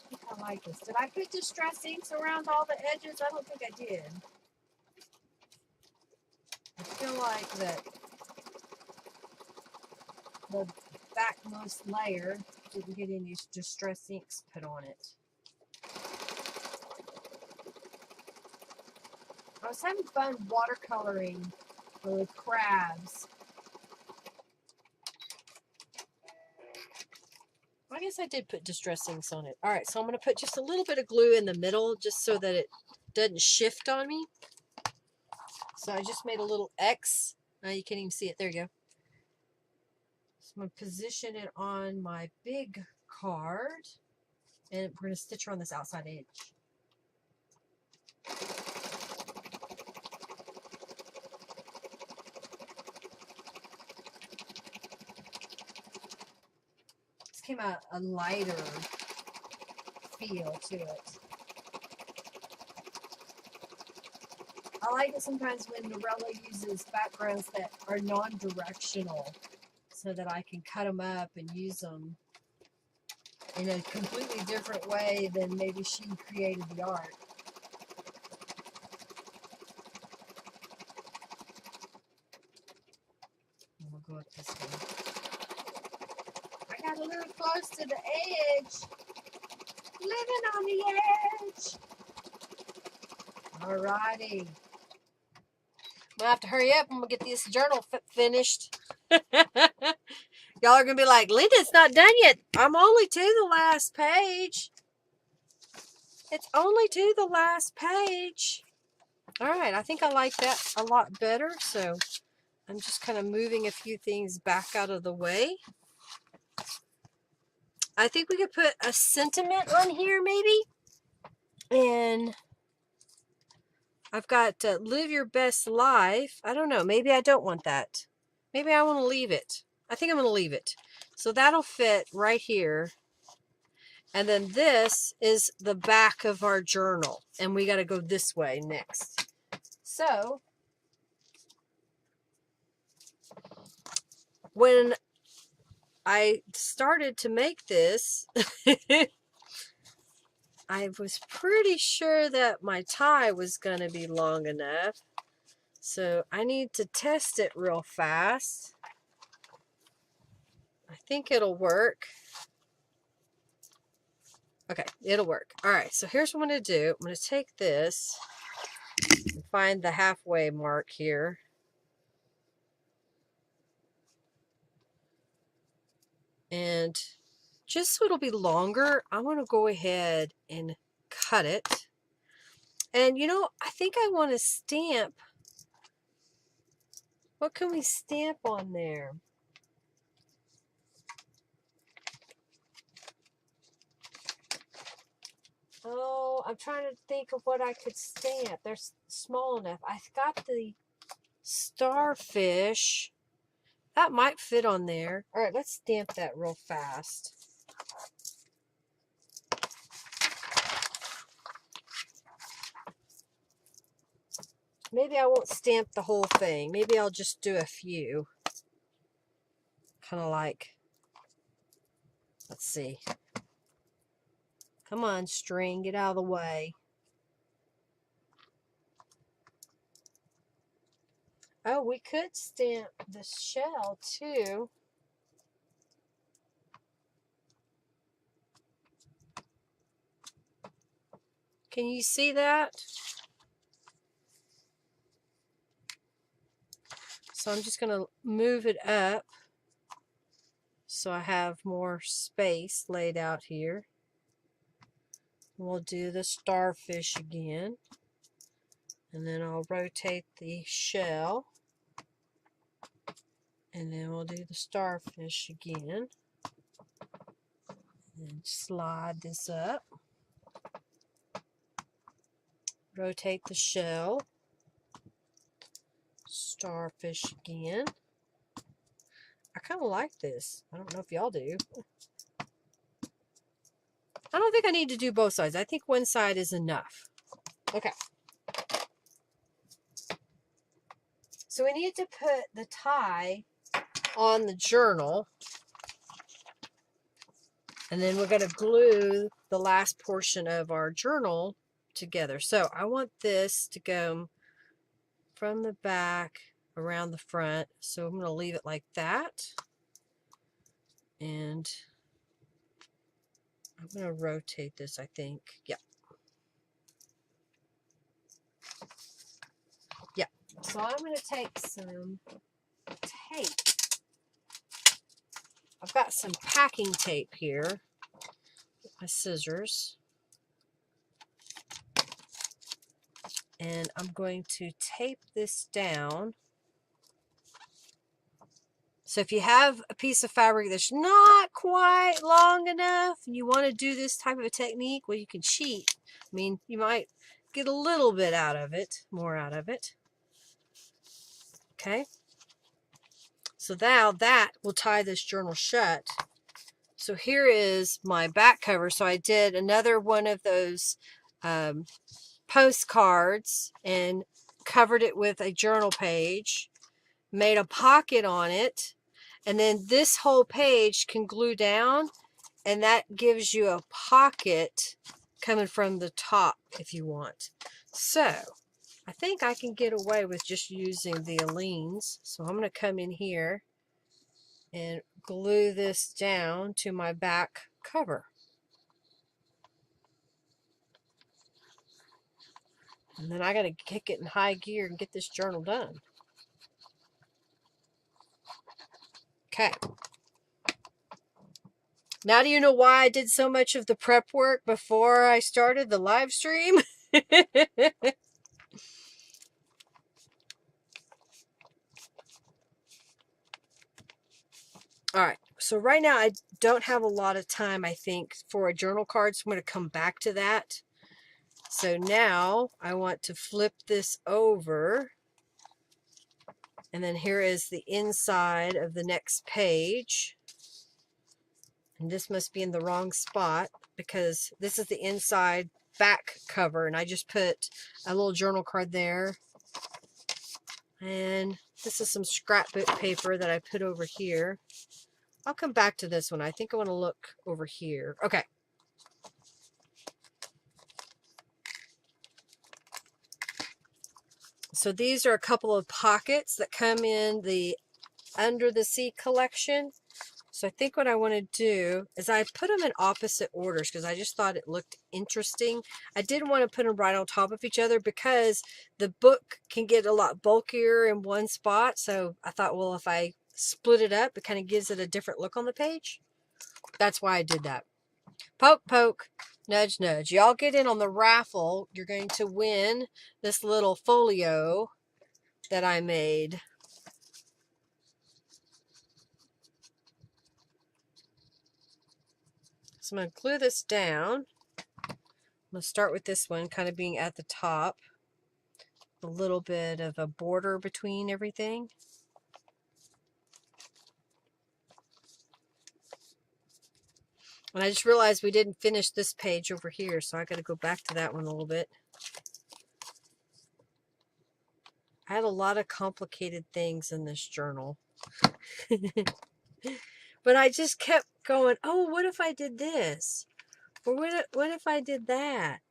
think I like this. Did I put distress inks around all the edges? I don't think I did. I feel like that the backmost layer didn't get any distress inks put on it. I was having fun watercoloring with crabs. I guess I did put distress inks on it. Alright, so I'm going to put just a little bit of glue in the middle just so that it doesn't shift on me. So I just made a little X. Now you can't even see it. There you go. So I'm going to position it on my big card. And we're going to stitch around this outside edge. This came out a lighter feel to it. I like it sometimes when Norella uses backgrounds that are non-directional so that I can cut them up and use them in a completely different way than maybe she created the art. And we'll go up this way. I got a little close to the edge. Living on the edge. Alrighty. I'm gonna have to hurry up. I'm gonna get this journal finished. Y'all are gonna be like, Linda's not done yet. I'm only to the last page. It's only to the last page. Alright, I think I like that a lot better. So I'm just kind of moving a few things back out of the way. I think we could put a sentiment on here maybe. And I've got live your best life. I don't know. Maybe I don't want that. Maybe I want to leave it. I think I'm going to leave it. So that'll fit right here. And then this is the back of our journal. And we got to go this way next. So when I started to make this, I was pretty sure that my tie was going to be long enough. So I need to test it real fast. I think it'll work. Okay, it'll work. All right, so here's what I'm going to do. I'm going to take this and find the halfway mark here. And just so it'll be longer, I'm going to go ahead and cut it. And you know, I think I want to stamp. What can we stamp on there? Oh, I'm trying to think of what I could stamp. They're small enough. I've got the starfish. That might fit on there. All right, let's stamp that real fast. Maybe I won't stamp the whole thing. Maybe I'll just do a few. Kind of like, let's see. Come on, string, get out of the way. Oh, we could stamp the shell too. Can you see that? So I'm just going to move it up so I have more space laid out here. We'll do the starfish again. And then I'll rotate the shell. And then we'll do the starfish again. And slide this up. Rotate the shell. Starfish again. I kind of like this. I don't know if y'all do. I don't think I need to do both sides. I think one side is enough. Okay. So we need to put the tie on the journal. And then we're going to glue the last portion of our journal together. So I want this to go from the back around the front. So I'm going to leave it like that. And I'm going to rotate this, I think. Yep. Yep. So I'm going to take some tape. I've got some packing tape here. My scissors. And I'm going to tape this down. So if you have a piece of fabric that's not quite long enough and you want to do this type of a technique, well, you can cheat. I mean, you might get a little bit out of it, more out of it. Okay. So now that will tie this journal shut. So here is my back cover. So I did another one of those postcards and covered it with a journal page, made a pocket on it, and then this whole page can glue down, and that gives you a pocket coming from the top if you want. So I think I can get away with just using the Aleene's. So I'm going to come in here and glue this down to my back cover. And then I got to kick it in high gear and get this journal done. Okay. Now do you know why I did so much of the prep work before I started the live stream? All right, so right now I don't have a lot of time, I think, for a journal card, so I'm going to come back to that. So now I want to flip this over, and then here is the inside of the next page. And this must be in the wrong spot because this is the inside back cover, and I just put a little journal card there. And this is some scrapbook paper that I put over here. I'll come back to this one. I think I want to look over here. Okay. So these are a couple of pockets that come in the Under the Sea collection. So I think what I want to do is I put them in opposite orders because I just thought it looked interesting. I didn't want to put them right on top of each other because the book can get a lot bulkier in one spot. So I thought, well, if I split it up, it kind of gives it a different look on the page. That's why I did that. Poke, poke, nudge, nudge. Y'all get in on the raffle. You're going to win this little folio that I made. So I'm going to glue this down. I'm going to start with this one kind of being at the top. A little bit of a border between everything. And I just realized we didn't finish this page over here, so I got to go back to that one a little bit. I had a lot of complicated things in this journal. But I just kept going, oh, what if I did this? Or what if I did that?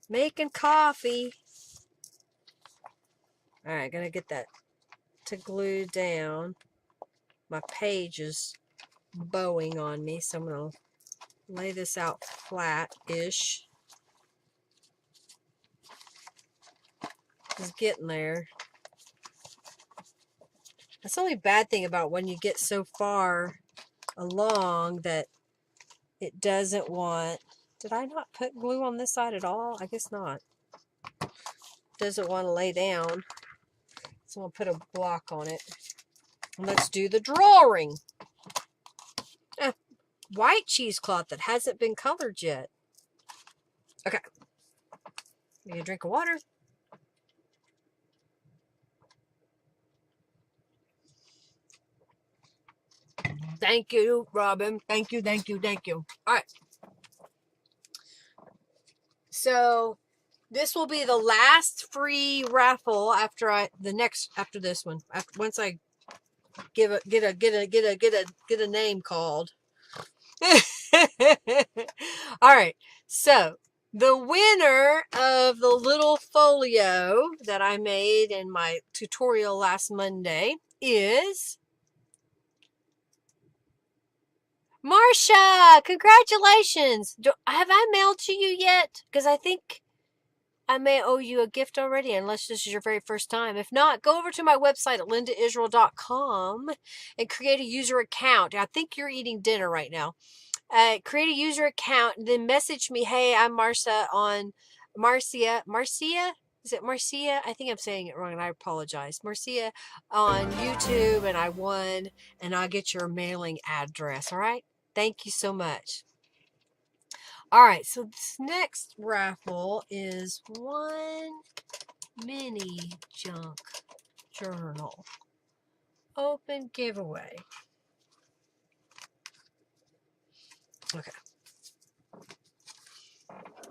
Making coffee. All right, gonna get that to glue down my pages bowing on me, so I'm going to lay this out flat-ish. It's getting there. That's the only bad thing about when you get so far along that it doesn't want... Did I not put glue on this side at all? I guess not. Doesn't want to lay down. So I'm going to put a block on it. And let's do the drawing. White cheesecloth that hasn't been colored yet. Okay. Need a drink of water. Thank you, Robin. Thank you, thank you, thank you. All right. So this will be the last free raffle after this one. Once I get a name called. All right. So the winner of the little folio that I made in my tutorial last Monday is Marcia. Congratulations. Have I mailed to you yet? Because I think I may owe you a gift already, unless this is your very first time. If not, go over to my website at lindaisrael.com and create a user account. I think you're eating dinner right now. Create a user account and then message me, hey, I'm Marcia on Marcia? Is it Marcia? I think I'm saying it wrong and I apologize. Marcia on YouTube, and I won, and I'll get your mailing address. All right. Thank you so much. All right. So this next raffle is one mini junk journal. Open giveaway. Okay.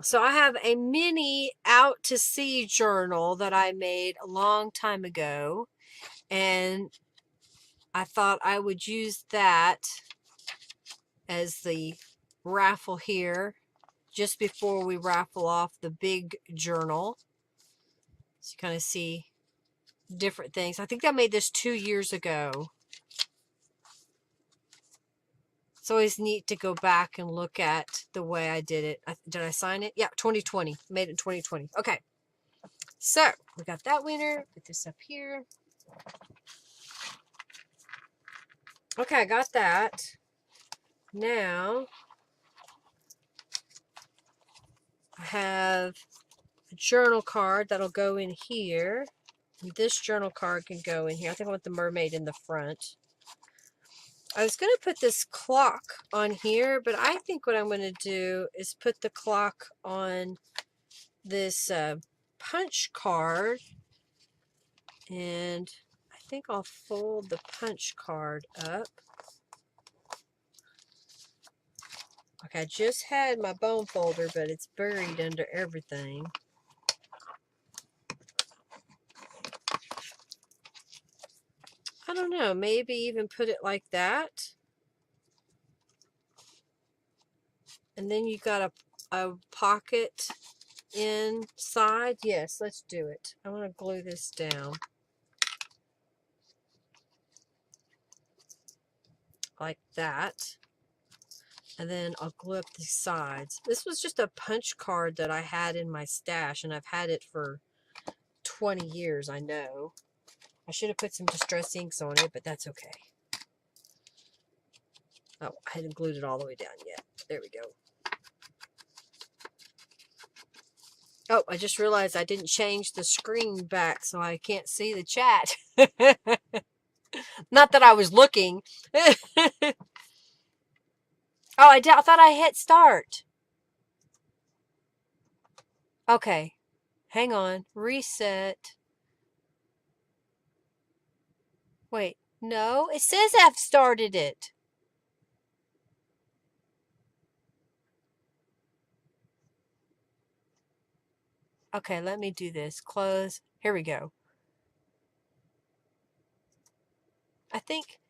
So I have a mini out to sea journal that I made a long time ago, and I thought I would use that as the raffle here just before we raffle off the big journal. So you kind of see different things. I think I made this 2 years ago. It's always neat to go back and look at the way I did it. Did I sign it? Yeah, 2020. Made it in 2020. Okay. So, we got that winner. Put this up here. Okay, I got that. Now, I have a journal card that'll go in here. And this journal card can go in here. I think I want the mermaid in the front. I was going to put this clock on here, but I think what I'm going to do is put the clock on this punch card. And I think I'll fold the punch card up. Okay, I just had my bone folder, but it's buried under everything. I don't know, maybe even put it like that. And then you got a pocket inside. Yes, let's do it. I want to glue this down. Like that. And then I'll glue up the sides. This was just a punch card that I had in my stash, and I've had it for 20 years, I know. I should have put some distress inks on it, but that's okay. Oh, I hadn't glued it all the way down yet. There we go. Oh, I just realized I didn't change the screen back, so I can't see the chat. Not that I was looking. Oh, I thought I hit start. Okay. Hang on. Reset. Wait. No, it says I've started it. Okay, let me do this. Close. Here we go. I think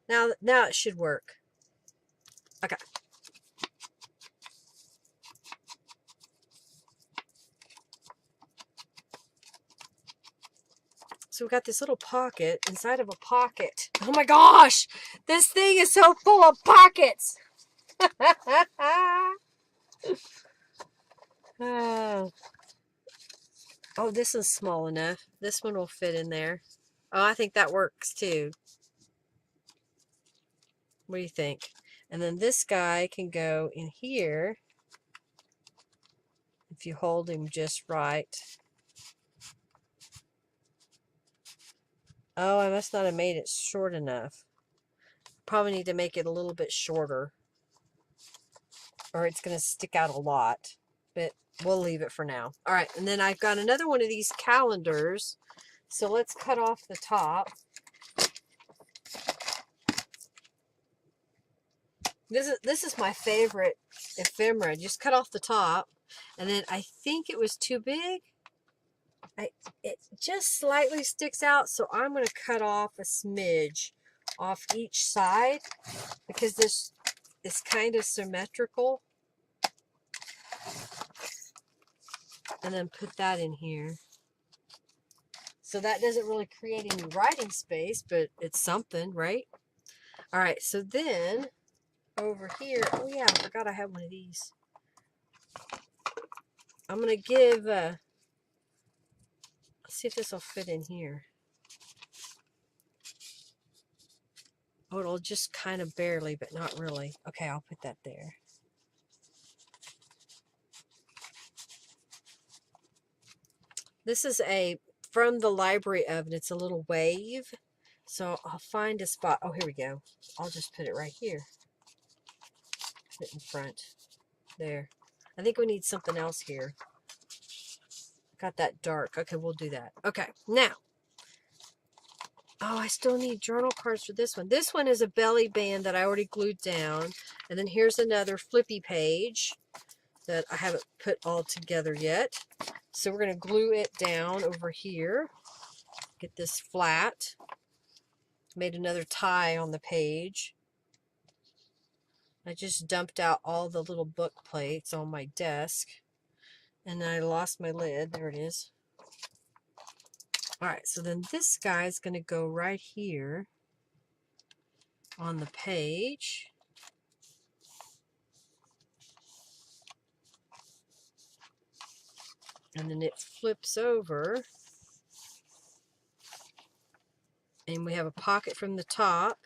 now it should work. Okay. So we got this little pocket inside of a pocket. Oh my gosh! This thing is so full of pockets! Oh, this is small enough. This one will fit in there. Oh, I think that works too. What do you think? And then this guy can go in here if you hold him just right. Oh, I must not have made it short enough. Probably need to make it a little bit shorter, or it's going to stick out a lot. But we'll leave it for now. All right, and then I've got another one of these calendars. So let's cut off the top. This is my favorite ephemera. Just cut off the top, and then I think it was too big. It just slightly sticks out, so I'm going to cut off a smidge off each side because this is kind of symmetrical. And then put that in here. So that doesn't really create any writing space, but it's something, right? All right, so then over here, oh yeah, I forgot I had one of these. I'm going to give, let's see if this will fit in here. Oh, it'll just kind of barely, but not really. Okay, I'll put that there. This is from the library oven. It's a little wave. So I'll find a spot. Oh, here we go. I'll just put it right here. Put it in front. There. I think we need something else here. Got that dark. Okay, we'll do that. Okay, now. Oh, I still need journal cards for this one. This one is a belly band that I already glued down. And then here's another flippy page that I haven't put all together yet. So we're going to glue it down over here. Get this flat. Made another tie on the page. I just dumped out all the little book plates on my desk. And then I lost my lid. There it is. Alright, so then this guy's going to go right here on the page. And then it flips over. And we have a pocket from the top.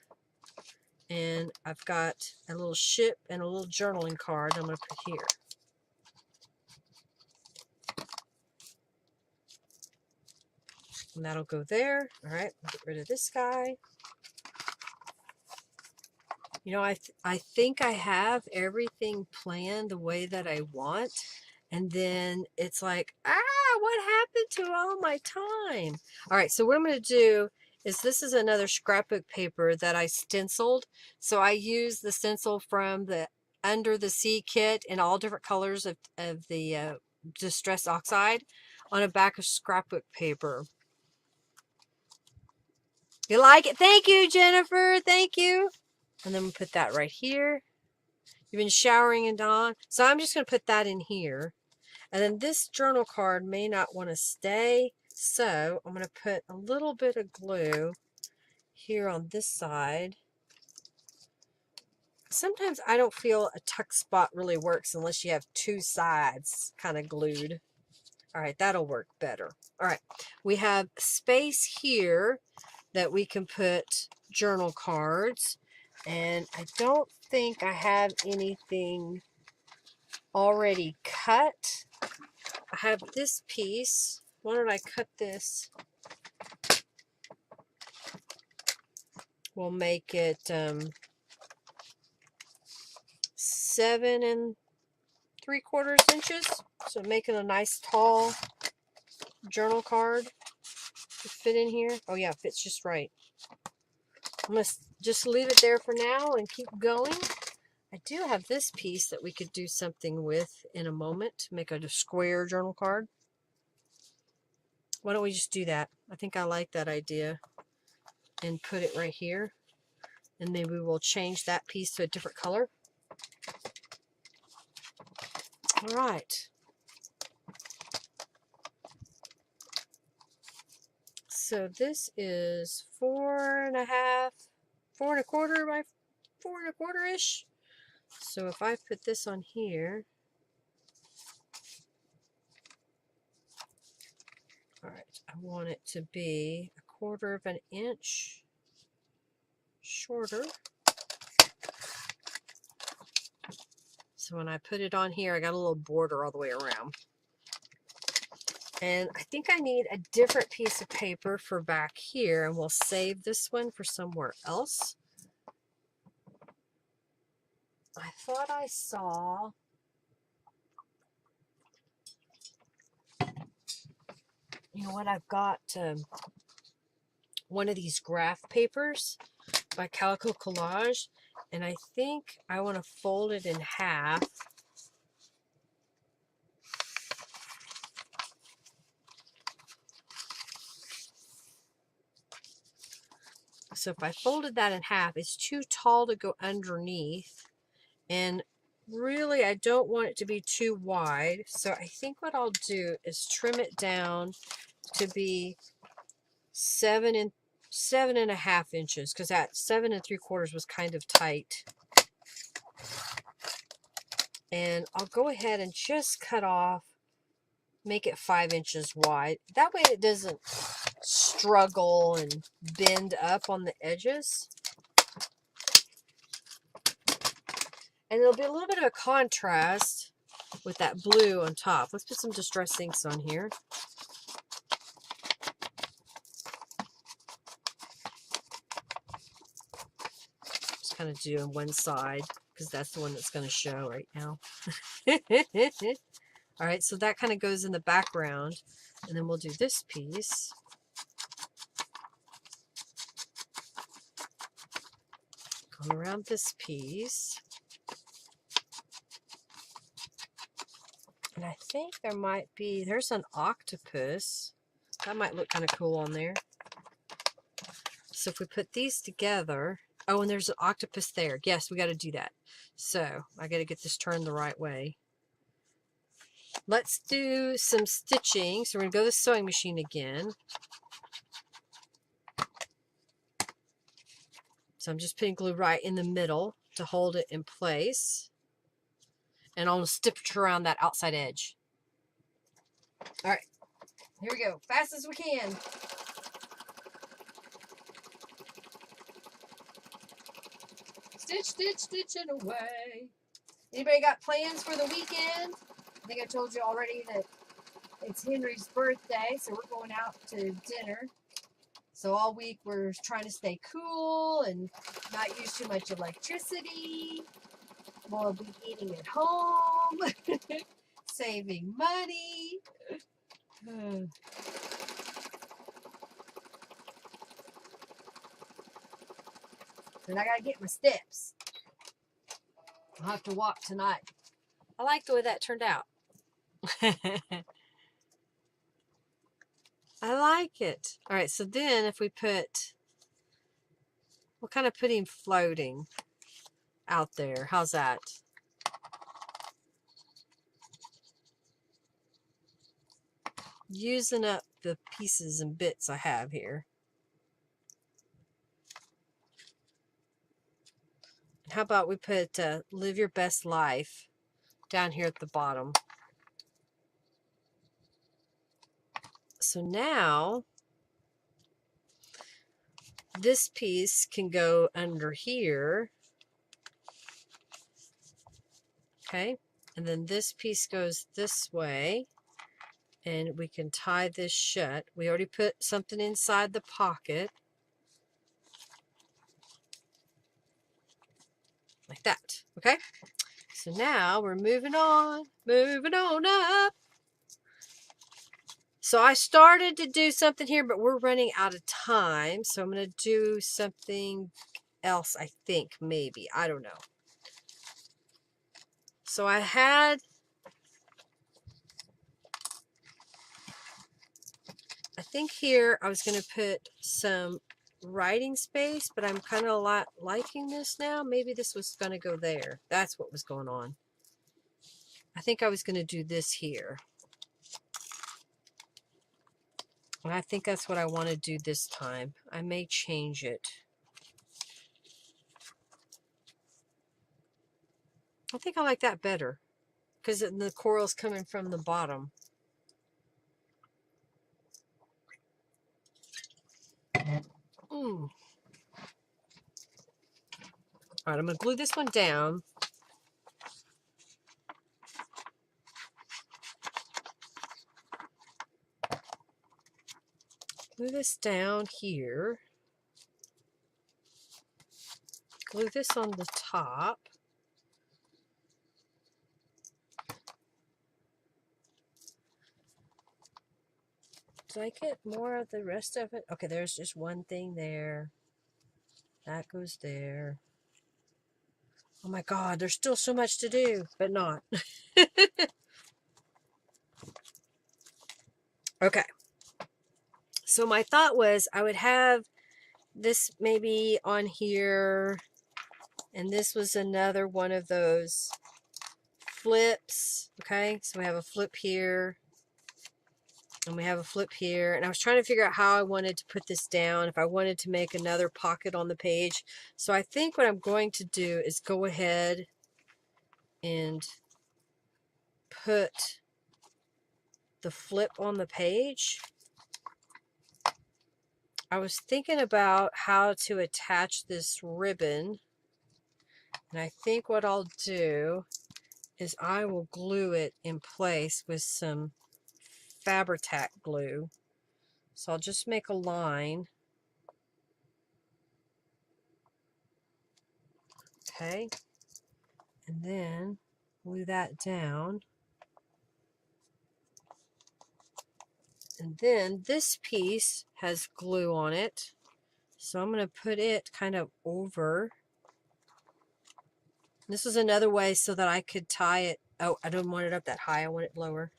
And I've got a little ship and a little journaling card I'm going to put here. And that'll go there. Alright, we'll get rid of this guy. You know, I think I have everything planned the way that I want. And then it's like, what happened to all my time? All right, so what I'm going to do is this is another scrapbook paper that I stenciled. So I use the stencil from the Under the Sea kit in all different colors of the Distress Oxide on a back of scrapbook paper. You like it? Thank you, Jennifer. Thank you. And then we'll put that right here. You've been showering and on. So I'm just going to put that in here. And then this journal card may not want to stay. So I'm going to put a little bit of glue here on this side. Sometimes I don't feel a tuck spot really works unless you have two sides kind of glued. All right, that'll work better. All right, we have space here that we can put journal cards. And I don't think I have anything already cut. I have this piece. Why don't I cut this? We'll make it 7 3/4 inches. So making a nice tall journal card to fit in here. Oh yeah, it fits just right. I'm going to just leave it there for now and keep going. I do have this piece that we could do something with in a moment to make a square journal card. Why don't we just do that? I think I like that idea. And put it right here. And maybe we'll change that piece to a different color. All right. So this is 4.5, 4.25 by 4.25-ish. So if I put this on here, all right, I want it to be 1/4 of an inch shorter. So when I put it on here, I got a little border all the way around. And I think I need a different piece of paper for back here, and we'll save this one for somewhere else. I thought I saw you know what, I've got one of these graph papers by Calico Collage, and I think I want to fold it in half. So if I folded that in half, it's too tall to go underneath, and really I don't want it to be too wide. So I think what I'll do is trim it down to be 7.5 inches, because that 7 3/4 was kind of tight. And I'll go ahead and just cut off, make it 5 inches wide. That way it doesn't struggle and bend up on the edges. And it'll be a little bit of a contrast with that blue on top. Let's put some distress inks on here. Just kind of doing one side, because that's the one that's going to show right now. All right, so that kind of goes in the background, and then we'll do this piece. Go around this piece. And I think there might be, there's an octopus. That might look kind of cool on there. So if we put these together, oh, and there's an octopus there. Yes, we got to do that. So I got to get this turned the right way. Let's do some stitching. So we're going to go to the sewing machine again. So I'm just putting glue right in the middle to hold it in place. And I'll stitch around that outside edge. All right, here we go. Fast as we can. Stitch, stitch, stitching away. Anybody got plans for the weekend? I think I told you already that it's Henry's birthday, so we're going out to dinner. So all week we're trying to stay cool and not use too much electricity. We'll be eating at home, saving money. And I gotta get my steps. I'll have to walk tonight. I like the way that turned out. I like it. All right, so then if we put, we'll kind of put him floating out there. How's that? Using up the pieces and bits I have here. How about we put live your best life down here at the bottom. So now this piece can go under here. Okay, and then this piece goes this way, and we can tie this shut. We already put something inside the pocket. Like that. Okay, so now we're moving on up. So I started to do something here, but we're running out of time. So I'm going to do something else, I think, maybe. I don't know. So I think here I was going to put some writing space, but I'm kind of liking this now. Maybe this was going to go there. That's what was going on. I think I was going to do this here. And I think that's what I want to do this time. I may change it. I think I like that better because the coral's coming from the bottom. All right, I'm going to glue this one down. Glue this down here. Glue this on the top. Did I get more of the rest of it? Okay, there's just one thing there. That goes there. Oh my God, there's still so much to do, but not. Okay. So my thought was I would have this maybe on here, and this was another one of those flips. Okay, so we have a flip here, and we have a flip here, and I was trying to figure out how I wanted to put this down, if I wanted to make another pocket on the page. So I think what I'm going to do is go ahead and put the flip on the page. I was thinking about how to attach this ribbon, and I think what I'll do is I will glue it in place with some Fabri-Tac glue. So I'll just make a line. Okay, and then glue that down. And then this piece has glue on it, so I'm going to put it kind of over. This is another way so that I could tie it. Oh, I don't want it up that high, I want it lower.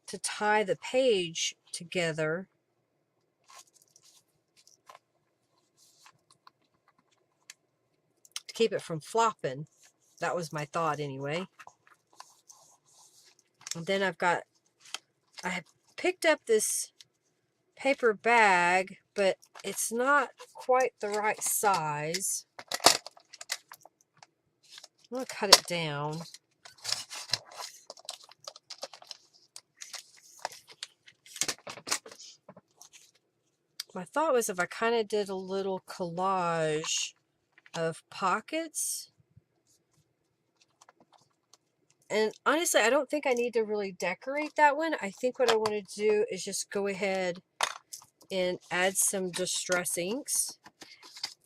To tie the page together. To keep it from flopping. That was my thought anyway. And then I have picked up this paper bag, but it's not quite the right size. I'm going to cut it down. My thought was if I kind of did a little collage of pockets. And honestly, I don't think I need to really decorate that one. I think what I want to do is just go ahead and add some distress inks.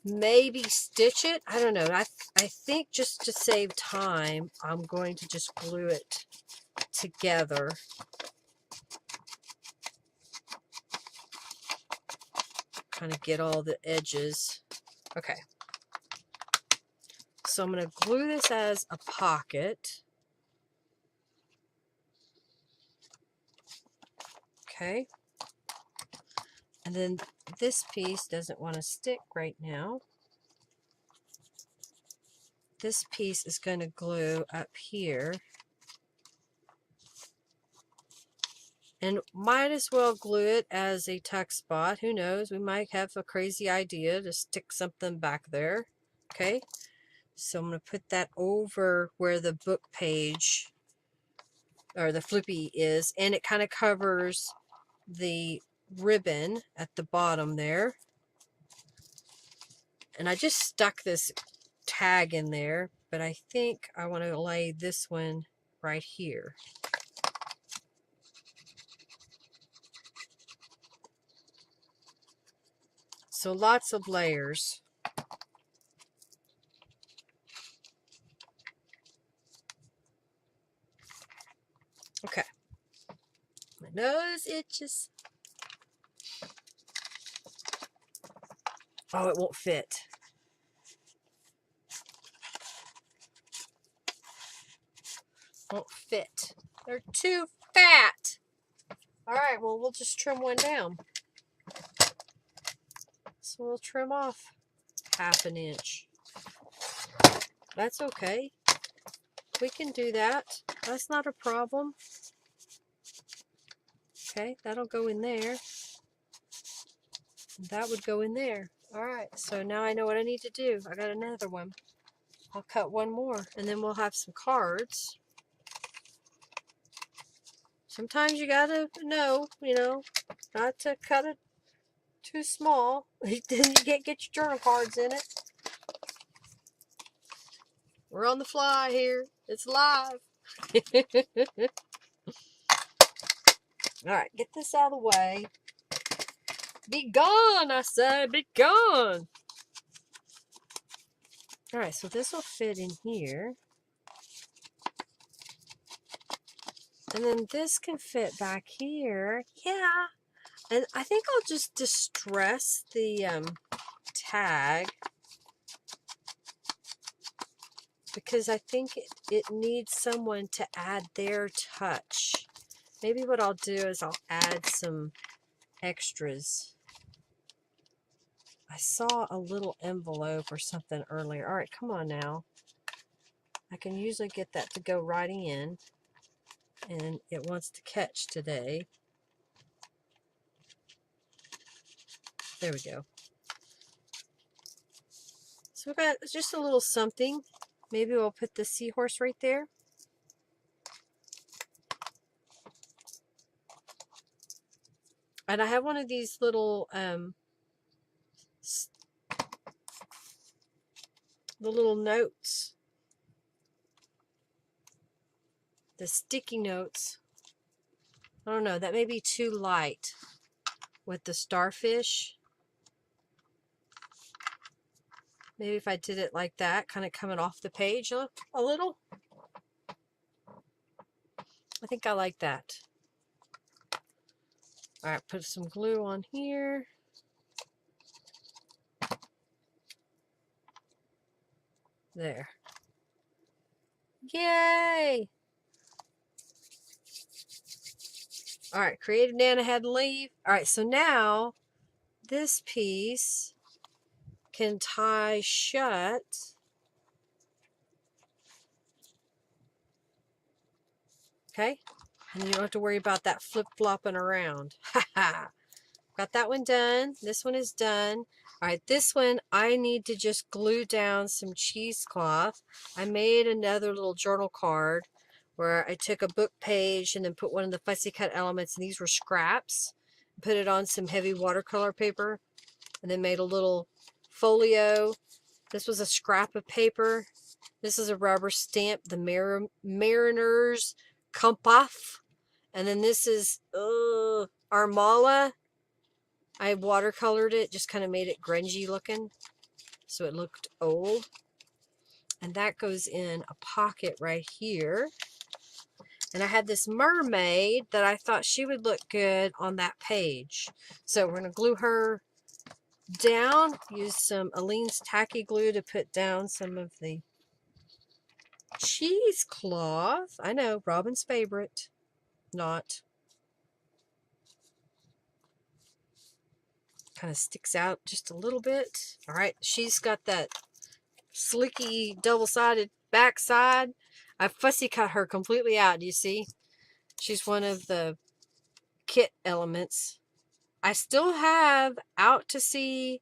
Maybe stitch it. I don't know. I think just to save time, I'm going to just glue it together. Kind of get all the edges. Okay. So I'm going to glue this as a pocket. Okay. And then this piece doesn't want to stick right now. This piece is going to glue up here. And might as well glue it as a tuck spot. Who knows? We might have a crazy idea to stick something back there. Okay. So I'm going to put that over where the book page or the flippy is. And it kind of covers the ribbon at the bottom there. And I just stuck this tag in there, but I think I want to lay this one right here. So lots of layers. Okay. My nose itches. Oh, it won't fit. Won't fit. They're too fat. All right, well, we'll just trim one down. So we'll trim off 1/2 inch. That's okay. We can do that. That's not a problem. Okay, that'll go in there. That would go in there. All right, so now I know what I need to do. I got another one. I'll cut one more, and then we'll have some cards. Sometimes you gotta know, not to cut it too small. Then you can't get your journal cards in it. We're on the fly here. It's live. All right, get this out of the way. Be gone, I say, be gone. All right, so this will fit in here. And then this can fit back here. Yeah. And I think I'll just distress the tag, because I think it needs someone to add their touch. Maybe what I'll do is I'll add some extras. I saw a little envelope or something earlier. All right, come on now. I can usually get that to go right in, and it wants to catch today. There we go. So we've got just a little something. Maybe we'll put the seahorse right there. And I have one of these little the little notes, the sticky notes. I don't know, that may be too light with the starfish. Maybe if I did it like that, kind of coming off the page a little. I think I like that. All right, put some glue on here. There. Yay! All right, Creative Nana had to leave. All right, so now this piece can tie shut. Okay, and you don't have to worry about that flip-flopping around. Ha ha! Got that one done. This one is done. All right, this one I need to just glue down some cheesecloth. I made another little journal card where I took a book page and then put one of the fussy cut elements, and these were scraps. Put it on some heavy watercolor paper, and then made a little folio. This was a scrap of paper. This is a rubber stamp, the Mariner's Compass. And then this is Armala. I watercolored it, just kind of made it grungy looking, so it looked old. And that goes in a pocket right here. And I had this mermaid that I thought she would look good on that page. So we're going to glue her down. Use some Aleene's tacky glue to put down some of the cheesecloth. I know, Robin's favorite. Not. Kind of sticks out just a little bit. All right, she's got that slicky double-sided backside. I fussy cut her completely out. Do you see? She's one of the kit elements. I still have Out to Sea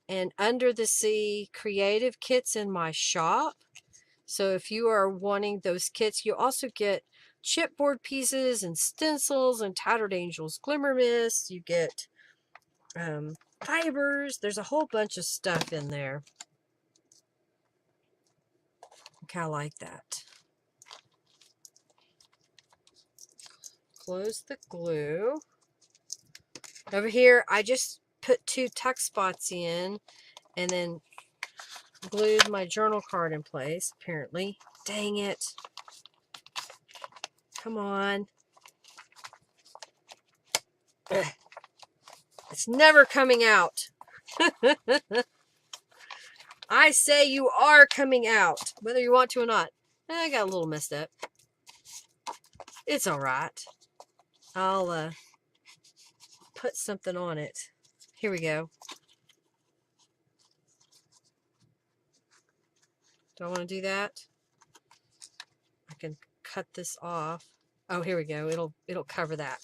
and Under the Sea creative kits in my shop. So if you are wanting those kits, you also get chipboard pieces and stencils and Tattered Angels Glimmer Mist. You get fibers. There's a whole bunch of stuff in there. I kind of like that. Close the glue. Over here, I just put 2 tuck spots in and then glued my journal card in place, apparently. Dang it. Come on. Ugh. It's never coming out. I say you are coming out, whether you want to or not. I got a little messed up. It's all right. I'll put something on it. Here we go. Do I want to do that? I can cut this off. Oh, here we go. It'll cover that.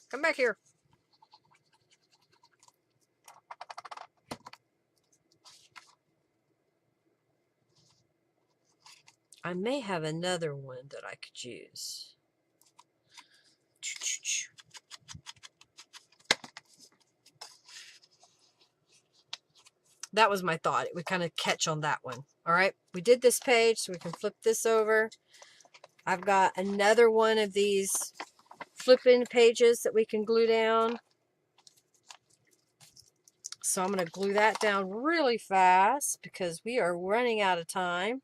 Come back here. I may have another one that I could use. That was my thought. It would kind of catch on that one. All right, we did this page, so we can flip this over. I've got another one of these flip-in pages that we can glue down. So I'm going to glue that down really fast because we are running out of time.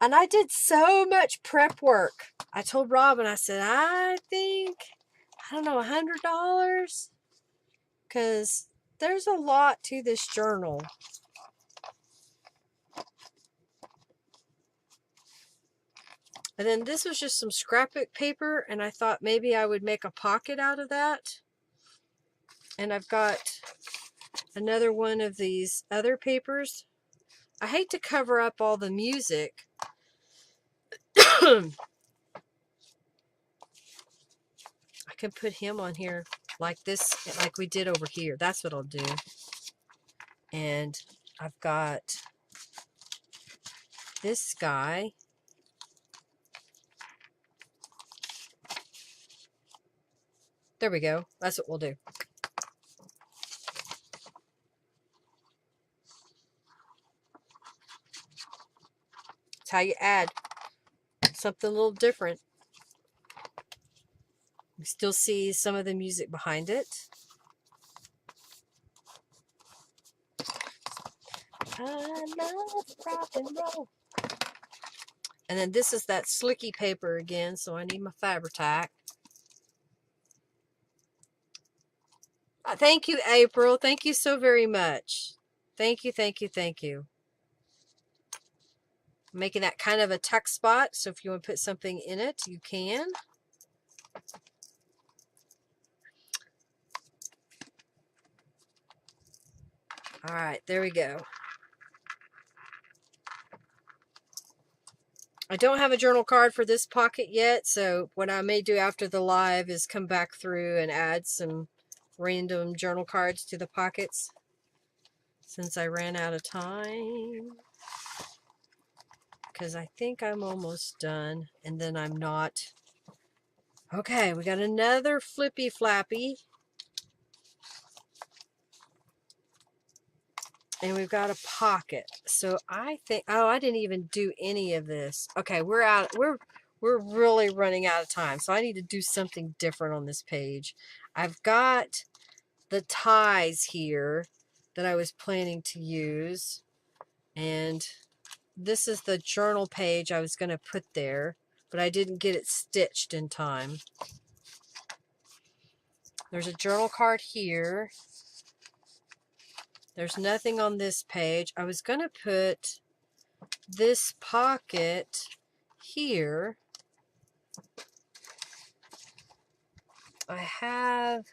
And I did so much prep work. I told Robin, I said, I think, I don't know, $100? Because there's a lot to this journal. And then this was just some scrapbook paper, and I thought maybe I would make a pocket out of that. And I've got another one of these other papers. I hate to cover up all the music. I can put him on here like this, like we did over here. That's what I'll do. And I've got this guy. There we go. That's what we'll do. That's how you add something a little different. You still see some of the music behind it. I love rock and roll. And then this is that slicky paper again, so I need my Fabri-Tac. Thank you, April. Thank you so very much. Thank you, thank you, thank you. I'm making that kind of a tuck spot, so if you want to put something in it, you can. All right, there we go. I don't have a journal card for this pocket yet, so what I may do after the live is come back through and add some random journal cards to the pockets since I ran out of time. Because I think I'm almost done, and then I'm not. Okay, we got another flippy flappy. And we've got a pocket. So I think, oh, I didn't even do any of this. Okay, we're out. We're really running out of time. So I need to do something different on this page. I've got the ties here that I was planning to use. And this is the journal page I was going to put there, but I didn't get it stitched in time. There's a journal card here. There's nothing on this page. I was going to put this pocket here. I have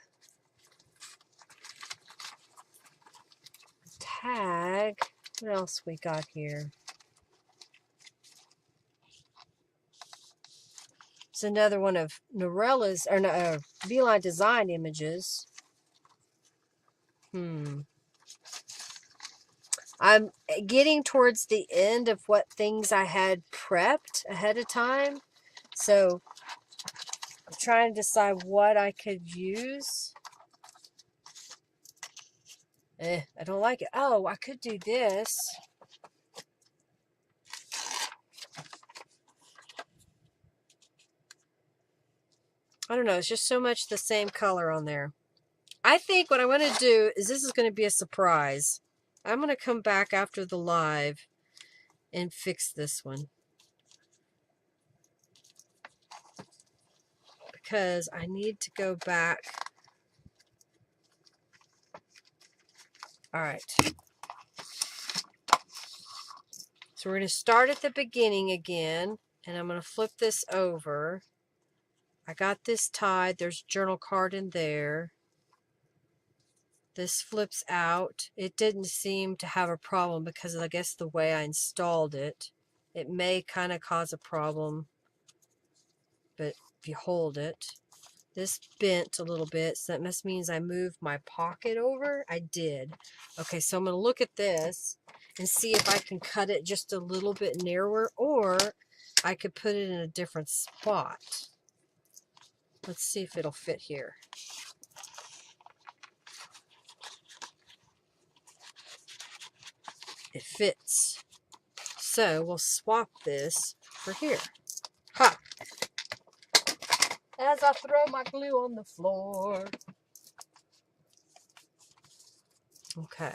a tag. What else we got here? It's another one of Norella's, or no, Beeline Design images. I'm getting towards the end of what things I had prepped ahead of time. So I'm trying to decide what I could use. I don't like it. Oh, I could do this. I don't know. It's just so much the same color on there. I think what I want to do is this is going to be a surprise. I'm going to come back after the live and fix this one. Because I need to go back. All right. So we're going to start at the beginning again. And I'm going to flip this over. I got this tied. There's a journal card in there. This flips out. It didn't seem to have a problem because I guess the way I installed it. It may kind of cause a problem, but if you hold it. This bent a little bit, so that must means I moved my pocket over. I did. Okay, so I'm going to look at this and see if I can cut it just a little bit narrower, or I could put it in a different spot. Let's see if it'll fit here. It fits. So we'll swap this for here. Ha! As I throw my glue on the floor. Okay.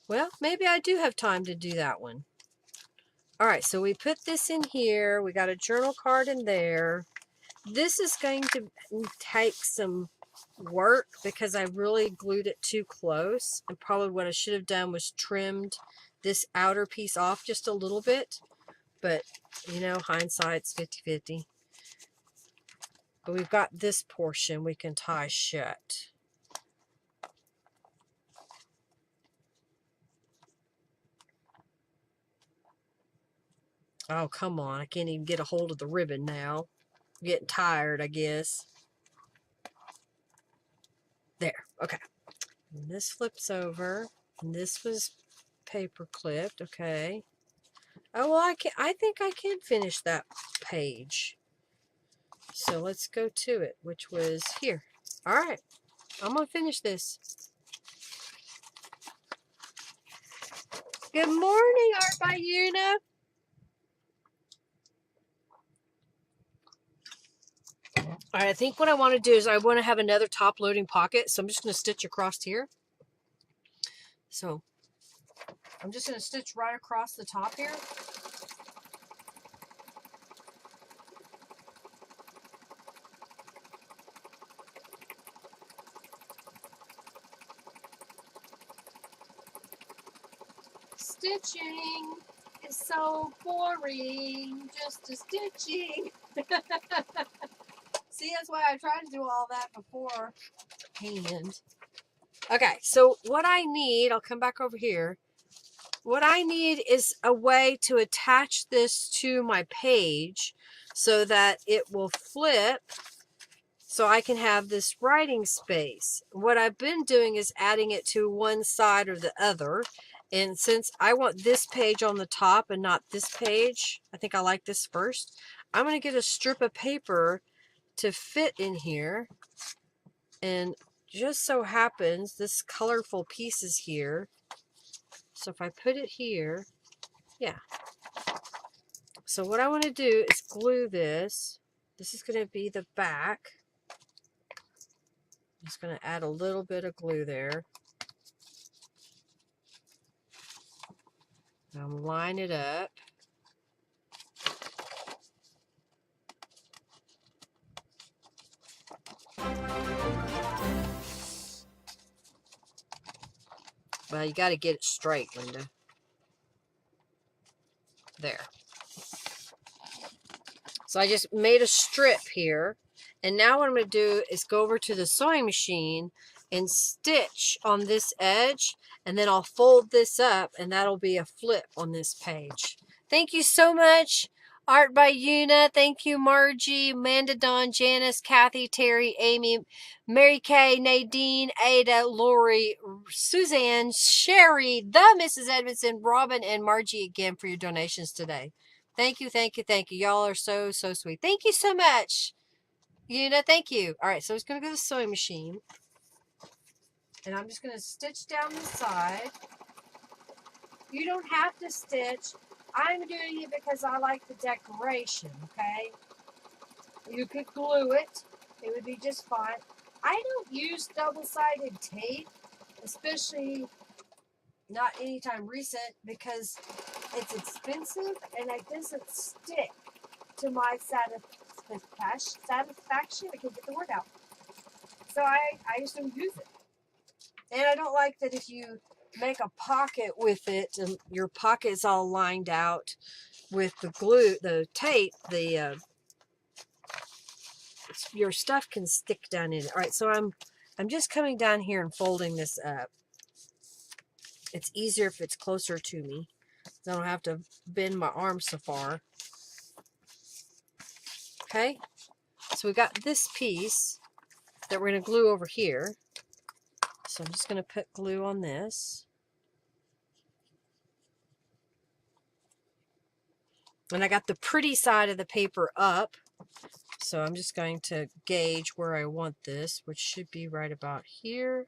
Well, maybe I do have time to do that one. All right, so we put this in here. We got a journal card in there. This is going to take some work because I really glued it too close. And probably what I should have done was trimmed this outer piece off just a little bit. But, you know, hindsight's 50-50. But we've got this portion we can tie shut. Oh, come on. I can't even get a hold of the ribbon now. I'm getting tired, I guess. There. Okay. And this flips over. And this was paper clipped. Okay. Oh, well, I think I can finish that page. So let's go to it, which was here. All right. I'm going to finish this. Good morning, Art by Una. All right, I think what I want to do is I want to have another top loading pocket. So I'm just going to stitch across here. So I'm just going to stitch right across the top here. Stitching is so boring, just a stitching. See, that's why I tried to do all that beforehand. Okay, so what I need, I'll come back over here. What I need is a way to attach this to my page so that it will flip so I can have this writing space. What I've been doing is adding it to one side or the other. And since I want this page on the top and not this page, I think I like this first. I'm going to get a strip of paper to fit in here. And just so happens this colorful piece is here. So if I put it here, yeah. So what I want to do is glue this. This is going to be the back. I'm just going to add a little bit of glue there. Now line it up. Well, you got to get it straight, Linda. There. So I just made a strip here. And now what I'm going to do is go over to the sewing machine and stitch on this edge. And then I'll fold this up and that'll be a flip on this page. Thank you so much, Art by Una. Thank you, Margie, Amanda, Dawn, Janice, Kathy, Terry, Amy, Mary Kay, Nadine, Ada, Lori, Suzanne, Sherry, the Mrs. Edmondson, Robin, and Margie again for your donations today. Thank you, thank you, thank you. Y'all are so, so sweet. Thank you so much. Una, thank you. All right, so it's going to go to the sewing machine. And I'm just going to stitch down the side. You don't have to stitch. I'm doing it because I like the decoration, okay? You could glue it. It would be just fine. I don't use double-sided tape, especially not anytime recent, because it's expensive and it doesn't stick to my satisfaction. I can't get the word out. So I just don't use it. And I don't like that if you make a pocket with it and your pocket is all lined out with the glue, the tape, your stuff can stick down in it. All right, so I'm just coming down here and folding this up. It's easier if it's closer to me. I don't have to bend my arm so far. Okay, so So we got this piece that we're going to glue over here. So I'm just going to put glue on this. And I got the pretty side of the paper up. So I'm just going to gauge where I want this, which should be right about here.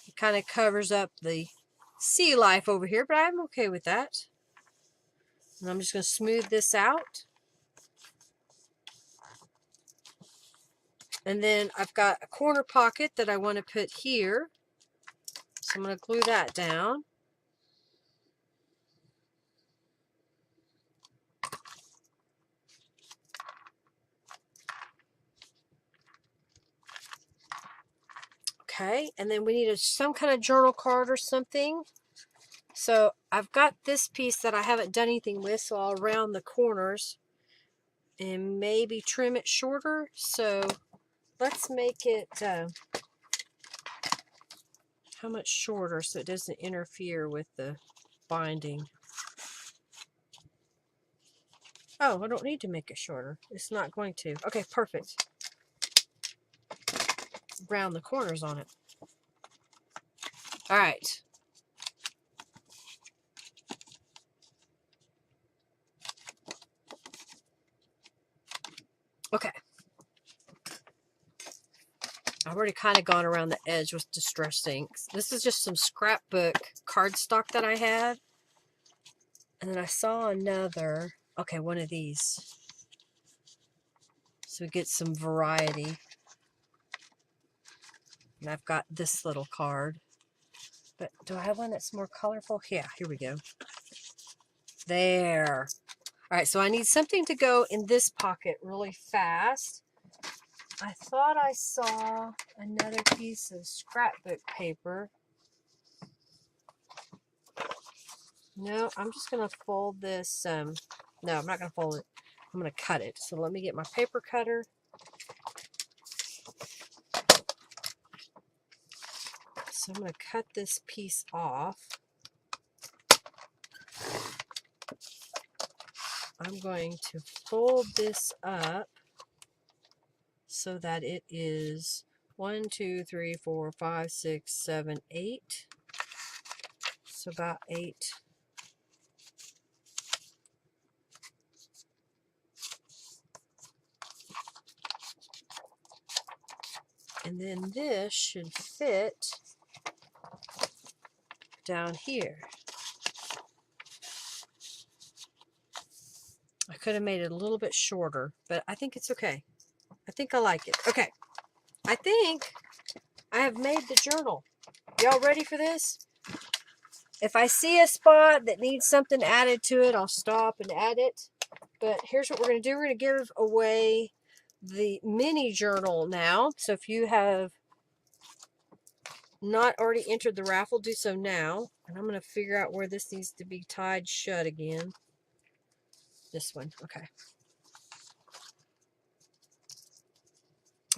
It kind of covers up the sea life over here, but I'm okay with that. And I'm just going to smooth this out. And then I've got a corner pocket that I want to put here. So I'm going to glue that down. Okay, and then we need some kind of journal card or something. So I've got this piece that I haven't done anything with, so I'll round the corners and maybe trim it shorter. So let's make it how much shorter so it doesn't interfere with the binding. Oh, I don't need to make it shorter. It's not going to. Okay, perfect. Round the corners on it. All right. Okay. I've already kind of gone around the edge with distress inks. This is just some scrapbook cardstock that I had. And then I saw another, okay, one of these. So we get some variety. And I've got this little card. But do I have one that's more colorful? Yeah, here we go. There. All right, so I need something to go in this pocket really fast. I thought I saw another piece of scrapbook paper. No, I'm just going to fold this. No, I'm not going to fold it. I'm going to cut it. So let me get my paper cutter. So I'm going to cut this piece off. I'm going to fold this up so that it is 1, 2, 3, 4, 5, 6, 7, 8. So about 8. And then this should fit down here. I could have made it a little bit shorter, but I think it's okay. I think I like it. Okay. I think I have made the journal. Y'all ready for this? If I see a spot that needs something added to it, I'll stop and add it. But here's what we're going to do. We're going to give away the mini journal now. So if you have not already entered the raffle, do so now. And I'm going to figure out where this needs to be tied shut again. This one. Okay.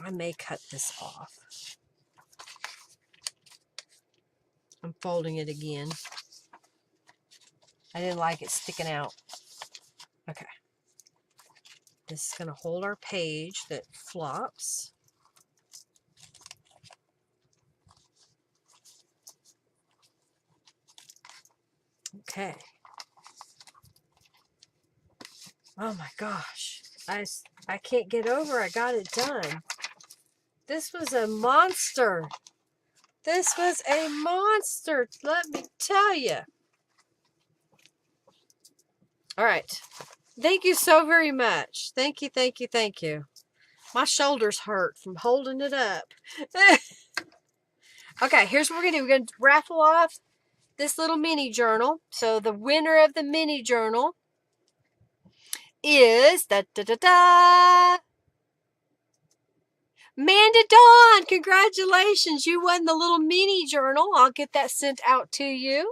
I may cut this off. I'm folding it again. I didn't like it sticking out. Okay. This is going to hold our page that flops. Okay. Oh my gosh. I can't get over I got it done. This was a monster. This was a monster, let me tell you. All right. Thank you so very much. Thank you, thank you, thank you. My shoulders hurt from holding it up. Okay, here's what we're going to do. We're going to raffle off this little mini journal. So the winner of the mini journal is Amanda Dawn. Congratulations. You won the little mini journal. I'll get that sent out to you.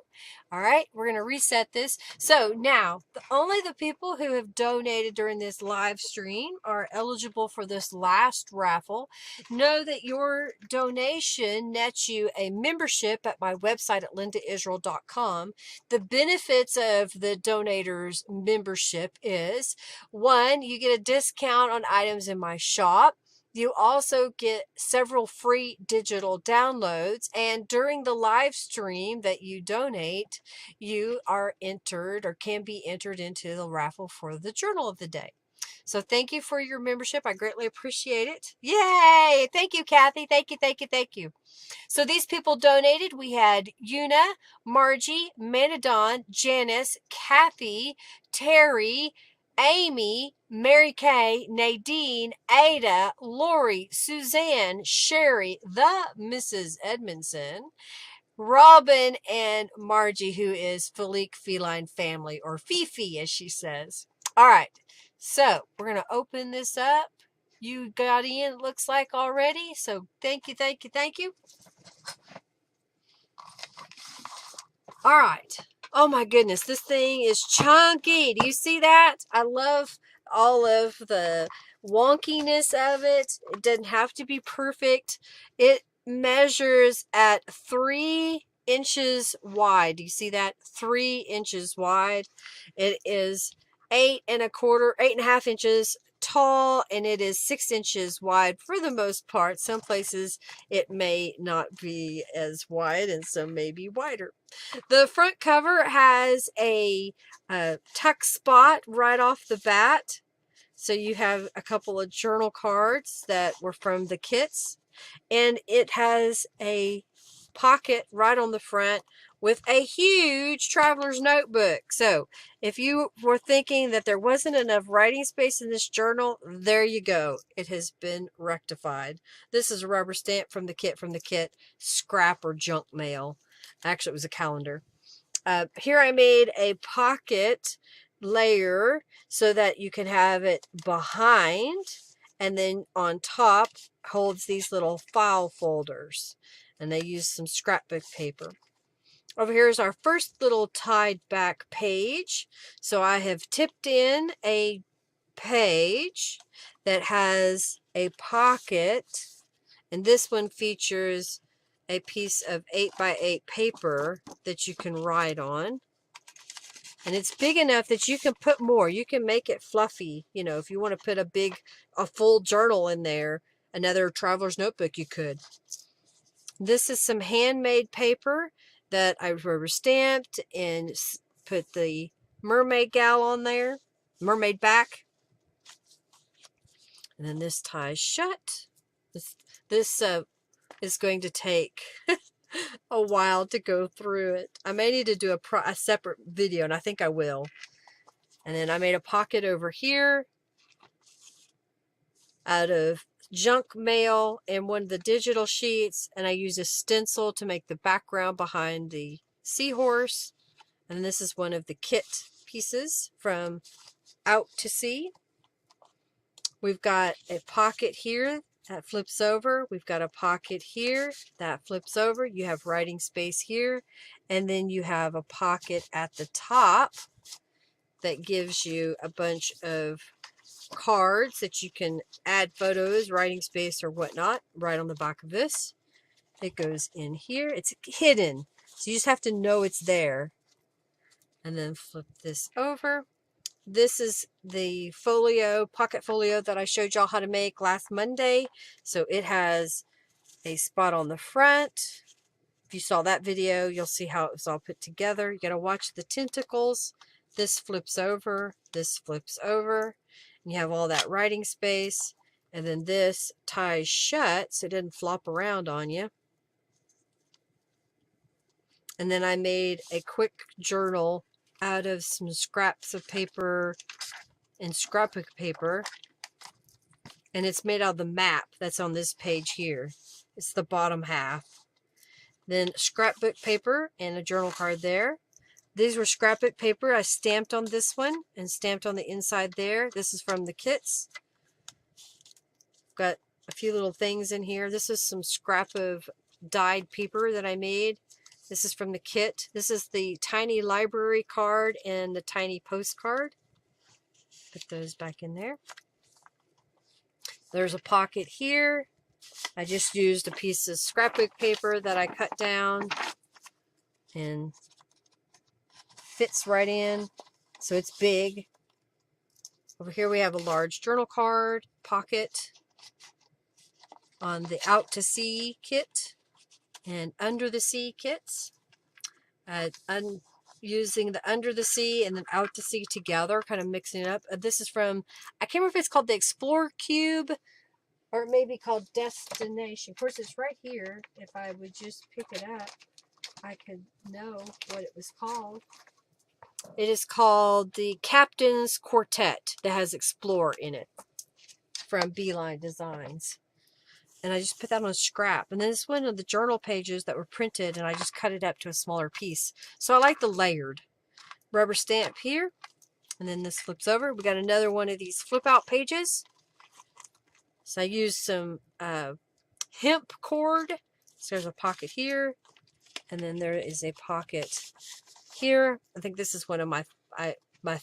All right, we're going to reset this. So now, only the people who have donated during this live stream are eligible for this last raffle. Know that your donation nets you a membership at my website at lindaisrael.com. The benefits of the donator's membership is, one, you get a discount on items in my shop. You also get several free digital downloads, and during the live stream that you donate, you are entered or can be entered into the raffle for the journal of the day. So thank you for your membership. I greatly appreciate it. Yay! Thank you, Kathy. Thank you, thank you, thank you. So these people donated. We had Una, Margie, Manadon, Janice, Kathy, Terry, Amy, Mary Kay, Nadine, Ada, Lori, Suzanne, Sherry, the Mrs. Edmondson, Robin, and Margie, who is Felique Feline Family, or Fifi as she says. All right, so we're going to open this up. You got in, it looks like, already. So thank you, thank you, thank you. All right. Oh my goodness, this thing is chunky. Do you see that? I love all of the wonkiness of it. It doesn't have to be perfect. It measures at 3 inches wide. Do you see that? 3 inches wide. It is 8.25, 8.5 inches tall, and it is 6 inches wide for the most part. Some places it may not be as wide, and some may be wider. The front cover has a tuck spot right off the bat. So you have a couple of journal cards that were from the kits. And it has a pocket right on the front with a huge traveler's notebook. So if you were thinking that there wasn't enough writing space in this journal, there you go. It has been rectified. This is a rubber stamp from the kit, scrap or junk mail. Actually, it was a calendar. Here I made a pocket layer so that you can have it behind, and then on top holds these little file folders, and they use some scrapbook paper. Over here is our first little tied back page. So I have tipped in a page that has a pocket, and this one features a piece of 8x8 paper that you can write on. And it's big enough that you can put more. You can make it fluffy. You know, if you want to put a full journal in there, another traveler's notebook, you could. This is some handmade paper that I rubber stamped and put the mermaid gal on there, mermaid back. And then this ties shut. This is going to take a while to go through it. I may need to do a separate video, and I think I will. And then I made a pocket over here out of junk mail and one of the digital sheets, and I use a stencil to make the background behind the seahorse. And this is one of the kit pieces from Out to Sea. We've got a pocket here that flips over. We've got a pocket here that flips over. You have writing space here, and then you have a pocket at the top that gives you a bunch of cards that you can add photos, writing space, or whatnot right on the back of this. It goes in here. It's hidden, so you just have to know it's there. And then flip this over. This is the folio, pocket folio that I showed y'all how to make last Monday. So it has a spot on the front. If you saw that video, you'll see how it was all put together. You got to watch the tentacles. This flips over. This flips over. And you have all that writing space. And then this ties shut so it doesn't flop around on you. And then I made a quick journal out of some scraps of paper and scrapbook paper, and it's made out of the map that's on this page here. It's the bottom half. Then scrapbook paper and a journal card there. These were scrapbook paper. I stamped on this one and stamped on the inside there. This is from the kits. Got a few little things in here. This is some scrap of dyed paper that I made This is from the kit. This is the tiny library card and the tiny postcard. Put those back in there. There's a pocket here. I just used a piece of scrapbook paper that I cut down and fits right in. So it's big. Over here we have a large journal card pocket on the Out to Sea kit and Under the Sea kits. I'm using the Under the Sea and then Out to Sea together, kind of mixing it up. This is from, I can't remember if it's called the Explore Cube or it may be called Destination. Of course, it's right here. If I would just pick it up, I could know what it was called. It is called the Captain's Quartet that has Explore in it from Beeline Designs. And I just put that on a scrap. And then this one of the journal pages that were printed, and I just cut it up to a smaller piece. So I like the layered rubber stamp here. And then this flips over. We got another one of these flip out pages. So I used some hemp cord. So there's a pocket here. And then there is a pocket here. I think this is one of my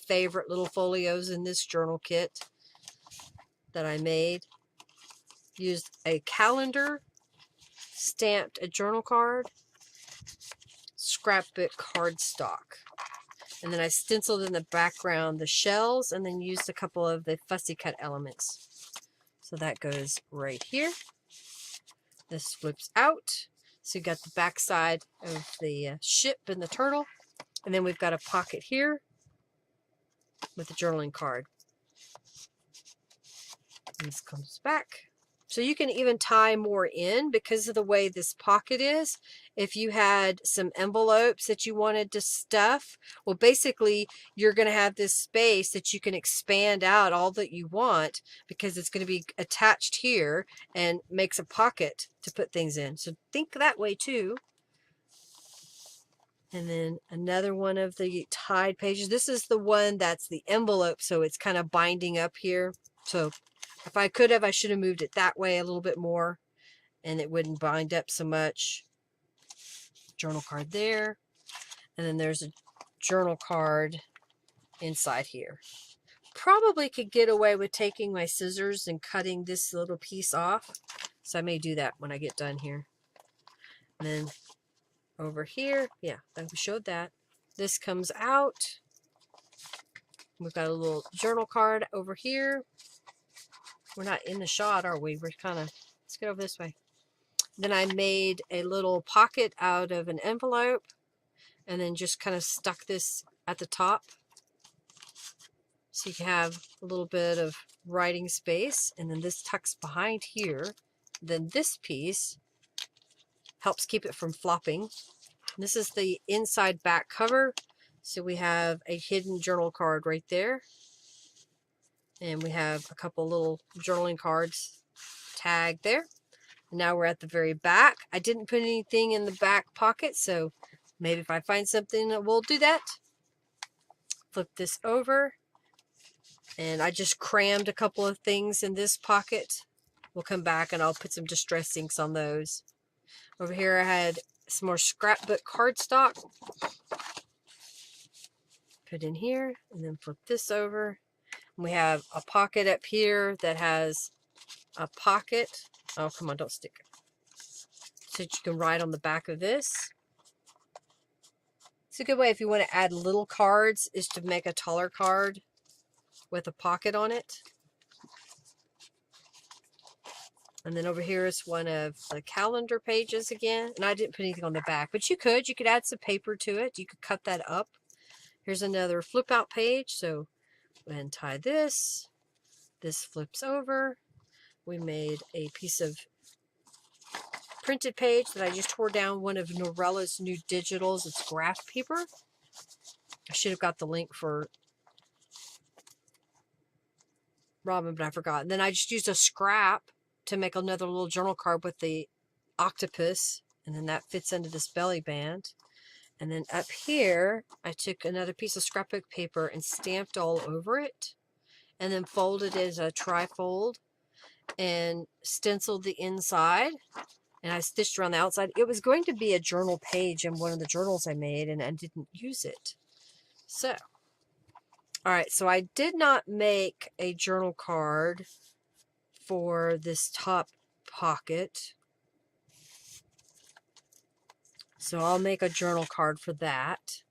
favorite little folios in this journal kit that I made. Used a calendar, stamped a journal card, scrapbook cardstock. And then I stenciled in the background the shells and then used a couple of the fussy cut elements. So that goes right here. This flips out. So you got the back side of the ship and the turtle. And then we've got a pocket here with the journaling card. And this comes back. So you can even tie more in because of the way this pocket is. If you had some envelopes that you wanted to stuff, well, basically you're going to have this space that you can expand out all that you want because it's going to be attached here and makes a pocket to put things in. So think that way too. And then another one of the tied pages. This is the one that's the envelope, so it's kind of binding up here. So if I could have, I should have moved it that way a little bit more and it wouldn't bind up so much. Journal card there. And then there's a journal card inside here. Probably could get away with taking my scissors and cutting this little piece off. So I may do that when I get done here. And then over here, yeah, we showed that. This comes out. We've got a little journal card over here. We're not in the shot, are we? We're kind of, let's get over this way. Then I made a little pocket out of an envelope and then just kind of stuck this at the top. So you can have a little bit of writing space. And then this tucks behind here. Then this piece helps keep it from flopping. This is the inside back cover. So we have a hidden journal card right there. And we have a couple little journaling cards tagged there. Now we're at the very back. I didn't put anything in the back pocket, so maybe if I find something, we'll do that. Flip this over. And I just crammed a couple of things in this pocket. We'll come back and I'll put some distress inks on those. Over here I had some more scrapbook cardstock. Put in here and then flip this over. We have a pocket up here that has a pocket. Oh, come on, don't stick it. So that you can write on the back of this. It's a good way if you want to add little cards is to make a taller card with a pocket on it. And then over here is one of the calendar pages again. And I didn't put anything on the back, but you could add some paper to it. You could cut that up. Here's another flip out page. So and tie this. This flips over. We made a piece of printed page that I just tore down one of Norella's new digitals. It's graph paper. I should have got the link for Robin, but I forgot. And then I just used a scrap to make another little journal card with the octopus. And then that fits into this belly band. And then up here, I took another piece of scrapbook paper and stamped all over it. And then folded it as a tri-fold and stenciled the inside. and I stitched around the outside. It was going to be a journal page in one of the journals I made, and I didn't use it. So, all right, so I did not make a journal card for this top pocket. So I'll make a journal card for that.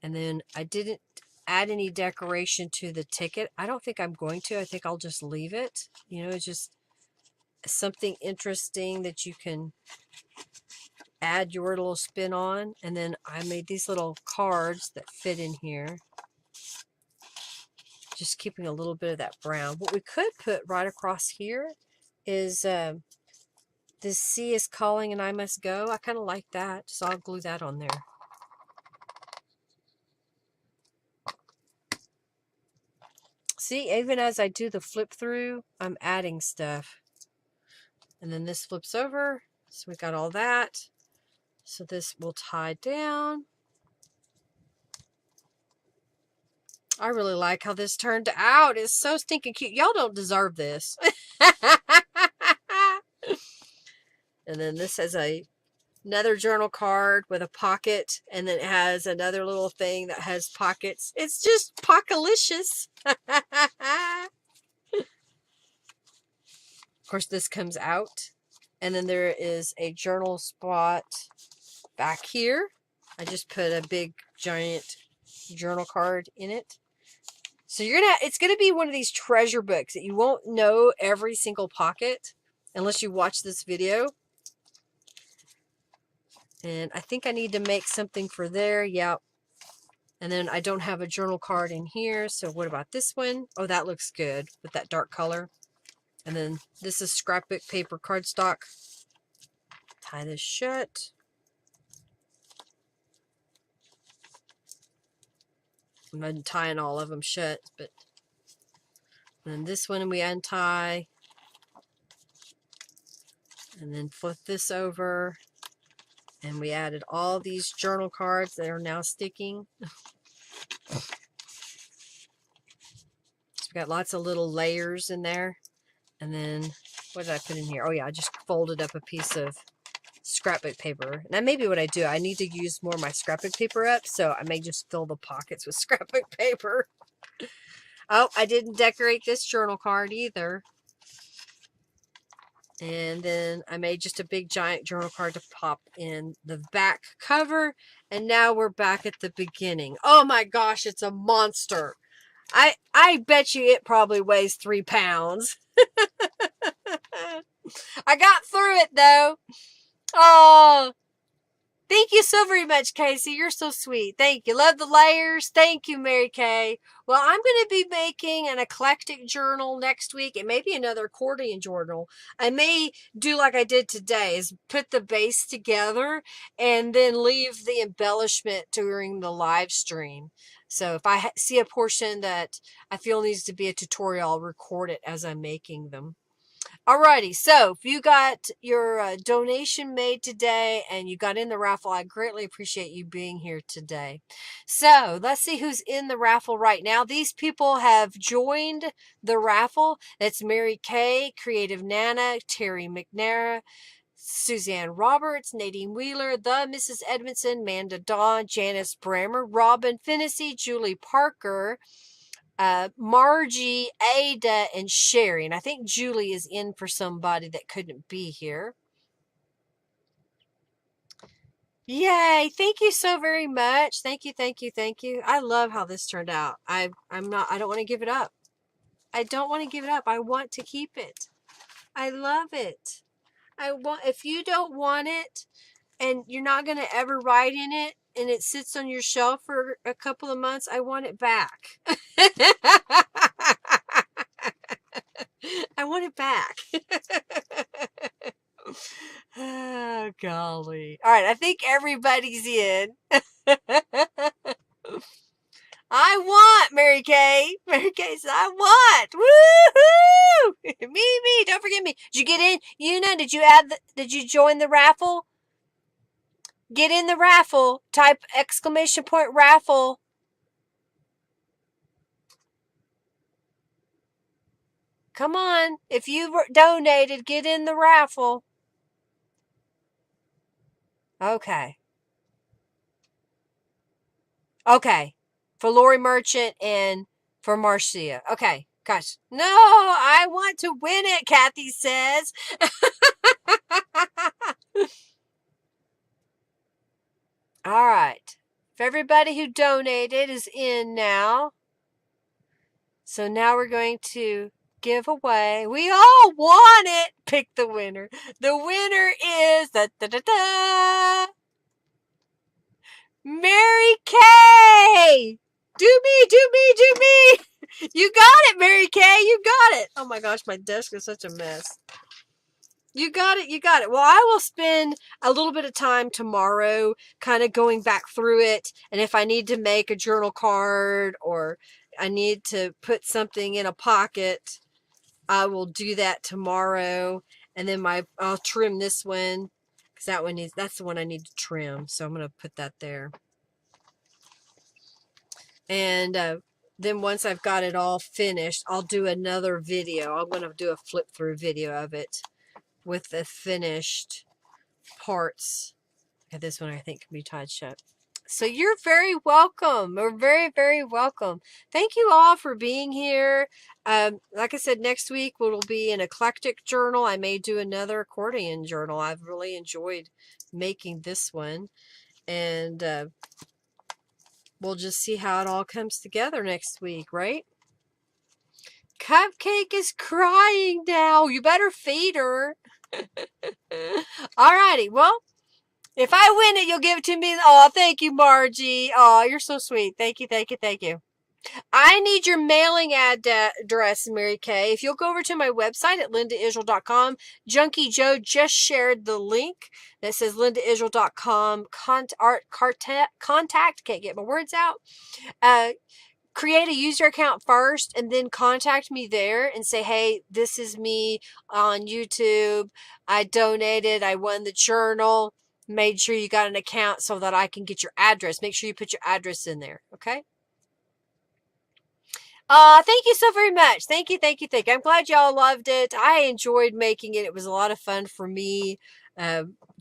And then I didn't add any decoration to the ticket. I don't think I'm going to. I think I'll just leave it. You know, it's just something interesting that you can add your little spin on. And then I made these little cards that fit in here. Just keeping a little bit of that brown. What we could put right across here is the sea is calling and I must go. I kind of like that. So I'll glue that on there. See, even as I do the flip through, I'm adding stuff. And then this flips over. So we got all that. So this will tie down. I really like how this turned out. It's so stinking cute. Y'all don't deserve this. And then this has another journal card with a pocket. And then it has another little thing that has pockets. It's just pockalicious. Of course, this comes out. And then there is a journal spot back here. I just put a big giant journal card in it. So it's gonna be one of these treasure books that you won't know every single pocket unless you watch this video. And I think I need to make something for there. Yep. And then I don't have a journal card in here. So what about this one? Oh, that looks good with that dark color. And then this is scrapbook paper cardstock. Tie this shut. I'm untying all of them shut, but then this one we untie. And then flip this over. And we added all these journal cards that are now sticking. So we got lots of little layers in there. And then, what did I put in here? Oh yeah, I just folded up a piece of scrapbook paper. And that may be what I do. I need to use more of my scrapbook paper up, so I may just fill the pockets with scrapbook paper. Oh, I didn't decorate this journal card either. And then I made just a big giant journal card to pop in the back cover. And now we're back at the beginning. Oh my gosh, it's a monster. I bet you it probably weighs 3 pounds. I got through it though. Oh, thank you so very much, Casey. You're so sweet. Thank you. Love the layers. Thank you, Mary Kay. Well, I'm going to be making an eclectic journal next week. It may be another accordion journal. I may do like I did today, is put the base together and then leave the embellishment during the live stream. So if I see a portion that I feel needs to be a tutorial, I'll record it as I'm making them. Alrighty, so if you got your donation made today and you got in the raffle, I greatly appreciate you being here today. So let's see who's in the raffle right now. These people have joined the raffle. That's Mary Kay, Creative Nana, Terry McNara, Suzanne Roberts, Nadine Wheeler, the Mrs. Edmondson, Manda Dawn, Janice Brammer, Robin Finnessy, Julie Parker, Margie, Ada, and Sherry. And I think Julie is in for somebody that couldn't be here. Yay. Thank you so very much. Thank you, thank you, thank you. I love how this turned out. I don't want to give it up. I don't want to give it up. I want to keep it. I love it. If you don't want it and you're not going to ever write in it and it sits on your shelf for a couple of months, I want it back. I want it back. Oh, golly. All right, I think everybody's in. I want, Mary Kay. Mary Kay says, I want. Woohoo! Me. Don't forget me. Did you get in? Una, did you join the raffle? Get in the raffle. Type exclamation point raffle. Come on. If you donated, get in the raffle. Okay. Okay. For Lori Merchant and for Marcia. Okay. Gosh. No, I want to win it, Kathy says. All right. If everybody who donated is in now. So now we're going to give away. We all want it. Pick the winner. The winner is Mary Kay. Do me, do me, do me. You got it, Mary Kay. You got it. Oh my gosh, my desk is such a mess. You got it. You got it. Well, I will spend a little bit of time tomorrow kind of going back through it. And if I need to make a journal card or I need to put something in a pocket, I will do that tomorrow. And then I'll trim this one because that's the one I need to trim. So I'm going to put that there. And then once I've got it all finished, I'll do another video. I'm going to do a flip through video of it with the finished parts. Okay, this one I think can be tied shut. So you're very welcome. We're very, very welcome. Thank you all for being here. Like I said, next week will be an eclectic journal. I may do another accordion journal. I've really enjoyed making this one. And we'll just see how it all comes together next week, right? Cupcake is crying now. You better feed her. Alrighty, well, if I win it, you'll give it to me. Oh, thank you, Margie. Oh, you're so sweet. Thank you, thank you, thank you. I need your mailing address, Mary Kay. If you'll go over to my website at lindaisrael.com, Junkie Joe just shared the link that says lindaisrael.com contact. Can't get my words out. Create a user account first and then contact me there and say, hey, this is me on YouTube. I donated. I won the journal. Made sure you got an account so that I can get your address. Make sure you put your address in there. Okay. Thank you so very much. Thank you, thank you, thank you. I'm glad y'all loved it. I enjoyed making it. It was a lot of fun for me.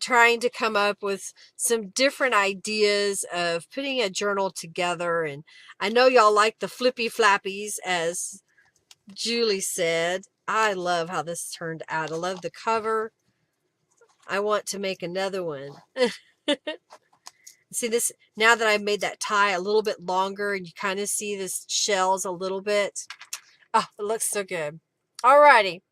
Trying to come up with some different ideas of putting a journal together. And I know y'all like the flippy flappies, as Julie said. I love how this turned out. I love the cover. I want to make another one. See this, now that I've made that tie a little bit longer and you kind of see this shells a little bit. Oh, it looks so good. Alrighty.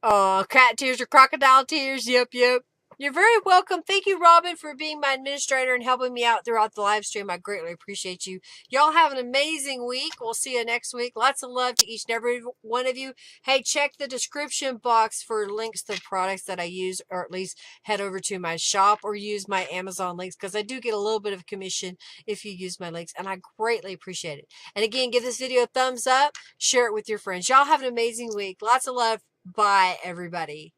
Oh, cat tears or crocodile tears. Yep, yep. You're very welcome. Thank you, Robin, for being my administrator and helping me out throughout the live stream. I greatly appreciate you. Y'all have an amazing week. We'll see you next week. Lots of love to each and every one of you. Hey, check the description box for links to products that I use, or at least head over to my shop or use my Amazon links, because I do get a little bit of commission if you use my links, and I greatly appreciate it. And again, give this video a thumbs up. Share it with your friends. Y'all have an amazing week. Lots of love. Bye, everybody.